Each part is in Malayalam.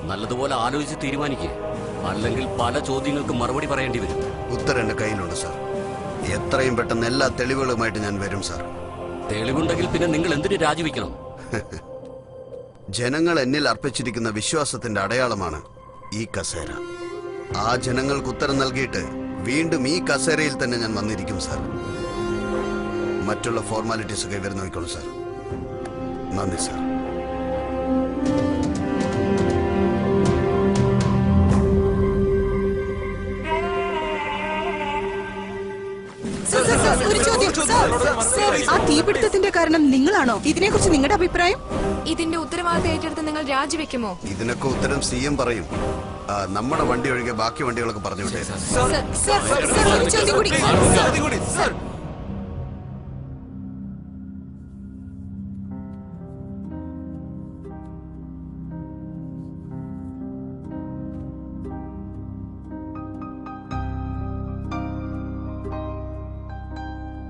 നല്ലതുപോലെ ആലോചിച്ച് തീരുമാനിക്കുക, അല്ലെങ്കിൽ പല ചോദ്യങ്ങൾക്ക് മറുപടി പറയേണ്ടി വരും. ഉത്തരം എന്റെ കയ്യിലുണ്ട് സാർ. എത്രയും പെട്ടെന്ന് എല്ലാ തെളിവുകളുമായിട്ട് ഞാൻ വരും സാർ. തെളിവുണ്ടെങ്കിൽ പിന്നെ നിങ്ങൾ എന്തിനു രാജിവെക്കണം? ജനങ്ങൾ എന്നിൽ അർപ്പിച്ചിരിക്കുന്ന വിശ്വാസത്തിന്റെ അടയാളമാണ് ഈ കസേര. ആ ജനങ്ങൾക്ക് ഉത്തരം നൽകിയിട്ട് വീണ്ടും ഈ കസേരയിൽ തന്നെ ഞാൻ വന്നിരിക്കും സാർ. മറ്റുള്ള ഫോർമാലിറ്റീസ് ഒക്കെ ഇവർ നോക്കിക്കോളൂ സാർ. നന്ദി സാർ. ആ തീപിടുത്തത്തിന്റെ കാരണം നിങ്ങളാണോ? ഇതിനെക്കുറിച്ച് നിങ്ങളുടെ അഭിപ്രായം? ഇതിന്റെ ഉത്തരവാദിത്തം ഏറ്റെടുത്ത് നിങ്ങൾ രാജിവെക്കുമോ? ഇതിനൊക്കെ ഉത്തരം CM പറയും. നമ്മുടെ വണ്ടി ഒഴികെ ബാക്കി വണ്ടികളൊക്കെ പറഞ്ഞു വിട്ടേ.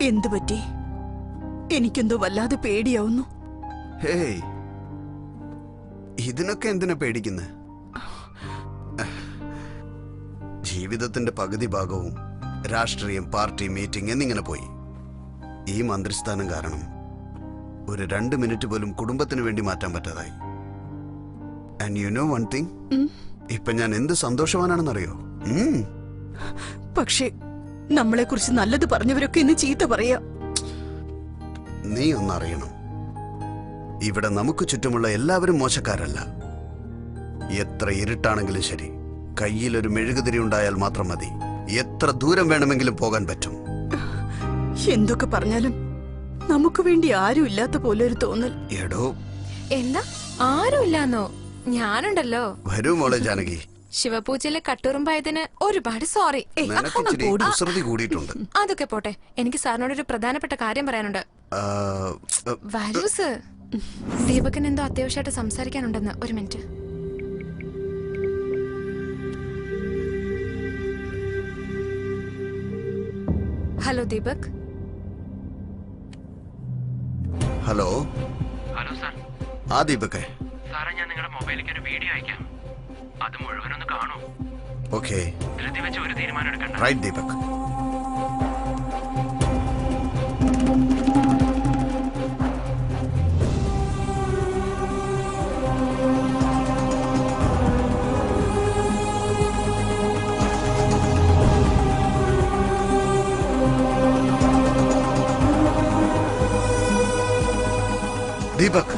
എന്തു പറ്റി? എനിക്കെന്തോ വല്ലാതെ പേടിയാവുന്നു. ഹേയ്, ഇതിനൊക്കെ എന്തിനാ പേടിക്കുന്നത്? ജീവിതത്തിന്റെ പകുതി ഭാഗവും രാഷ്ട്രീയം, പാർട്ടി, മീറ്റിംഗ് എന്നിങ്ങനെ പോയി. ഈ മന്ത്രിസ്ഥാനം കാരണം ഒരു 2 മിനിറ്റ് പോലും കുടുംബത്തിന് വേണ്ടി മാറ്റാൻ പറ്റാതായി. And you know one thing, ഇപ്പൊ ഞാൻ എന്ത് സന്തോഷവാനാണെന്നറിയോ? പക്ഷേ നമ്മളെ കുറിച്ച് നല്ലത് പറഞ്ഞവരൊക്കെ ഇന്ന് ചീത്ത പറയാ. നീ ഒന്നറിയണം, ഇവിടെ നമുക്ക് ചുറ്റുമുള്ള എല്ലാവരും മോശക്കാരല്ല. എത്ര ഇരുട്ടാണെങ്കിലും ശരി, കയ്യിലൊരു മെഴുകുതിരി ഉണ്ടായാൽ മാത്രം മതി. എത്ര ദൂരം വേണമെങ്കിലും പോകാൻ പറ്റും. എന്തൊക്കെ പറഞ്ഞാലും നമുക്ക് വേണ്ടി ആരും ഇല്ലാത്ത പോലെ ഒരു തോന്നൽ. എടോ, എന്താ ആരും ഇല്ലാന്നോ? ഞാനുണ്ടല്ലോ. വരൂ മോളെ ജാനകി. ശിവപൂജയിലെ കട്ടുറുമ്പായതിന് ഒരുപാട് സോറി. കൂടിയിട്ടുണ്ട്. അതൊക്കെ പോട്ടെ, എനിക്ക് സാറിനോടൊരു പ്രധാനപ്പെട്ട കാര്യം പറയാനുണ്ട്. വരൂ സർ. ദീപകൻ എന്തോ അത്യാവശ്യമായിട്ട് സംസാരിക്കാനുണ്ടെന്ന്. ഒരു minute. Hello Deepak. Hello. Hello sir. ആ ദീപക് സാറേ, ഞാൻ നിങ്ങളുടെ മൊബൈലിലേക്ക് ഒരു വീഡിയോ അയക്കാം. അത് മുഴുവനൊന്ന് കാണൂ. ഓക്കേ. ധൃതി വെച്ച് ഒരു തീരുമാനം എടുക്കണ്ട. റൈറ്റ് ദീപക്. ദീപക്,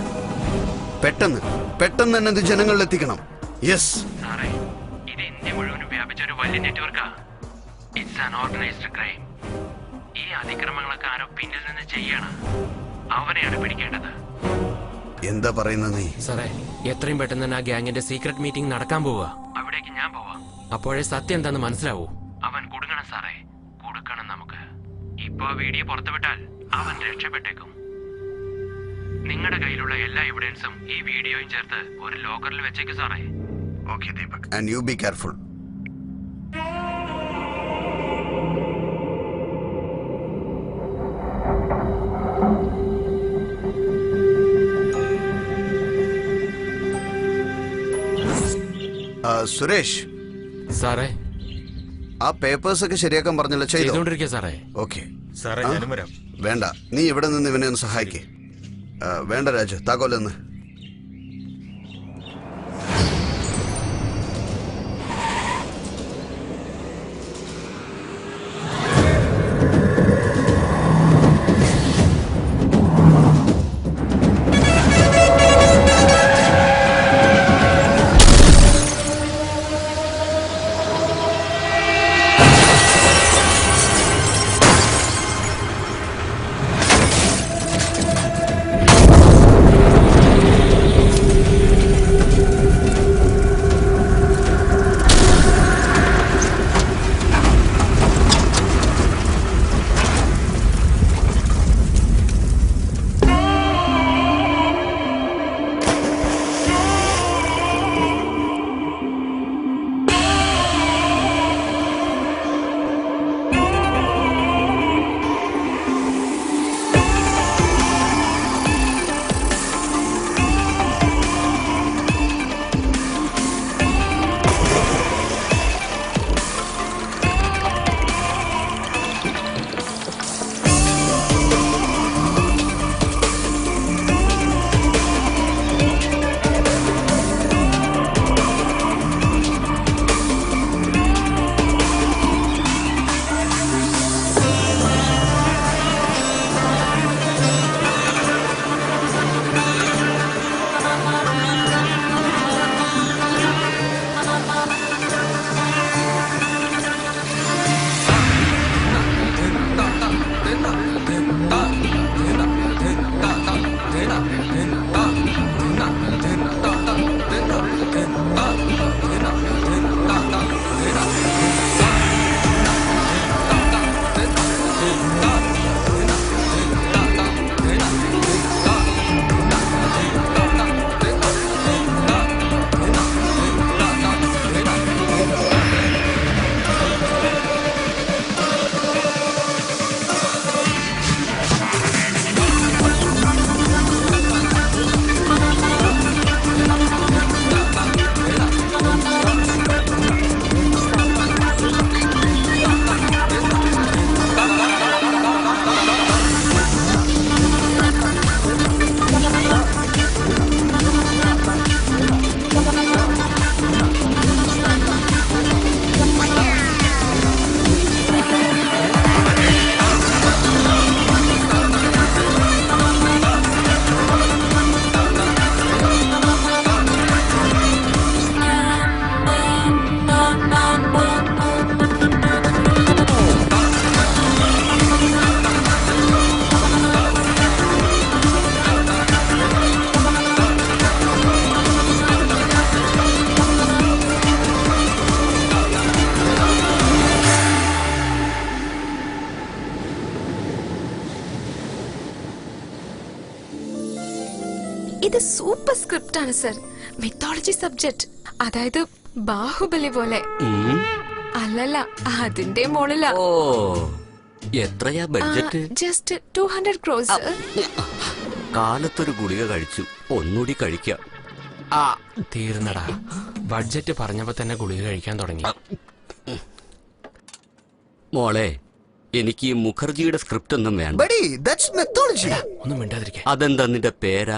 പെട്ടെന്ന് പെട്ടെന്ന് തന്നെ ഇത് ജനങ്ങളിൽ എത്തിക്കണം. യെസ് സാറേ, ഇത് ഇന്ത്യ മുഴുവനും വ്യാപിച്ച ഒരു വലിയ നെറ്റ്വർക്കാ. It's an organised crime. ഈ അതിക്രമങ്ങളൊക്കെ ആരോ പിന്നിൽ നിന്ന് ചെയ്യണം. അവരെയാണ് പിടിക്കേണ്ടത്. എന്താ പറയുന്നത് നീ? സാറേ, എത്രയും പെട്ടെന്ന് തന്നെ ആ ഗ്യാങ്ങിന്റെ സീക്രട്ട് മീറ്റിംഗ് നടക്കാൻ പോവുക. അവിടേക്ക് ഞാൻ പോവാം. അപ്പോഴേ സത്യം എന്താന്ന് മനസ്സിലാവൂ. അവൻ കൊടുക്കണം സാറേ, കൊടുക്കണം നമുക്ക്. ഇപ്പൊ വീഡിയോ പുറത്തുവിട്ടാൽ അവൻ രക്ഷപ്പെട്ടേക്കും. നിങ്ങളുടെ കയ്യിലുള്ള എല്ലാ എവിഡൻസും ഈ വീഡിയോയും ചേർത്ത് ഒരു ലോക്കറിൽ വെച്ചേക്കും സാറേ. Okay Deepak. And you be careful. Suresh സാറേ, ആ പേപ്പേഴ്സ് ഒക്കെ ശരിയാക്കാൻ പറഞ്ഞല്ലോ, ചെയ്തോണ്ടിരിക്കുക സാറേ. ഓക്കെ സാറേ, ഞാനും വരാം. വേണ്ട, നീ ഇവിടെ നിന്ന് ഇവനെ ഒന്ന് സഹായിക്കേ. വേണ്ട രാജു, താക്കോലെന്ന്. സൂപ്പർ സ്ക്രിപ്റ്റ് ആണ് സർ. മിത്തോളജി സബ്ജക്ട്, അതായത് ബാഹുബലി പോലെ. അല്ലല്ല, അതിന്റെ മോളിലാ. ഓ, എത്രയാ ബഡ്ജറ്റ്? Just 200 crores. കാലത്തൊരു ഗുളിക കഴിച്ചു, ഒന്നുകൂടി കഴിക്കാം. ആ തീർന്നടാ. ബഡ്ജറ്റ് പറഞ്ഞപ്പോ തന്നെ ഗുളിക കഴിക്കാൻ തുടങ്ങി. മോളെ, എനിക്ക് ഈ മുഖർജിയുടെ സ്ക്രിപ്റ്റ് ഒന്നും വേണ്ട. Buddy, that's methodology. ഒന്നും മിണ്ടാതിരിക്കെ. അതെന്താ നിന്റെ പേരാ?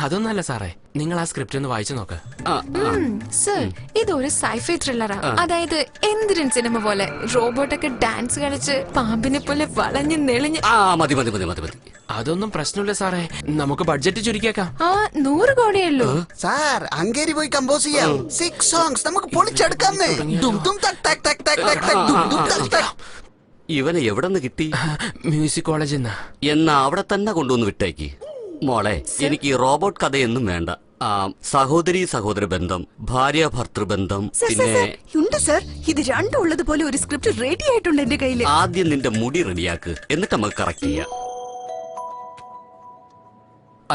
അതൊന്നല്ല സാറേ, നിങ്ങൾ ആ സ്ക്രിപ്റ്റ് ഒന്ന് വായിച്ചു നോക്ക്. സർ, ഇതൊരു സൈഫൈ ത്രില്ലറാ. അതായത് എന്തിരൻ സിനിമ പോലെ റോബോട്ടൊക്കെ ഡാൻസ് കളിച്ച് പാമ്പിനെ പോലെ വളഞ്ഞ് നെളിഞ്ഞ്. മതി മതി മതി മതി മതി. അതൊന്നും പ്രശ്നമില്ല സാറേ, നമുക്ക് ബഡ്ജറ്റ് ചുരുക്കിയേക്കാം. 100 കോടിയേ സാർ, അങ്ങേരി പോയി കമ്പോസ് ചെയ്യാം. 6 സോങ്സ് നമുക്ക് പൊളിച്ചെടുക്കാന്നേ. ദും ദും തക് തക് തക് തക് തക് തക് ദും ദും തക് തക്. ഇവനെ എവിടെ നിന്ന് കിട്ടി? മ്യൂസിക് കോളേജിൽ നിന്നാ. എന്നാ അവിടെ തന്നെ കൊണ്ടുവന്ന് വിട്ടേക്ക്. മോളെ, എനിക്ക് ഈ റോബോട്ട് കഥയൊന്നും വേണ്ട. സഹോദരി സഹോദര ബന്ധം, ഭാര്യ ഭർത്തൃബന്ധം, പിന്നെ ഉണ്ട് സർ. ഇത് രണ്ടും ഉള്ളതുപോലെ ഒരു സ്ക്രിപ്റ്റ് റെഡി ആയിട്ടുണ്ട് എന്റെ കയ്യില്. ആദ്യം നിന്റെ മുടി റെഡിയാക്ക്, എന്നിട്ട് നമുക്ക് കറക്റ്റ് ചെയ്യാം.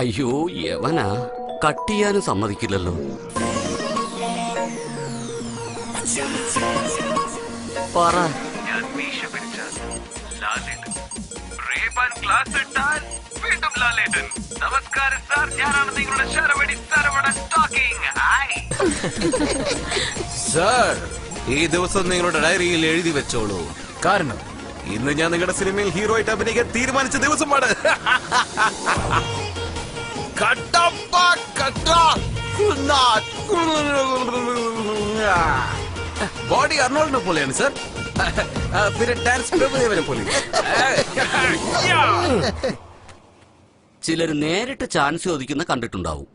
അയ്യോ, യവനാ കട്ട് ചെയ്യാനും സമ്മതിക്കില്ലല്ലോ. പറ. നമസ്കാരം സാർ, ഞാനാണ് നിങ്ങളുടെ ശരവടി സരവണ ടോക്കിംഗ്. സാർ, ഈ ദിവസം നിങ്ങളുടെ ഡയറിയിൽ എഴുതി വെച്ചോളൂ. കാരണം ഇന്ന് ഞാൻ നിങ്ങളുടെ സിനിമയിൽ ഹീറോ ആയിട്ട് അഭിനയിക്കാൻ തീരുമാനിച്ച ദിവസമാണ്. ബോഡി അർണോൾഡിനെ പോലെയാണ് സാർ. പിന്നെ ഡാൻസ് പ്രഭുദേവനെ പോലെ. ചിലർ നേരിട്ട് ചാൻസ് ചോദിക്കുന്ന കണ്ടിട്ടുണ്ടാവും,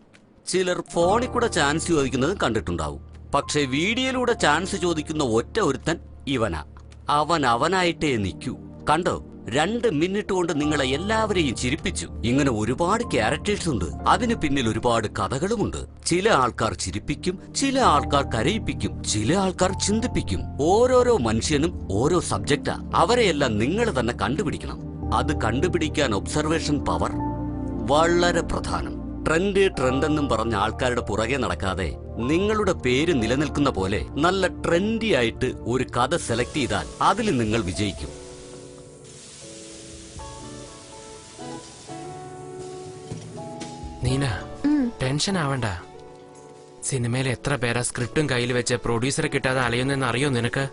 ചിലർ ഫോണിൽ കൂടെ ചാൻസ് ചോദിക്കുന്നതും കണ്ടിട്ടുണ്ടാവും. പക്ഷെ വീഡിയോയിലൂടെ ചാൻസ് ചോദിക്കുന്ന ഒറ്റ ഒരുത്തൻ ഇവനാ. അവനായിട്ടേ നിൽക്കൂ. കണ്ടോ, 2 മിനിറ്റ് കൊണ്ട് നിങ്ങളെ എല്ലാവരെയും ചിരിപ്പിച്ചു. ഇങ്ങനെ ഒരുപാട് ക്യാരക്ടേഴ്സ് ഉണ്ട്. അതിന് പിന്നിൽ ഒരുപാട് കഥകളുമുണ്ട്. ചില ആൾക്കാർ ചിരിപ്പിക്കും, ചില ആൾക്കാർ കരയിപ്പിക്കും, ചില ആൾക്കാർ ചിന്തിപ്പിക്കും. ഓരോരോ മനുഷ്യനും ഓരോ സബ്ജക്റ്റാ. അവരെയെല്ലാം നിങ്ങൾ തന്നെ കണ്ടുപിടിക്കണം. അത് കണ്ടുപിടിക്കാൻ ഒബ്സർവേഷൻ പവർ വളരെ പ്രധാനം. ട്രെൻഡ് എന്നും പറഞ്ഞ ആൾക്കാരുടെ പുറകെ നടക്കാതെ നിങ്ങളുടെ പേര് നിലനിൽക്കുന്ന പോലെ നല്ല ട്രെൻഡി ആയിട്ട് ഒരു കഥ സെലക്ട് ചെയ്താൽ അതിൽ നിങ്ങൾ വിജയിക്കും. നീന, ടെൻഷൻ ആവണ്ട. സിനിമയിൽ എത്ര പേരാ സ്ക്രിപ്റ്റും കയ്യിൽ വെച്ച് പ്രൊഡ്യൂസറെ കിട്ടാതെ അലയുന്നെന്ന് അറിയോ നിനക്ക്?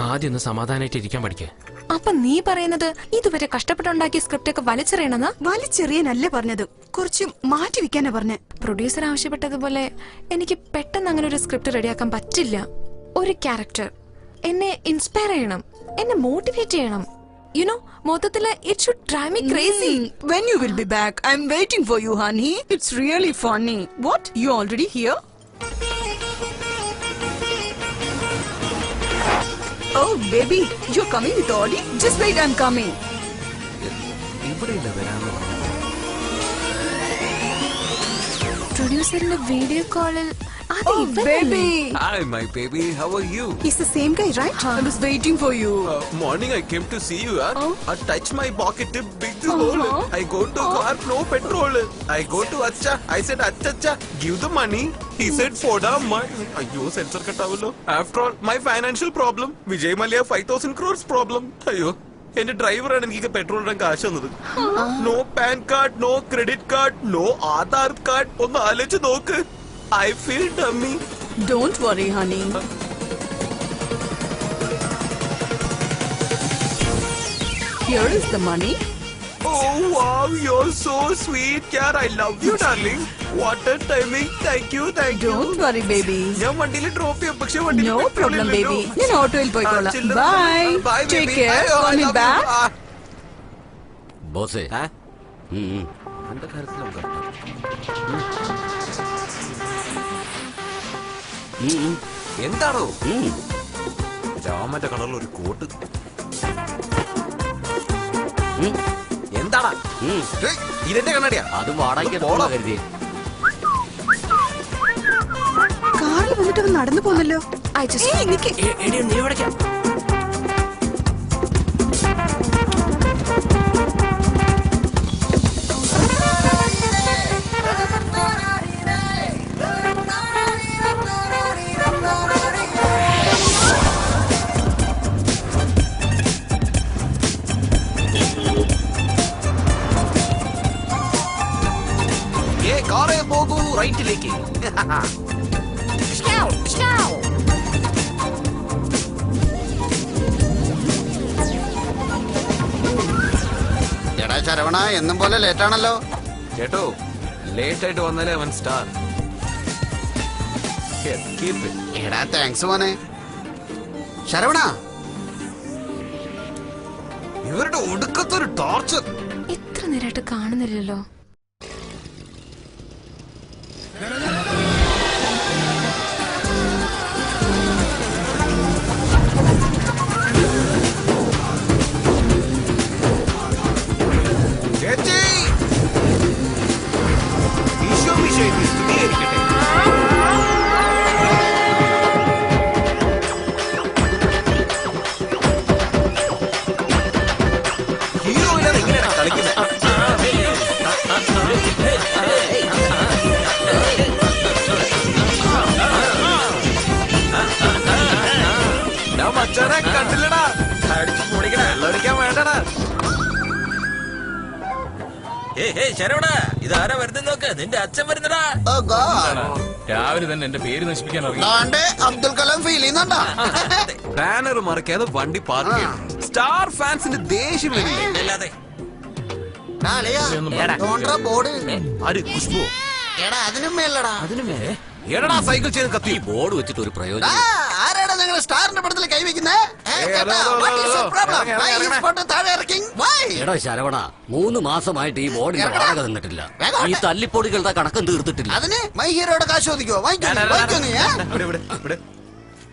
ആദ്യം ഒന്ന് സമാധാനായിട്ട് ഇരിക്കാൻ പഠിക്കേ. അപ്പൊ നീ പറയുന്നത് ഇതുവരെ കഷ്ടപ്പെട്ടുണ്ടാക്കിയ സ്ക്രിപ്റ്റ് ഒക്കെ വലിച്ചെറിയണമെന്നാ? വലിച്ചെറിയാനല്ലേ പറഞ്ഞത്, കുറച്ച് മാറ്റി വെക്കാനാ പറഞ്ഞേ. പ്രൊഡ്യൂസർ ആവശ്യപ്പെട്ടതുപോലെ എനിക്ക് പെട്ടെന്ന് അങ്ങനെ ഒരു സ്ക്രിപ്റ്റ് റെഡിയാക്കാൻ പറ്റില്ല. ഒരു ക്യാരക്ടർ എന്നെ ഇൻസ്പയർ ചെയ്യണം, എന്നെ മോട്ടിവേറ്റ് ചെയ്യണം. You know, മൊത്തത്തില് it should drive me crazy. When you will be back? I'm waiting for you, honey. It's really funny. What? You already here? Oh, baby, you're coming with Audi? Just wait, I'm coming. പ്രൊഡ്യൂസറിന്റെ വീഡിയോ കോളിൽ Oh, baby. Hi, my baby. How are you? He's the same guy, right? I was waiting for you. Morning I came to see you. Oh. I touch my pocket, big hole. I go to car, no petrol. I go to Acha. I said, Acha, give the money. He said, Foda, Ayyo, sensor katavalo. After all, my financial problem. Vijay Mallya 5,000 crores problem. Ayyo. എന്റെ ഡ്രൈവറാണ് എനിക്ക് പെട്രോൾ ഇടാൻ കാശ് തന്നത്. No PAN card, no credit card, no Aadhaar card. ഒന്ന് ആലോചിച്ച് നോക്ക്. I feel dummy. Don't worry, honey. Here is the money. Oh wow, you're so sweet, yaar. I love you, darling. What a timing. Thank you, thank you. Don't worry, baby. ഞാൻ വണ്ടിയിൽ ഡ്രോപ്പ് ചെയ്യാം, പക്ഷേ വണ്ടിയിൽ No petrol problem, ഇല്ലല്ലോ. baby. ഞാൻ ഓട്ടോയിൽ പോയിക്കോളാം. ചില്ലറ Bye. Bye, Take baby. care. Bye, I Call me love you. back. ബോസേ, എന്താണോ രാമന്റെ കളറിൽ ഒരു കോട്ട്? എന്താടാ ഇതെന്റെ കണ്ണടിയാ? അത് വാടകയ്ക്ക് കരുതിയേ. കാറിൽ വന്നിട്ട് അവൻ നടന്നു പോന്നല്ലോ. നീ എവിടേക്കാ? എടാ ശരവണ, എന്നും പോലെ ലേറ്റാണല്ലോ. കേട്ടോ, ലേറ്റ് ആയിട്ട് വന്നാലേ അവൻ സ്റ്റാർ. എടാ താങ്ക്സ് മോനെ. ശരവണ, ഇവരുടെ ഒടുക്കത്തൊരു ടോർച്ചർ. ഇത്ര നേരമായിട്ട് കാണുന്നില്ലല്ലോ. ചേച്ചി, ഈശോ മിശിഹായ്ക്ക് സ്തുതിയായിരിക്കട്ടെ. ഹീറോ ഇല്ലാതെ എങ്ങനെയാണ് കളിക്കുന്നത്? ഞാൻ മച്ചാനെ കണ്ടില്ലടാ. അടിച്ചു പൊടിക്കണ, വെള്ളമടിക്കാൻ വേണ്ടടാ. ശരവണ, ഇതാരാ വരുന്ന നോക്ക്. നിന്റെ അച്ഛൻ വരുന്നടാ. oh God. രാവിലെ തന്നെ എന്റെ പേര് നശിപ്പിക്കാൻ ഇറങ്ങി. ദാണ്ടെ അബ്ദുൽ കലാം ഫീൽ ചെയ്യുന്നുണ്ടോ? ബാനർ മറക്കാതെ വണ്ടി പാർക്ക് ചെയ്യണം. സ്റ്റാർ ഫാൻസിന്റെ ദേഷ്യം വരില്ലേ? അല്ലാതെ ബോർഡ് ആര്? ഖുശ്ബു? എടാ അതിനും മേലടാ. എടാ സൈക്കിൾ ചെയ്ത് കത്തി. ഈ ബോർഡ് വെച്ചിട്ട് ഒരു പ്രയോജനം. ആരാടാ നിങ്ങൾ സ്റ്റാറിന്റെ പടത്തിൽ കൈവയ്ക്കുന്നേ? എടാ ശരവണ, 3 മാസമായിട്ട് ഈ ബോർഡിന്റെ വാടക തന്നിട്ടില്ല. ഈ തല്ലിപ്പൊടികളുടെ കണക്കും തീർത്തിട്ടില്ല. അതിന് മൈ ഹീറോയുടെ കാശ് ചോദിക്കോ? വാങ്ങിക്കോ നീ.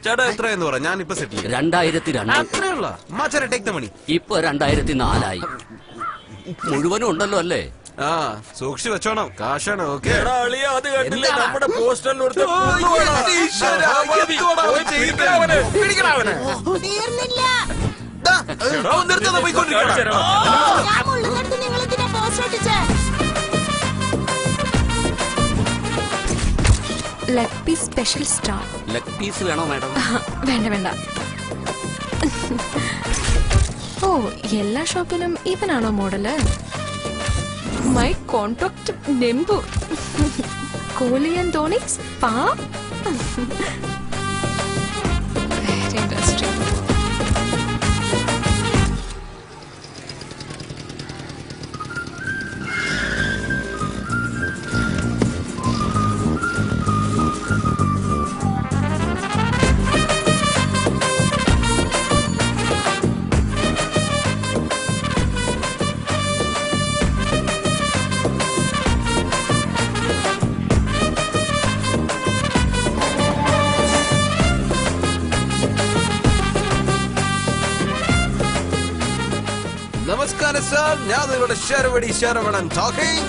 ചേട്ടാ എത്രയെന്ന് പറ, ഞാൻ ഇപ്പൊ സെറ്റിൽ 2002. അത്രയുള്ള മാച്ചാരെ ടേക്ക് ദ മണി. ഇപ്പൊ 2004 മുഴുവനും ഉണ്ടല്ലോ അല്ലേ? ആ സൂക്ഷിച്ചു വെച്ചോണം, കാശാണ്. ഓക്കെ അത് കണ്ടില്ലേ നമ്മുടെ പോസ്റ്ററിൽ leg piece special star. Leg piece വേണോ മാഡം? വേണ്ട വേണ്ട. ഓ, എല്ലാ ഷോപ്പിലും ഇവനാണോ model? My contact number. Kohli and Dhoni spa. Very interesting. നമസ്കാരം സാർ, ഞാൻ നിങ്ങളുടെ ശരവടി ശരവണൻ ടോക്കിംഗ്.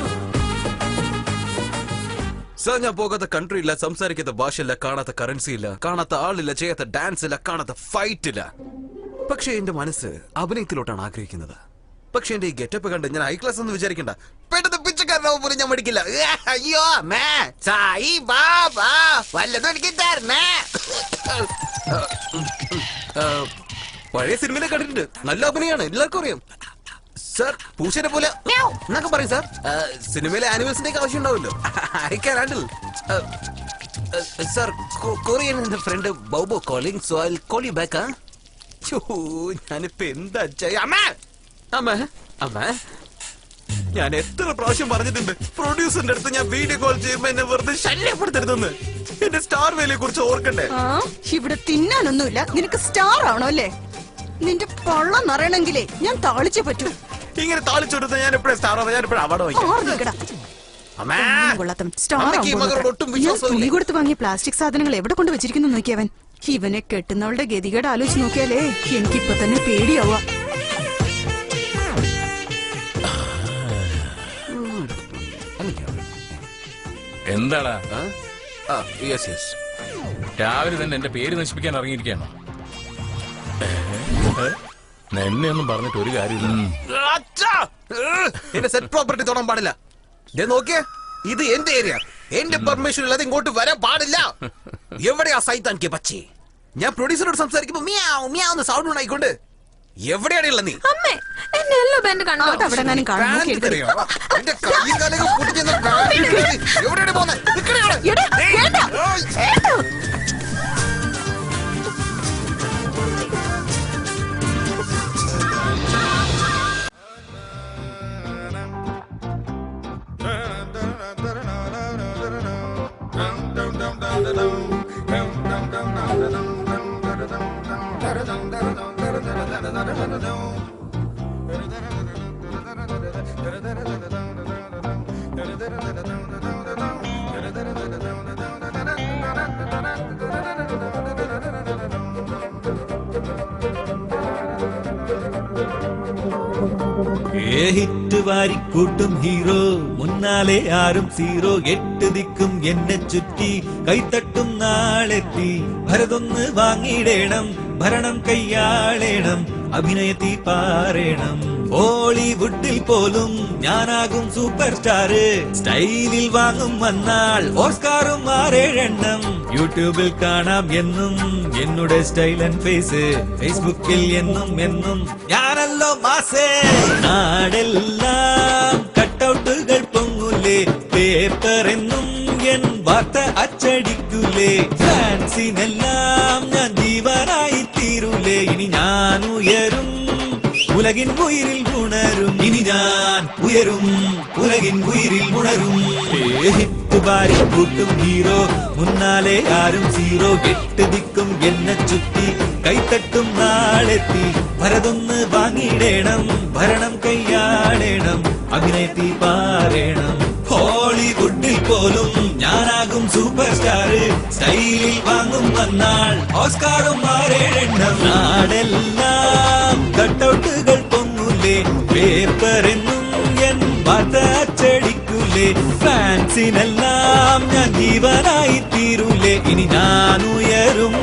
സാർ, ഞാൻ പോകാത്ത കൺട്രി ഇല്ല, സംസാരിക്കാത്ത ഭാഷയില്ല, കാണാത്ത കറൻസി ഇല്ല, കാണാത്ത ആളില്ല, ചെയ്യാത്ത ഡാൻസ് ഇല്ല, കാണാത്ത ഫൈറ്റ് ഇല്ല. പക്ഷെ എന്റെ മനസ്സ് അഭിനയത്തിലോട്ടാണ് ആഗ്രഹിക്കുന്നത്. പക്ഷെ എന്റെ ഈ ഗെറ്റപ്പ് കണ്ട് ഞാൻ ഹൈ ക്ലാസ് എന്ന് വിചാരിക്കണ്ട. പെട്ടെന്ന് പിച്ചക്കാരനാവും പോലും ഞാൻ മടിക്കില്ല. അയ്യോ വല്ലതും എനിക്ക് തരണേ. പഴയ സിനിമയിലെ കണ്ടിട്ടുണ്ട്, നല്ല അഭിനയാണ്, എല്ലാവർക്കും അറിയാം. സാർ പൂച്ചനെ പോലെ എന്നൊക്കെ പറയും സാർ. സിനിമയിലെ ആനിമൽസിന്റെ ആവശ്യം ഉണ്ടാവില്ലോ. I can handle. Sir, Korean എന്റെ ഫ്രണ്ട് ബൗബോ calling, so I will call you back. ഞാനിപ്പോ എന്താ അമ്മ അമ്മ അമ്മ ഞാൻ എത്ര പ്രാവശ്യം പറഞ്ഞിട്ടുണ്ട് പ്രൊഡ്യൂസറിന്റെ അടുത്ത് ഞാൻ വീഡിയോ കോൾ ചെയ്യുമ്പോ എന്നെ വെറുതെ ശല്യപ്പെടുത്തരുതെന്ന്. എന്റെ സ്റ്റാർ വേലയെ കുറിച്ച് ഓർക്കണ്ടേ? ഇവിടെ തിന്നാനൊന്നുമില്ല, നിനക്ക് സ്റ്റാർ ആണോ അല്ലേ? നിന്റെ പള്ളം നിറയണെങ്കിലേ ഞാൻ താളിച്ചേ പറ്റൂ. ഇങ്ങനെ താളിച്ചെടുത്ത ഞാൻ എപ്പോഴും സ്റ്റാർ ആവാം, ഞാൻ എപ്പോഴും അവാർഡ് തുണി കൊടുത്ത് വാങ്ങിയ പ്ലാസ്റ്റിക് സാധനങ്ങൾ എവിടെ കൊണ്ട് വെച്ചിരിക്കുന്നു നോക്കിയവൻ. ഇവനെ കെട്ടുന്നവളുടെ ഗതികേട് ആലോചിച്ച് നോക്കിയാലേ എനിക്കിപ്പൊ തന്നെ പേടിയാവാ. എന്താടാ യെസ് രാവിലെ തന്നെ എന്റെ പേര് നശിപ്പിക്കാൻ ഇറങ്ങിയിരിക്കുകയാണോ? എന്നെ ഒന്നും പറഞ്ഞിട്ട് ഒരു കാര്യമില്ല. എന്റെ സെറ്റ് പ്രോപ്പർട്ടി തൊടാൻ പാടില്ല. നോക്കിയേ, ഇത് എന്റെ ഏരിയ, എന്റെ പെർമിഷൻ ഇല്ലാതെ ഇങ്ങോട്ട് വരാൻ പാടില്ല. എവിടെയാ സൈത്താൻ കെ പച്ചി? ഞാൻ പ്രൊഡ്യൂസറോട് സംസാരിക്കുമ്പോ മിയാവ് മിയാവ് സൗണ്ട് ഉണ്ടായിക്കൊണ്ട് എവിടെയാണുള്ള നീ? അമ്മേ, എന്റെ യെല്ലോ ബാൻഡ് കണ്ടോ? അതവിടെ എങ്ങാനും കാണും. നോക്കി Pant എടുക്ക്. തരുമോ? നിന്റെ കയ്യും കാലൊക്കെ പൊട്ടിക്കുന്ന pant ഇട്ടിട്ട് നീ എവിടെയാണ് പോകുന്നെ? നിക്കടി അവിടെ. എടാ, വേണ്ട. ഹിറ്റ് വാരിക്കൂട്ടും ഹീറോ മുന്നാലെ ആരും സീറോ 8 ദിക്കും എന്നെ ചുറ്റി കൈത്തട്ടും നാളെത്തി ഭരതൊന്ന് വാങ്ങിയിടേണം ഭരണം കയ്യാളേണം അഭിനയത്തി പാറേണം ബോളിവുഡിൽ പോലും ഞാനാകും സൂപ്പർ സ്റ്റാർ സ്റ്റൈലിൽ വാങ്ങും വന്നാൽ ഓസ്കാറും 6-7 യൂട്യൂബിൽ കാണാം എന്നും എന്നുടെ സ്റ്റൈൽ ആൻഡ് ഫേസ് ഫേസ്ബുക്കിൽ എന്നും എന്നും ഞാനല്ലോ മാസേ നാടെല്ലാം കട്ടൗട്ടുകൾ പൊങ്ങൂലേ പേപ്പർ എന്നും എൻ വാർത്ത അച്ചടിക്കൂലേ ഫാൻസിനെല്ലാം ഞാൻ ജീവനായി തീരൂലേ ഇനി ഞാൻ ഉയരും ഉലകിൻ ഉയിരിൽ ഉണരും ഇനി ഞാൻ ഉയരും ഉലകിൻ ഉയിരിൽ ഉണരും ഹിറ്റ് വാരി കൂട്ടും ഹീറോ മുന്നാലെ ആരും സീറോ 8 ദിക്കും എന്നെ ചുറ്റി കൈത്തട്ടും നാളെത്തി ഭരതൊന്ന് വാങ്ങിയിടേണം ഭരണം കയ്യാളേണം അഭിനയത്തി പാറേണം ഹോളിവുഡിൽ പോലും ഞാനാകും സൂപ്പർ സ്റ്റാർ സ്റ്റൈലിൽ വാങ്ങും വന്നാൽ ഓസ്കാറും 6-7 നാടെല്ലാം കട്ടൗട്ടുകൾ പൊങ്ങൂലേ പേപ്പർ എന്നും എൻ വാർത്ത അച്ചടിക്കൂലേ ഫാൻസിനെല്ലാം ഞാൻ ജീവനായി തീരൂലേ ഇനി ഞാൻ ഉയരും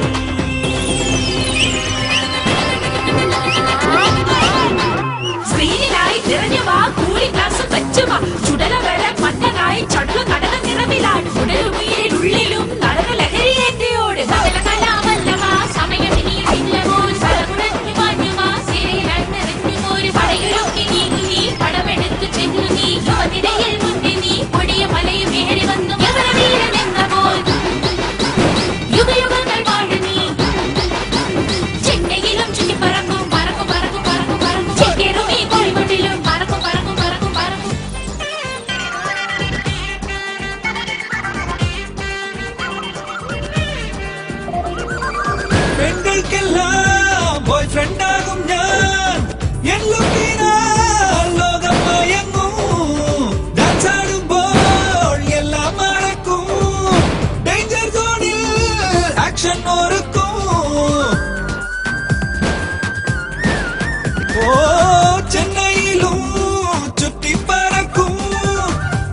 സ്ക്രീനിലായി നിറഞ്ഞു വാ കൂളി ഗ്ലാസ് വെച്ചു വാ ചുടല വെള്ള മഞ്ഞനായി ചടലു നടന നിറവിലാണ് ഉടലുമീരിൽ ഉള്ളിലും നടന ലഹരിയേറ്റിയോട് കലാമല്ലവാ സമയമിനി ഇല്ലമോൽ പലകുടഞ്ഞു മാഞ്ഞുവാ സിരയിലണ്ണറിഞ്ഞുമോര് പടയിലൊക്കെ നീ പടമെടുത്തു ചെന്നു നീ യുവതിരയിൽ മുന്നിൽ നീ കൊടിയ മലയും ഏറി വന്നു യവന വീരമെന്ന പോൽ യുഗയുഗങ്ങൾ വാഴ നീ ചെന്നൈയിലും ചുറ്റി പറക്കും പറക്കും പറക്കും പറക്കും പറക്കും ചെക്കേറും ഈ കോഴിക്കോട്ടിലും പറക്കും പറക്കും പറക്കും പറക്കും പെൺകൾക്കെല്ലാം ബോയ് ഫ്രണ്ട് ആകും ഞാൻ ലോകം മയങ്ങും ഡാൻസ് ആടുമ്പോൾ എല്ലാം മറക്കും ഡേഞ്ചർ സോണിൽ ആക്ഷൻ ഓർക്കും ഓ ചെന്നൈയിലും ചുറ്റിപ്പറക്കും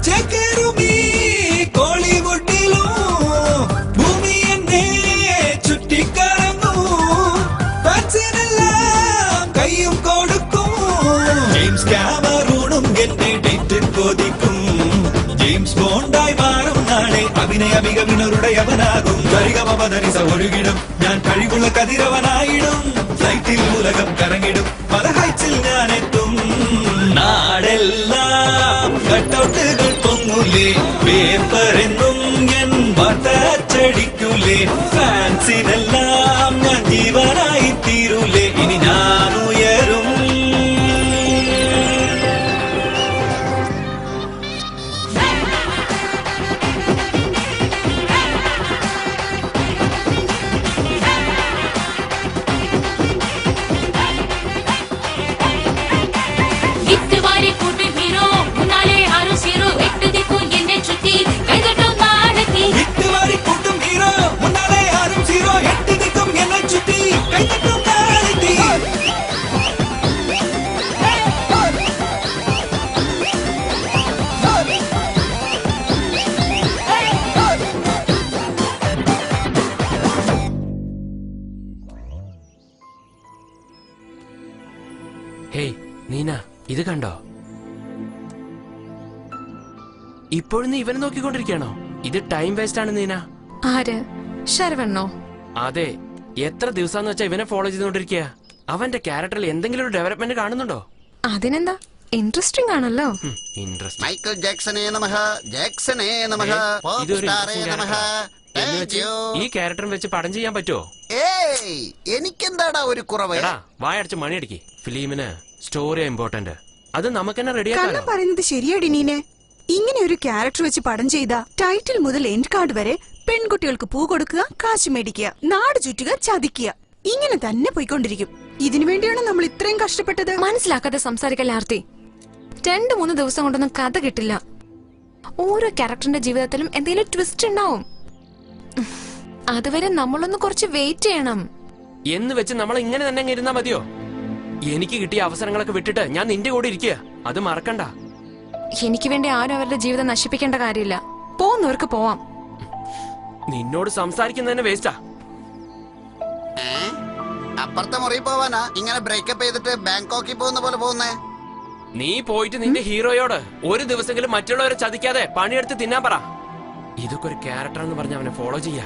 ചേക്കേറുമീ കോളിവുഡിലും ഭൂമി എന്നെ ചുറ്റിക്കറങ്ങും ഫാൻസിനെല്ലാം കയ്യും കൊടുക്കും ജെയിംസ് ക്യാമറൂണും എന്നെ ഡേറ്റ് കൊതിക്കും ജെയിംസ് ബോണ്ടായി മാറും നാളെ അഭിനയ മികവിനരുടെ അവനാകും കരികമപതനിസ ഒഴുകിടും ഞാൻ കഴിവുള്ള കതിരവനായിടും ഫ്ലൈറ്റിൽ ഉലകം കറങ്ങിടും പല ഹൈറ്റ്സിൽ ഞാൻ എത്തും നാടെല്ലാം കട്ടൗട്ടുകൾ പൊങ്ങൂലേ പേപ്പർ എന്നും എൻ വാർത്ത അച്ചടിക്കൂലേ ഫാൻസിനെല്ലാം ഞാൻ ജീവനായി തീരൂലേ ഇനി ഞാൻ ഉയരും ഇത്തുവാരി കൂട്ടു ഹീറോ മുന്നാലെ ആരും സീറോ 8 ദിക്കും എന്നെ ചുറ്റി കൈകൊട്ടും നാടത്തി കൂട്ടും ഹീറോ മുന്നാലെ ആരും സീറോ 8 ദിക്കും എന്നെ ചുറ്റി കൈത്തട്ടും നാളെത്തി ഹേയ് നീന ഇത് കണ്ടോ ഇപ്പോഴും നീ ഇവനെ നോക്കിക്കൊണ്ടിരിക്കണോ ഇത് ടൈം വേസ്റ്റ് ആണ് നീന ആര്? ശരവണ്ണോ? അതെ എത്ര ദിവസാന്ന് വെച്ചാ ഇവനെ ഫോളോ ചെയ്തോണ്ടിരിക്കുക അവന്റെ ക്യാരക്ടറിൽ എന്തെങ്കിലും ഒരു ഡെവലപ്മെന്റ് കാണുന്നുണ്ടോ? അതിനെന്താ, ഇൻട്രസ്റ്റിംഗ് ആണല്ലോ. ഇൻട്രസ്റ്റ് മൈക്കിൾ ജാക്സനെ നമഃ, ജാക്സനെ നമഃ, പോപ്പ് ഇതൊരു സ്റ്റാറേ interesting നമഃ. എന്ന് Thank വെച്ച് you. ഈ ക്യാരക്ടറും വെച്ച് പടം ചെയ്യാൻ പറ്റുമോ? ഏയ് എനിക്കെന്താടാ ഒരു കുറവ്? എടാ വായടച്ച് മണിയടിക്ക്. ഫിലിമിന് സ്റ്റോറിയാ ഇമ്പോർട്ടന്റ്. അത് നമുക്ക് തന്നെ റെഡിയാക്കാലോ. കണ്ണം പറയുന്നത് ശരിയാടി നീനെ. ഇങ്ങനെ ഒരു ക്യാരക്ടർ വെച്ച് പടം ചെയ്ത ടൈറ്റിൽ മുതൽ എൻഡ് കാർഡ് വരെ പെൺകുട്ടികൾക്ക് പൂ കൊടുക്കുക, കാശ് മേടിക്കുക, നാട് ചുറ്റുക, ചതിക്കുക, ഇങ്ങനെ തന്നെ പോയിക്കൊണ്ടിരിക്കും. ഇതിനു വേണ്ടിയാണ് നമ്മൾ ഇത്രയും കഷ്ടപ്പെട്ടത്. മനസ്സിലാക്കാതെ സംസാരിക്കല്ലേ ആർത്തി. 2-3 ദിവസം കൊണ്ടൊന്നും കഥ കിട്ടില്ല. ഓരോ ക്യാരക്ടറിന്റെ ജീവിതത്തിലും എന്തെങ്കിലും ട്വിസ്റ്റ് ഉണ്ടാവും. അതുവരെ നമ്മളൊന്ന് കുറച്ച് വെയിറ്റ് ചെയ്യണം. എന്ന് വെച്ച് നമ്മൾ ഇങ്ങനെ തന്നെ അങ്ങ് ഇരുന്നാ മതിയോ? എനിക്ക് കിട്ടിയ അവസരങ്ങളൊക്കെ വിട്ടിട്ട് ഞാൻ നിന്റെ കൂടെ ഇരിക്കുക. അത് മറക്കണ്ട. എനിക്ക് വേണ്ടി ആരും അവരുടെ ജീവിതം നശിപ്പിക്കേണ്ട കാര്യമില്ല. പോകുന്നവർക്ക് പോവാം. നിന്നോട് സംസാരിക്കുന്നതന്നെ വേസ്റ്റാ. അപ്പുറത്തെ മുറി പോവാനാ ഇങ്ങനെ ബ്രേക്കപ്പ് ചെയ്തിട്ട് ബാങ്കോക്കിൽ പോകുന്ന പോലെ പോകുന്നേ? നീ പോയിട്ട് നിന്റെ ഹീറോയോട് ഒരു ദിവസമെങ്കിലും മറ്റുള്ളവരെ ചതിക്കാതെ പണിയെടുത്ത് തിന്നാൻ പറ. ഇതൊക്കെ ഒരു ക്യാരക്ടർ എന്ന് പറഞ്ഞ് അവനെ ഫോളോ ചെയ്യാ.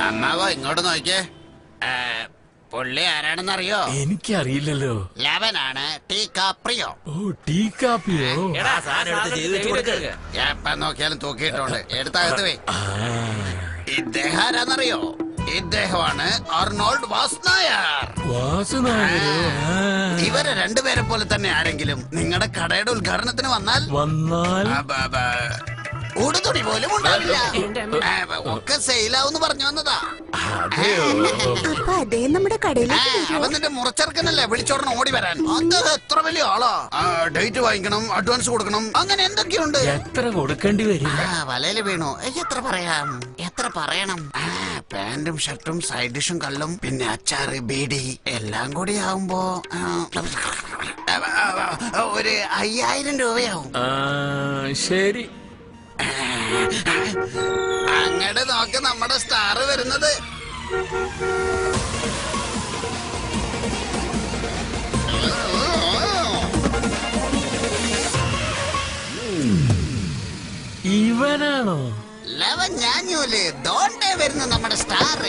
അമ്മാവോ ഇങ്ങോട്ട് നോക്കിയേ. പുള്ളി ആരാണെന്നറിയോ? എനിക്കറിയില്ലല്ലോ. ലവനാണ് ടീക്കാപ്രിയോ. ഓ ടീക്കാപ്പിയോ? എടാ, സാധനം എടുത്ത് ചെയ്ത് വെച്ച് കൊടുക്ക്. എപ്പ നോക്കിയാലും തൂക്കിയിട്ടുണ്ട്. എടുത്തകത്ത് വേ. ഇദ്ദേഹം ആരാന്നറിയോ? ഇദ്ദേഹമാണ് അർണോൾഡ് വാസ്നായർ. വാസുനായരോ? ഇവരെ രണ്ടുപേരെ പോലെ തന്നെ ആരെങ്കിലും നിങ്ങളുടെ കടയുടെ ഉദ്ഘാടനത്തിന് വന്നാൽ ഉടുതുണി പോലും ഉണ്ടാവില്ല. ഒക്കെ സെയിലാവെന്ന് പറഞ്ഞു വന്നതാ. അപ്പൊ അതേ നമ്മുടെ കടയിലേക്ക് അവൻ നിന്റെ മുറച്ചെറുക്കനല്ലേ വിളിച്ചോടണം ഓടി വരാൻ. അദ്ദേഹം എത്ര വലിയ ആളാ. ഡേറ്റ് വാങ്ങിക്കണം, അഡ്വാൻസ് കൊടുക്കണം, അങ്ങനെ എന്തൊക്കെയുണ്ട്. എത്ര കൊടുക്കേണ്ടി വരും? വലയില് വീണു. എത്ര പറയാം, എത്ര പറയണം. പാന്റും ഷർട്ടും സൈഡ് ഡിഷും കള്ളും പിന്നെ അച്ചാറ് ബീഡി എല്ലാം കൂടി ആവുമ്പോ ഒരു 5000 രൂപയാവും. ശരി. അങ്ങോട്ട് നോക്ക് നമ്മുടെ സ്റ്റാർ വരുന്നത്. ഇവനാണോ? ലവൻ ഞാഞ്ഞൂല് ദോണ്ടേ വരുന്ന നമ്മുടെ സ്റ്റാർ.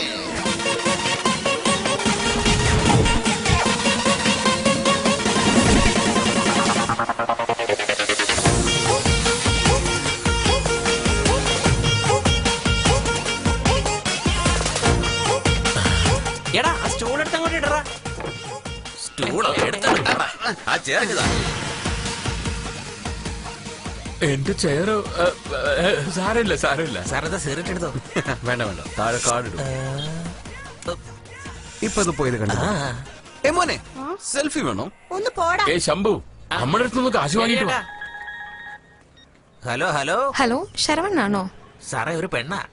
എടാ ആ സ്റ്റൂൾ എടുത്ത് അങ്ങോട്ട് ഇടറാ. സ്റ്റൂളോ എടുത്താ ആ ചേർക്കതാ. എന്റെ ചെയറോ? സാരമില്ല സാരമില്ല. സാറതാ സിഗരറ്റ് എടുത്തോ. വേണ്ട വേണ്ട, താഴെ കാർഡിടും. ഇപ്പൊ അത് പോയത് കണ്ടു. മോനെ സെൽഫി വേണോ? ഒന്ന് പോടാ. ശംഭു, നമ്മുടെ അടുത്ത് നിന്ന് കാശ് വാങ്ങിട്ട് വാ. ഹലോ ഹലോ ഹലോ, ശരവണ്ണാണോ? സാറേ ഒരു പെണ്ണാ.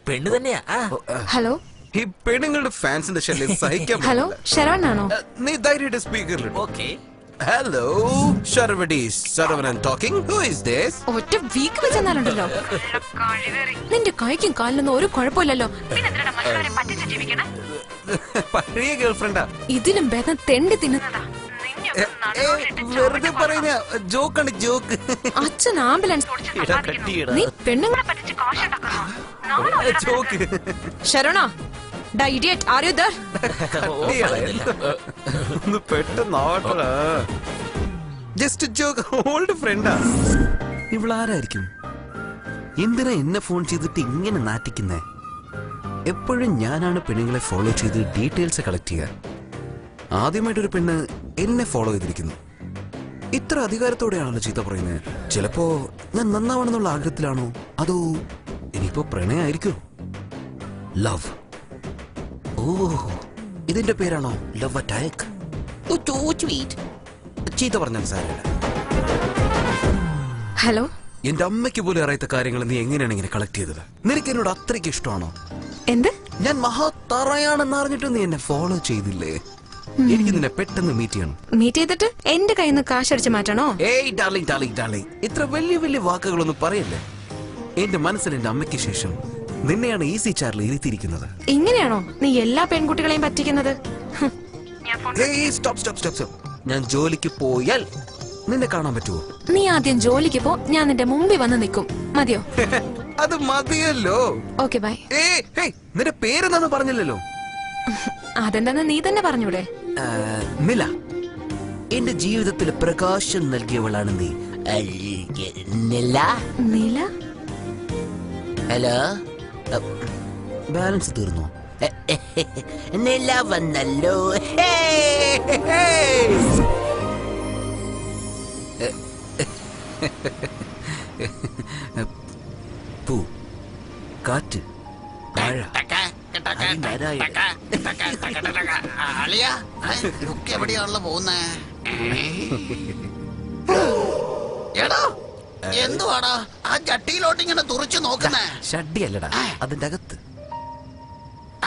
പെണ്ണ് തന്നെയാ. ഹലോ ഈ പെണ്ണുങ്ങളുടെ ഫാൻസിന്റെ ശല്യം സഹിക്കാൻ ഹലോ, ശരവണ്ണാണോ? നീ ധൈര്യമായിട്ട് സ്പീക്കറിൽ. ഓക്കെ. ഹലോ ശരവണീസ്, Saravanan talking. Who is this? ഒറ്റ വീക്ക് വെച്ചെന്നാലുണ്ടല്ലോ. നിന്റെ കൈക്കും കാലിനൊന്നും ഒരു കുഴപ്പമില്ലല്ലോ. പഴയ ഗേൾഫ്രണ്ടാ. ഇതിലും ഭേദം തെണ്ടി തിന്നുന്നതാ. വെറുതെ പറയുന്ന ജോക്കാണ്, ജോക്ക്. അച്ഛൻ ആംബുലൻസ് നീ പെണ്ണുങ്ങളെ പറ്റിച്ച് ജോക്ക്. ശരണ ഇഡിയറ്റ്, ആർ യു ദേർ? ഒന്ന് പെട്ടെന്ന് ജസ്റ്റ് ജോക്ക്. ഓൾഡ് ഫ്രണ്ടാ. ഇവളാരായിരിക്കും? എന്തിനാ എന്നെ ഫോൺ ചെയ്തിട്ട് ഇങ്ങനെ നാറ്റിക്കുന്നേ? എപ്പോഴും ഞാനാണ് പെണ്ണുങ്ങളെ ഫോളോ ചെയ്ത് ഡീറ്റെയിൽസ് കളക്ട് ചെയ്യുക. ആദ്യമായിട്ടൊരു പെണ്ണ് എന്നെ ഫോളോ ചെയ്തിരിക്കുന്നു. ഇത്ര അധികാരത്തോടെയാണല്ലോ ചീത്ത പറയുന്നത്. ചിലപ്പോ ഞാൻ നന്നാവണമെന്നുള്ള ആഗ്രഹത്തിലാണോ, അതോ ഇനിയിപ്പോ പ്രണയമായിരിക്കോ? ലവ്. ഓ, ഇതിന്റെ പേരാണോ ലവ് അറ്റാക്ക്? ചീത്ത പറഞ്ഞാൽ സാരമില്ല. ഹലോ, എന്റെ അമ്മയ്ക്ക് പോലും അറിയാത്ത കാര്യങ്ങൾ നീ എങ്ങനെയാണ് ഇങ്ങനെ കളക്ട് ചെയ്തത്? നിനക്ക് എന്നോട് അത്രയ്ക്ക് ഇഷ്ടമാണോ? എന്ത്? ഞാൻ മഹാത്തറയാണെന്ന് അറിഞ്ഞിട്ട് നീ എന്നെ ഫോളോ ചെയ്തില്ലേ? എനിക്ക് നിന്നെ പെട്ടെന്ന് മീറ്റ് ചെയ്യണം. മീറ്റ് ചെയ്തിട്ട് എന്റെ കയ്യിൽ നിന്ന് കാശടിച്ച് മാറ്റണോ? ഏയ് ഡാർലിംഗ്, ഡാർലിംഗ്, ഡാർലിംഗ്, ഇത്ര വലിയ വലിയ വാക്കുകളൊന്നും പറയല്ലേ. എന്റെ മനസ്സിൽ എന്റെ അമ്മയ്ക്ക് ശേഷം നിന്നെയാണ് ഈസി ചാറിൽ ഇരുത്തിയിരിക്കുന്നത്. ഇങ്ങനെയാണോ നീ എല്ലാ പെൺകുട്ടികളെയും പറ്റിക്കുന്നത്? Stop stop stop stop. ഞാൻ ജോലിക്ക് പോയാൽ നിന്നെ കാണാൻ പറ്റുമോ? നീ ആദ്യം ജോലിക്ക് പോ, ഞാൻ നിന്റെ മുമ്പിൽ വന്ന് നിൽക്കും. മതിയോ? അത് മതിയല്ലോ. Okay bye. നിന്റെ പേരെന്താന്ന് പറഞ്ഞില്ലല്ലോ. അതെന്താന്ന് നീ തന്നെ പറഞ്ഞൂടെ? നില. എന്റെ ജീവിതത്തിൽ പ്രകാശം നൽകിയവളാണ് നീ. നില. നീല. ഹലോ, ബാലൻസ് തീർന്നോ? നില വന്നല്ലോ. പൂ, കാറ്റ്, മഴ, എവിടെയാണല്ലോ പോകുന്നേ? എടാ എന്തുവാടാ ആ ചട്ടിയിലോട്ട് ഇങ്ങനെ തുറച്ചു നോക്കുന്നേ? ഷഡ്ഡിയല്ലടാ, അതിന്റെ അകത്ത്.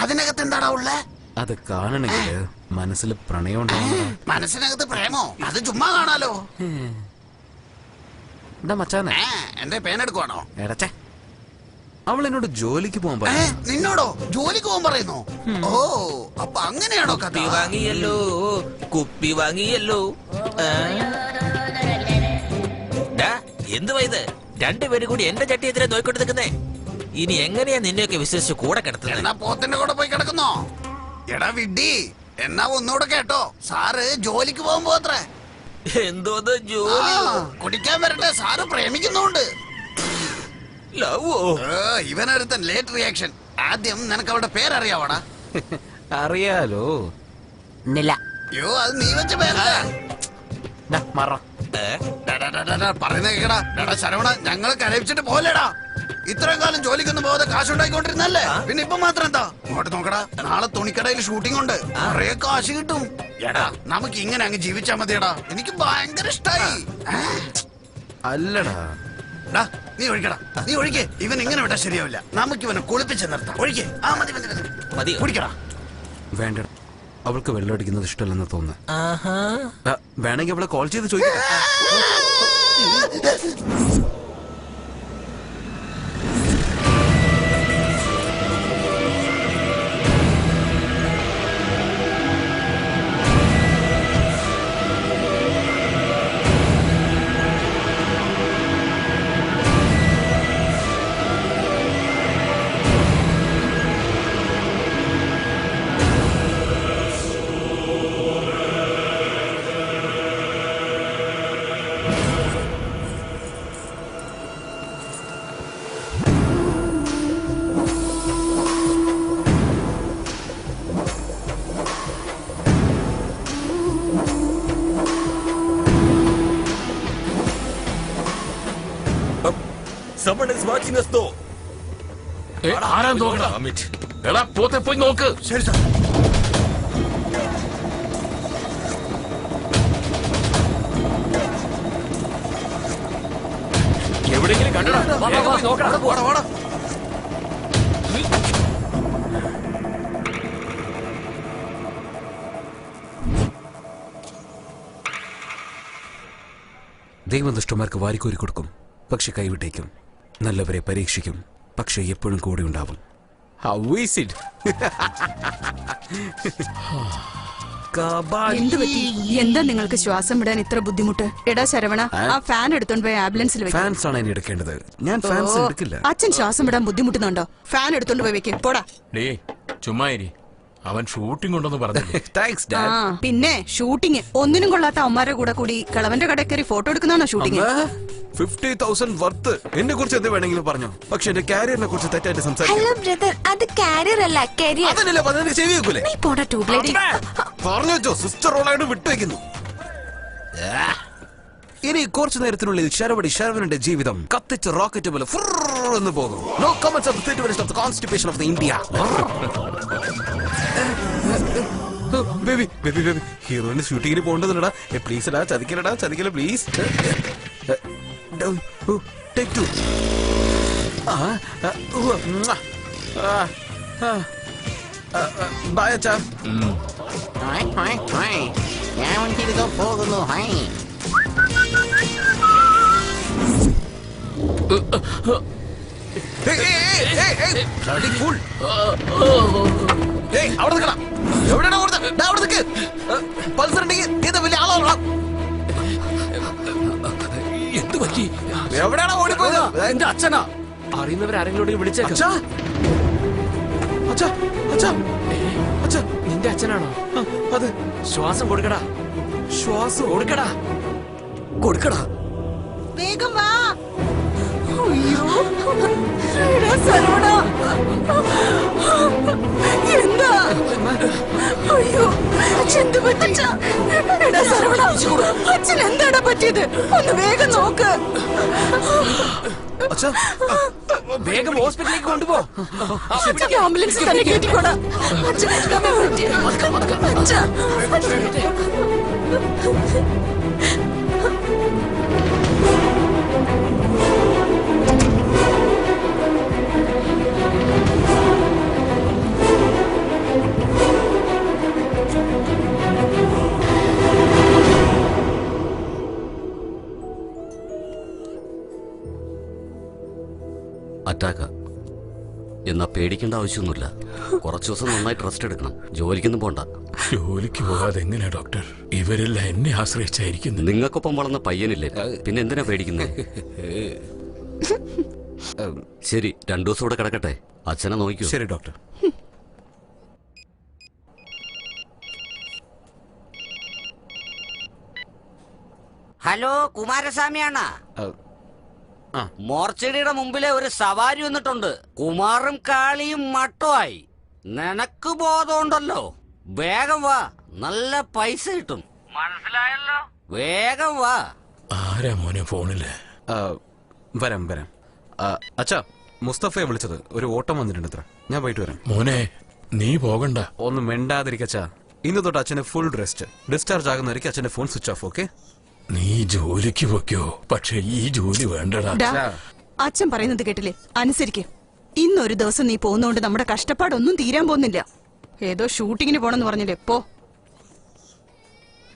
അതിനകത്ത് എന്താടാ ഉള്ളേ? അത് കാണണമെങ്കിൽ മനസ്സിൽ പ്രണയം ഉണ്ടാവണം. മനസ്സിനകത്ത് പ്രേമോ? അത് ചുമ്മാ കാണാലോ. എന്താ മച്ചാനെ, എന്റെ പേനെടുക്കുവാണോ? എടച്ചേ, അവൾ എന്നോട് ജോലിക്ക് പോകാൻ പറഞ്ഞു. നിന്നോടോ ജോലിക്ക് പോകാൻ പറയുന്നു? ഓ, അപ്പൊ അങ്ങനെയാണോ കഥ? കുപ്പി വാങ്ങിയല്ലോ, കുപ്പി വാങ്ങിയല്ലോ. എന്തുവാ ഇത്? രണ്ടുപേരും കൂടി എന്റെ ചട്ടി എതിരെ നോക്കിക്കൊണ്ട് നിൽക്കുന്നേ. ഇനി എങ്ങനെയാ നിന്നെയൊക്കെ വിശ്വസിച്ച് കൂടെ കിടത്തുന്നത്? എന്നാ പോത്തിന്റെ കൂടെ പോയി കിടക്കുന്നോ? എടാ വിഡ്ഢി, എന്നാ ഒന്നുകൂടെ കേട്ടോ, സാറ് ജോലിക്ക് പോകുമ്പോ അത്രേ. എന്തോന്ന് ജോലി? കുടിക്കാൻ വരട്ടെ, സാറ് പ്രേമിക്കുന്നുണ്ട്. ലവ്വോ? ഇവനൊരുത്തൻ ലേറ്റ് റിയാക്ഷൻ. ആദ്യം നിനക്ക് അവളുടെ പേരറിയാവടാ? അറിയാലോ, നില. അയ്യോ, അത് നീ വെച്ച പേരാ. പറയുന്ന കേക്കടാ. എടാ ശരവണ, ഞങ്ങളെ കരയിച്ചിട്ട് പോലെടാ. ഇത്രയും കാലം ജോലിക്കൊന്നും പോകാതെ കാശുണ്ടായിക്കൊണ്ടിരുന്നല്ലേ, പിന്നെ ഇപ്പൊ മാത്രം എന്താ? ഇങ്ങോട്ട് നോക്കടാ, നാളെ തുണിക്കടയിൽ ഷൂട്ടിംഗ് ഉണ്ട്, കുറെ കാശ് കിട്ടും. എടാ നമുക്ക് ഇങ്ങനെ അങ്ങ് ജീവിച്ചാ മതിയടാ. എനിക്ക് ഭയങ്കര ഇഷ്ടായി. അല്ലടാ. നീ ഒഴിക്കടാ, നീ ഒഴിക്കേ. ഇവൻ ഇങ്ങനെ വിട്ടാ ശരിയാവില്ല. നമുക്ക് ഇവനെ കുളിപ്പിച്ച് നിർത്താം. ഒഴിക്കേ. ആ മതി മതി മതി മതി. കുടിക്കടാ. വേണ്ട, അവൾക്ക് വെള്ളം അടിക്കുന്നത് ഇഷ്ടമല്ലെന്ന് തോന്നുന്നു. വേണമെങ്കിൽ അവളെ കോൾ ചെയ്ത് ചോദിക്കട്ടെ. Someone is watching us though. ആരാ നോക്കടാ? എടാ പോത്തെ പോയി നോക്ക്. ശരി സാർ. എവിടെയെങ്കിലും കണ്ടടാ? പോയി നോക്കടാ. വാടാ വാടാ. ദൈവദുഷ്ടന്മാർക്ക് വാരിക്കോരി കൊടുക്കും, പക്ഷെ കൈവിട്ടേക്കും. നല്ലവരെ പരീക്ഷിക്കും, പക്ഷെ എപ്പോഴും കൂടെ ഉണ്ടാവും. എന്താ നിങ്ങൾക്ക് ശ്വാസം വിടാൻ ഇത്ര ബുദ്ധിമുട്ട്? എടാ ശരവണ, ആ ഫാൻ എടുത്തോണ്ട് പോയി ആംബുലൻസിൽ വെക്കും. ഫാൻസ് ആണ് എന്നെ എടുക്കേണ്ടത്, ഞാൻ ഫാൻസ് എടുക്കില്ല. അച്ഛൻ ശ്വാസം വിടാൻ ബുദ്ധിമുട്ടുന്നുണ്ടോ? ഫാൻ എടുത്തോണ്ട് പോയി വെക്കും. പോടാ. ചുമ്മാരി, അവൻ ഷൂട്ടിംഗ് ഉണ്ടെന്ന് പറഞ്ഞു. താങ്ക്സ് ആ പിന്നെ ഷൂട്ടിങ് ഒന്നിനും കൊള്ളാത്ത അമ്മമാരുടെ കൂടെ കൂടി കളവന്റെ കടക്കറി ഫോട്ടോ എടുക്കുന്നതാണോ ഷൂട്ടിങ്? 50,000 വർത്ത്. എന്നെ കുറിച്ച് എന്ത് വേണമെങ്കിലും പറഞ്ഞു, പക്ഷെ എന്റെ കാരിയറിനെ കുറിച്ച് തെറ്റായിട്ട് സംസാരിക്കും. ഹലോ ബ്രദർ, അത് കാരിയർ അല്ല കരിയർ. അതല്ലേ പറഞ്ഞ ചെവി വെക്കൂലേ? നീ പോടാ ട്യൂബ്ലൈറ്റ്. പറഞ്ഞു വെച്ചോ, സിസ്റ്റർ റോളായിട്ട് വിട്ടുവെക്കുന്നു. ഇനി കുറച്ചു നേരത്തിനുള്ളിൽ ശരവണന്റെ ജീവിതം കത്തിച്ച റോക്കറ്റ് പോലെ എന്ന് പോകും. No comments of the situation of the constitution of the India. Baby baby baby, ഹീറോയിന് ഷൂട്ടിങ്ങിന് പോകേണ്ടതുണ്ടടാ. പ്ലീസ് എടാ, ചതിക്കലടാ, ചതിക്കല പ്ലീസ്. ടേക്ക് 2. ബൈ അച്ഛാ. ഞാൻ പോകുന്നു. അവിടെ നിൽക്കണം. എവിടെയാണ് അവിടെ നിൽക്ക്. പൾസർ ഉണ്ടെങ്കിൽ ഇത് വലിയ ആളാ. എന്ത് പറ്റി? എവിടെയാണ് ഓടിപ്പോയത്? എന്റെ അച്ഛനാ. അറിയുന്നവരാരെങ്കിലും വിളിച്ചേക്കാം. അച്ഛാ അച്ഛാ അച്ഛാ അച്ഛാ, നിന്റെ അച്ഛനാണോ? അതെ. ശ്വാസം കൊടുക്കടാ, ശ്വാസം കൊടുക്കടാ. കൊടുക്കടാ. വേഗം വാ. അയ്യോ എടാ സർവണ, എന്താ? അയ്യോ എന്ത് പറ്റി? എടാ സർവണ, അച്ഛൻ എന്താടാ പറ്റിയത്? ഒന്ന് വേഗം നോക്ക്. അച്ഛാ, വേഗം ഹോസ്പിറ്റലിലേക്ക് കൊണ്ടുപോ. അച്ഛൻ ആംബുലൻസിൽ തന്നെ കേട്ടിക്കോടാ. അച്ഛൻ എന്താ പറ്റിയത്? അച്ഛാ അറ്റാക്ക. എന്നാ പേടിക്കേണ്ട ആവശ്യമൊന്നുമില്ല. കുറച്ചു ദിവസം നന്നായിട്ട് റെസ്റ്റ് എടുക്കണം. ജോലിക്കൊന്നും പോണ്ട. ജോലിക്ക് പോകാതെ എങ്ങനെയാ ഡോക്ടർ? ഇവരെല്ലാം എന്നെ ആശ്രയിച്ചായിരിക്കുന്നു. നിങ്ങൾക്കൊപ്പം വളർന്ന പയ്യനില്ലേ, പിന്നെ എന്തിനാ പേടിക്കുന്നത്? ശരി, 2 ദിവസം കൂടെ കിടക്കട്ടെ. അച്ഛനെ നോക്കൂ. ശരി ഡോക്ടർ. ഹലോ, കുമാരസ്വാമിയാണ്. മോർച്ചടിയുടെ മുമ്പിലെ ഒരു സവാരി വന്നിട്ടുണ്ട്. കുമാറും കാളിയും മട്ടുമായി. നിനക്ക് ബോധമുണ്ടല്ലോ. വേഗം വാ, നല്ല പൈസ കിട്ടും. മനസ്സിലായല്ലോ? വേഗം വാ. ആരാ മോനെ ഫോണില്? വരാം വരാം. അച്ഛാ, മുസ്തഫയെ വിളിച്ചത്. ഒരു ഓട്ടം വന്നിട്ടുണ്ട് അത്ര. ഞാൻ പോയിട്ട് വരാം. മോനെ നീ പോകണ്ട. ഒന്ന് മിണ്ടാതിരിക്കച്ചാ. ഇന്ന് തൊട്ട് അച്ഛന് ഫുൾ റെസ്റ്റ്. ഡിസ്ചാർജ് ആകുന്നവരേക്ക് അച്ഛന്റെ ഫോൺ സ്വിച്ച് ഓഫ്. ഓക്കെ? നീ ജോലിക്ക് വെക്കോ, പക്ഷെ ഈ ജോലി വേണ്ടടാ. അച്ഛൻ പറയുന്നത് കേട്ടില്ലേ? അനുസരിക്ക്. ഇന്നൊരു ദിവസം നീ പോകുന്നോണ്ട് നമ്മുടെ കഷ്ടപ്പാടൊന്നും തീരാൻ പോകുന്നില്ല. ഏതോ ഷൂട്ടിങ്ങിന് പോണെന്ന് പറഞ്ഞില്ലേ, പോ.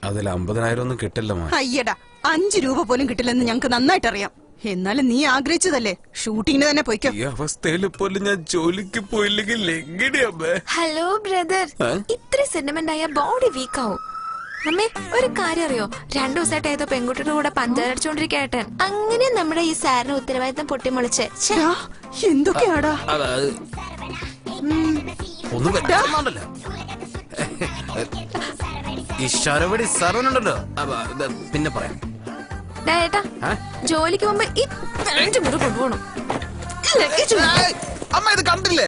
അതിൽ 50,000 ഒന്നും കിട്ടില്ല മോൻ. അയ്യടാ, 5 രൂപ പോലും കിട്ടില്ലെന്ന് ഞങ്ങക്ക് നന്നായിട്ട് അറിയാം. എന്നാലും നീ ആഗ്രഹിച്ചതല്ലേ, ഷൂട്ടിങ്ങിന് തന്നെ പോയിക്കോ. ഈ അവസ്ഥയിൽ പോലും ഞാൻ ജോലിക്ക് പോയില്ലെങ്കിൽ എങ്ങനെയാ? ഹലോ ബ്രദർ, ഇത്ര സെന്റിമെന്റ് ആയ ബോഡി വീക്ക് ആവും. അമ്മേ, ഒരു കാര്യം അറിയോ? 2 ദിവസമായിട്ട് ഏതോ പെൺകുട്ടിയുടെ കൂടെ പഞ്ചാരടിച്ചോണ്ടിരിക്കട്ടെ. അങ്ങനെ നമ്മുടെ ഈ സാറിന് ഉത്തരവാദിത്തം പൊട്ടിമുളിച്ച്. എന്തൊക്കെയാടാ? ഒന്നും പറ്റുന്നുണ്ടല്ലോ. ഈ ശരവടി സർവനുണ്ടല്ലോ. പിന്നെ പറയാം. ഏട്ടാ, ജോലിക്ക് പോകുമ്പോ ഈ 5 മുറി കൊണ്ടുപോകണം. അമ്മ ഇത് കണ്ടില്ലേ?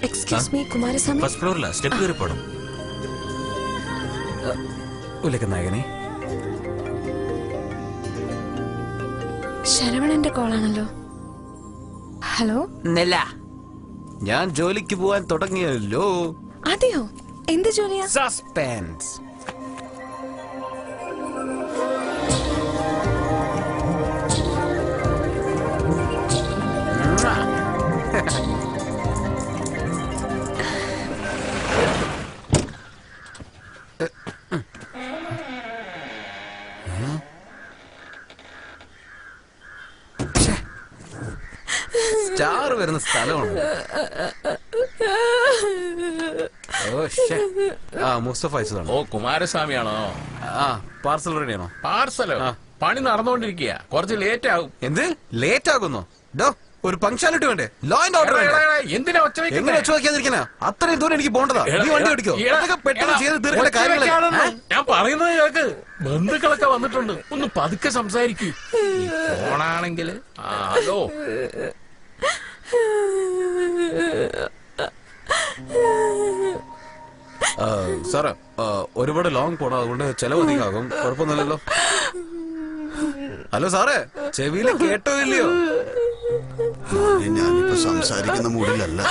Excuse me, Kumaraswamy. ഫസ്റ്റ് ഫ്ലോറിലാ, സ്റ്റെപ്പ് കയറി പോണം. ഉലക നായകനെ, ശരവണന്റെ കോളാണല്ലോ. ഹലോ നില. ഞാൻ ജോലിക്ക് പോവാൻ തുടങ്ങിയല്ലോ. അതെയോ? എന്ത് ജോലിയാ? സസ്പെൻസ്. സ്റ്റാർ വരുന്ന സ്ഥലമാണ്. മുസ്തഫ അയച്ചതാണ്. ഓ, കുമാരസ്വാമിയാണോ? പാർസൽ റെഡിയാണോ? പാർസലോ? പണി നടന്നുകൊണ്ടിരിക്കുക, കുറച്ച് ലേറ്റ് ആകും. എന്ത് ലേറ്റ് ആകുന്നു? ഒരു പങ്ക്ച്വാലിറ്റി വേണ്ടേ? ലോ ആൻഡ് ഓർഡർ വേണ്ടേ? എന്തിനാ എങ്ങനെ ഒച്ച വയ്ക്കാതിരിക്കാനാ? അത്രയും ദൂരം എനിക്ക് പോകേണ്ടതാ. നീ വണ്ടി ഓടിക്കോ. അതൊക്കെ പെട്ടെന്ന് ചെയ്ത് തീർക്കേണ്ട കാര്യങ്ങളാണ്. ഞാൻ പറയുന്നത് കേൾക്ക്. ബന്ധുക്കളൊക്കെ വന്നിട്ടുണ്ട്, ഒന്ന് പതുക്കെ സംസാരിക്കൂ. ഫോണാണെങ്കിൽ ഹലോ. സാറേ, ഒരുപാട് ലോങ് പോണം, അതുകൊണ്ട് ചെലവ് അധികമാകും. കുഴപ്പമൊന്നുമില്ലല്ലോ. ഹലോ സാറേ, ചെവിയില് കേട്ടോ ഇല്ലയോ? ഞാനിപ്പോ സംസാരിക്കുന്ന മൂഡിലല്ല.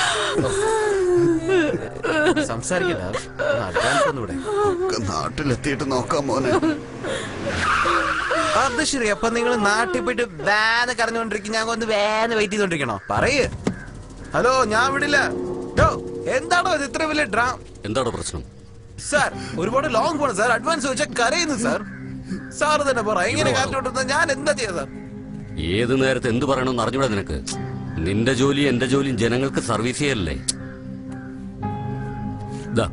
സംസാരിക്കണ്ട, അഡ്വാൻസ് ഒന്നും ഇവിടെ. നാട്ടിലെത്തിയിട്ട് നോക്കാം മോനെ. അത് ശരി. അപ്പൊ നിങ്ങൾ നാട്ടിൽ പോയിട്ട് വേന കറഞ്ഞുകൊണ്ടിരിക്കും, ഞാൻ ഒന്ന് വേന വെയിറ്റ് ചെയ്തോണ്ടിരിക്കണോ? പറയ്. ഹലോ, ഞാൻ വിടില്ല. എന്താണോ ഇത് ഇത്ര വലിയ ഡ്രാം? എന്താണോ പ്രശ്നം? സാർ, ഒരുപാട് ലോങ് പോണം സാർ. അഡ്വാൻസ് വെച്ചാൽ കരയുന്നു സാർ. സാർ തന്നെ പറ, എങ്ങനെ കാറ്റോട്ടുന്ന ഞാൻ എന്താ ചെയ്ത? ഏത് നേരത്തെ എന്ത് പറയണമെന്ന് അറിഞ്ഞൂടാ നിനക്ക്? നിന്റെ ജോലി എന്റെ ജോലിയും ജനങ്ങൾക്ക് സർവീസ് ചെയ്യല്ലേ.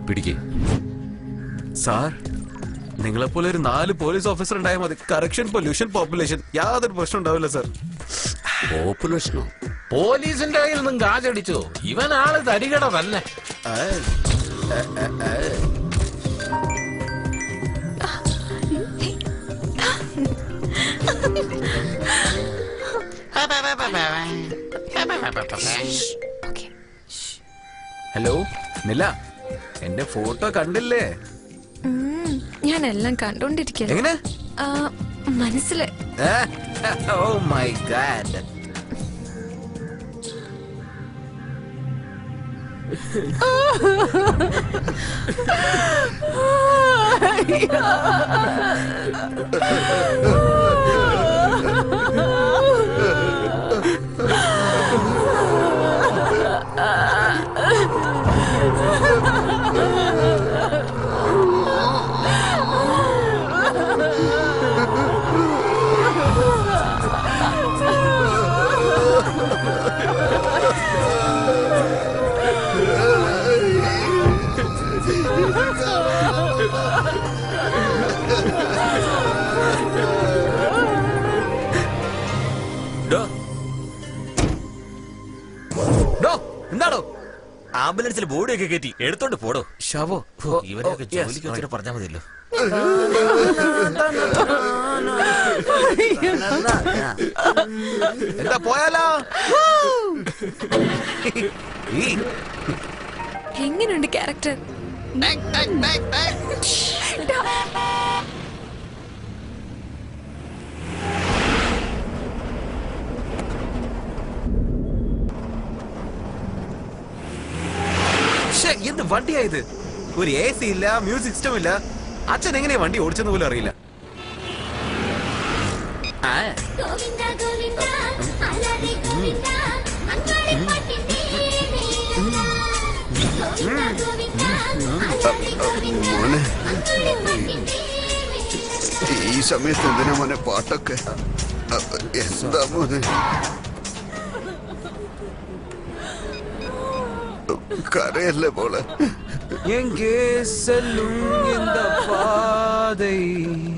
പിടിക്കേ സാർ, നിങ്ങളെപ്പോലെ ഒരു 4 പോലീസ് ഓഫീസർ ഉണ്ടായാൽ മതി. കറക്ഷൻ, പൊല്യൂഷൻ, പോപ്പുലേഷൻ, യാതൊരു പ്രശ്നം ഉണ്ടാവില്ല സർ. പോപ്പുലേഷനോ? പോലീസിന്റെ കയ്യിൽ നിന്നും കാശടിച്ചോ? ഇവൻ ആള് തരികട തന്നെ. ഹലോ നില, എന്റെ ഫോട്ടോ കണ്ടില്ലേ? ഞാൻ എല്ലാം കണ്ടോണ്ടിരിക്കുന്നു. എങ്ങനെ? മനസ്സില്. Oh my god. എന്താണോ? ആംബുലൻസിൽ ബോഡിയൊക്കെ കയറ്റി എടുത്തോണ്ട് പോടോ. ശവോ? ഇവരൊക്കെ ജോലിക്ക് വെച്ചിട്ട് പറഞ്ഞാൽ മതിയല്ലോ. എന്താ പോയാലോ? എങ്ങനെയുണ്ട് ക്യാരക്ടർ? എന്ത് വണ്ടിയായത്? ഒരു AC ഇല്ല, മ്യൂസിക് സിസ്റ്റം ഇല്ല. അച്ഛൻ എങ്ങനെയാ വണ്ടി ഓടിച്ചെന്ന് പോലും അറിയില്ല. മോനെ, ഈ സമയത്ത് എന്തിനാ മോനെ പാട്ടൊക്കെ? എന്താ മോനെ കരയല്ലേ പോലെ?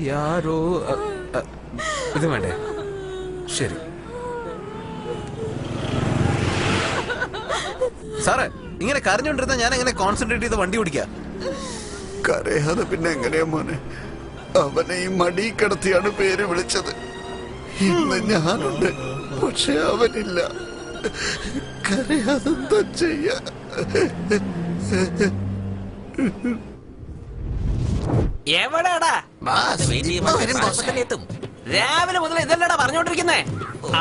യാരോ ഇത് വേണ്ടേ? ശരി സാറേ, ഇങ്ങനെ കരഞ്ഞോണ്ടിരുന്ന ഞാൻ എങ്ങനെ കോൺസെൻട്രേറ്റ് ചെയ്ത് വണ്ടി ഓടിക്കാം? കരയാതെ പിന്നെ എങ്ങനെയാ മോനെ? അവനെ ഈ മടി കിടത്തിയാണ് പേര് വിളിച്ചത്. ഇന്ന് ഞാനുണ്ട്, പക്ഷെ അവനില്ല. കരയാതെന്താ ചെയ്യാ? എവിടെടാ? എത്തും. രാവിലെ മുതൽ ഇതല്ലടാ പറഞ്ഞോണ്ടിരിക്കുന്നേ.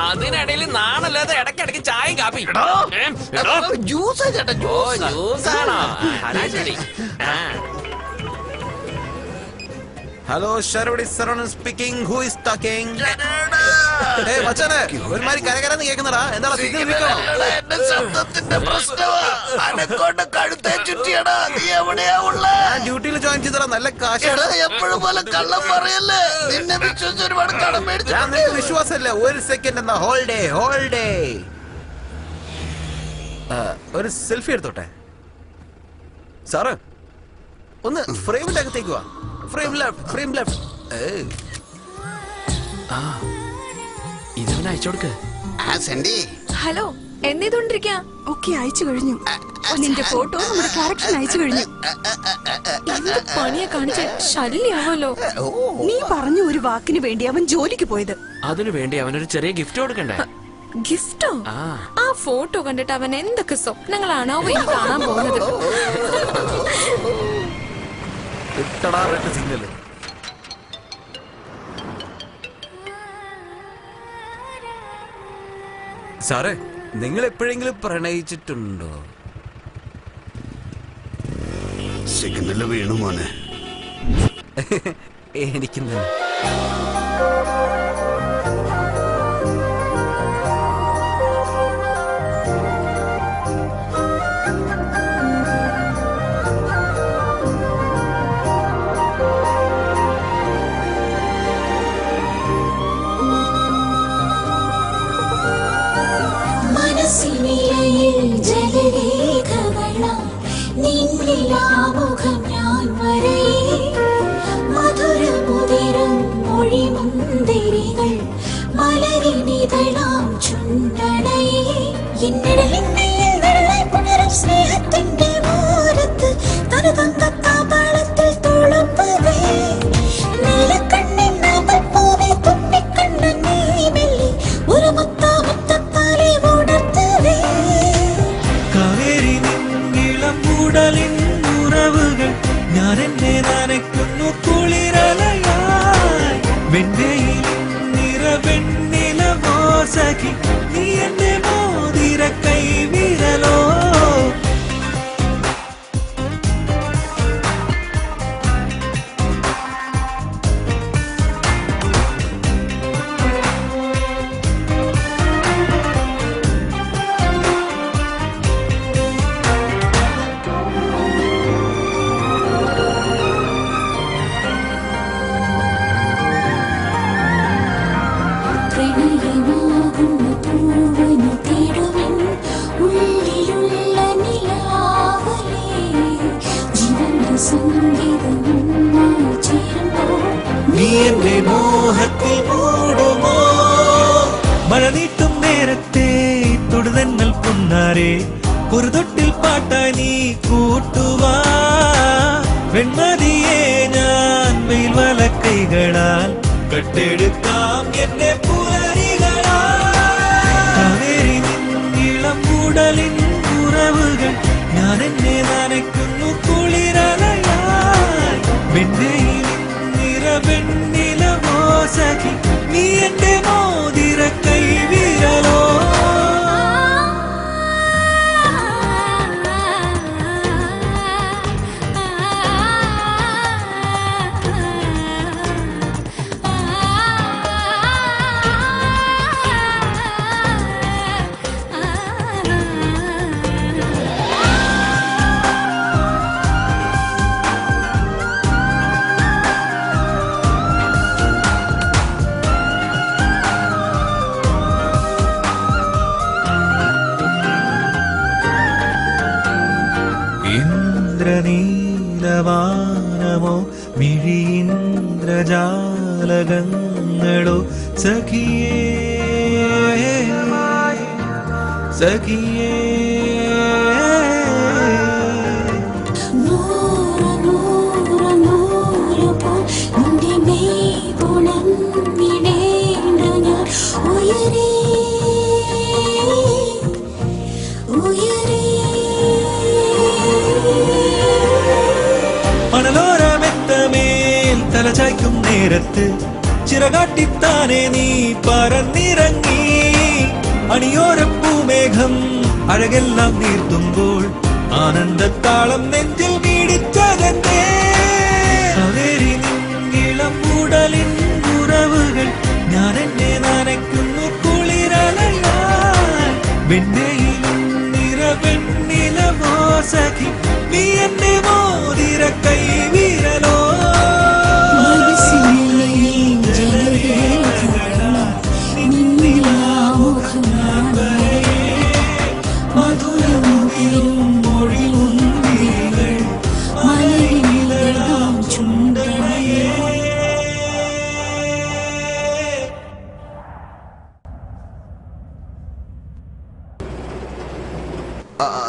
അതിനിടയിൽ നാണല്ലാതെ ഇടയ്ക്കിടയ്ക്ക് ചായയും കാപ്പി. ജ്യൂസാണോ? ശരി. ഹലോ, ശരവടി Saravanan speaking. Who is talking? മച്ചാനെ, ഒരുമാതിരി കരകരന്ന് കേൾക്കുന്നടാ. എന്താണ് ഡ്യൂട്ടിയിൽ ജോയിൻ ചെയ്തടാ. നല്ല കാശ്. എപ്പോഴും പോലെ കള്ളം പറയല്ലേ? നിന്നെ വിശ്വസിച്ച് ഒരുപാട് കടം മേടിച്ചു. വിശ്വാസമല്ല. ഒരു സെക്കൻഡ് എന്നാ. ഹോൾഡേ. ഒരു സെൽഫി എടുത്തോട്ടെ സാറ്? ഒന്ന് ഫ്രെയിമിന്റെ അകത്തേക്ക് വാ. Frame left. ഇതിന് അയച്ചോടുക്ക്. ഹലോ, എന്തെയ്തോണ്ടിരിക്കാ? ഒക്കെ അയച്ചു കഴിഞ്ഞു. നിന്റെ ഫോട്ടോ നമ്മുടെ ക്യാരക്ടറിന് അയച്ചു കഴിഞ്ഞു. എന്ത് പണിയാ കാണിച്ച? ശല്യാവല്ലോ. നീ പറഞ്ഞ ഒരു വാക്കിന് വേണ്ടി അവൻ ജോലിക്ക് പോയത്. അതിനു വേണ്ടി അവനൊരു ചെറിയ ഗിഫ്റ്റ് കൊടുക്കണ്ടേ? ഗിഫ്റ്റോ? ആ ഫോട്ടോ കണ്ടിട്ട് അവൻ എന്തൊക്കെ സ്വപ്നങ്ങളാണോ ഇനി കാണാൻ പോകുന്നത്? സിഗ്നല്. സാറേ, നിങ്ങൾ എപ്പോഴെങ്കിലും പ്രണയിച്ചിട്ടുണ്ടോ? സിഗ്നല് വീണു മോനെ. എനിക്കും നിന്നിലാമുഖം ഞാൻ വരേ മധുര നീ എന്റെ മോഹത്തിൽ മൂടുമോ മഴ നീട്ടും നേരത്തെ തൊടുതന്നൽ പൊന്നാരെ ഒരു തൊട്ടിൽ പാട്ടായി നീ കൂട്ടുവാ വെൺമതിയെ ഞാൻ വെയിൽ വല കൈകളാൽ കട്ടെടുക്കാം എന്റെ പുലരികളാവേരി നിന്നിളം ഉടലിൻ കുറവുകൾ ഞാൻ എന്നെ നനയ്ക്കുന്നു കുളിരലയാൽ വെണ്ണയിൽ നിറവെണ്ണിലമോ സഖി നീ എന്റെ മോതിര കൈവിരലോ ഇന്ദ്രനീലവാനമോ മിഴിയിന്ദ്രജാലകങ്ങളോ സഖിയേ സഖിയേ മണലോരമെത്തമേൽ തലചായ്ക്കും നേരത്ത് ചിറകാട്ടിത്താനെ നീ പറന്നിറങ്ങി അണിയോരപ്പൂമേഘം അഴകെല്ലാം നീർത്തുമ്പോൾ ആനന്ദത്താളം നെഞ്ചിൽ മീടിച്ചതെന്നേ അവരി നിന്നിളം ഉടലിൻ ഉറവുകൾ ഞാൻ എന്നെ നനയ്ക്കുന്നു കുളിരലയാൽ വെണ്ണയിലും നിറവെണ്ണിലമോ സഖി നീ എന്റെ മോതിര കൈവിരലോ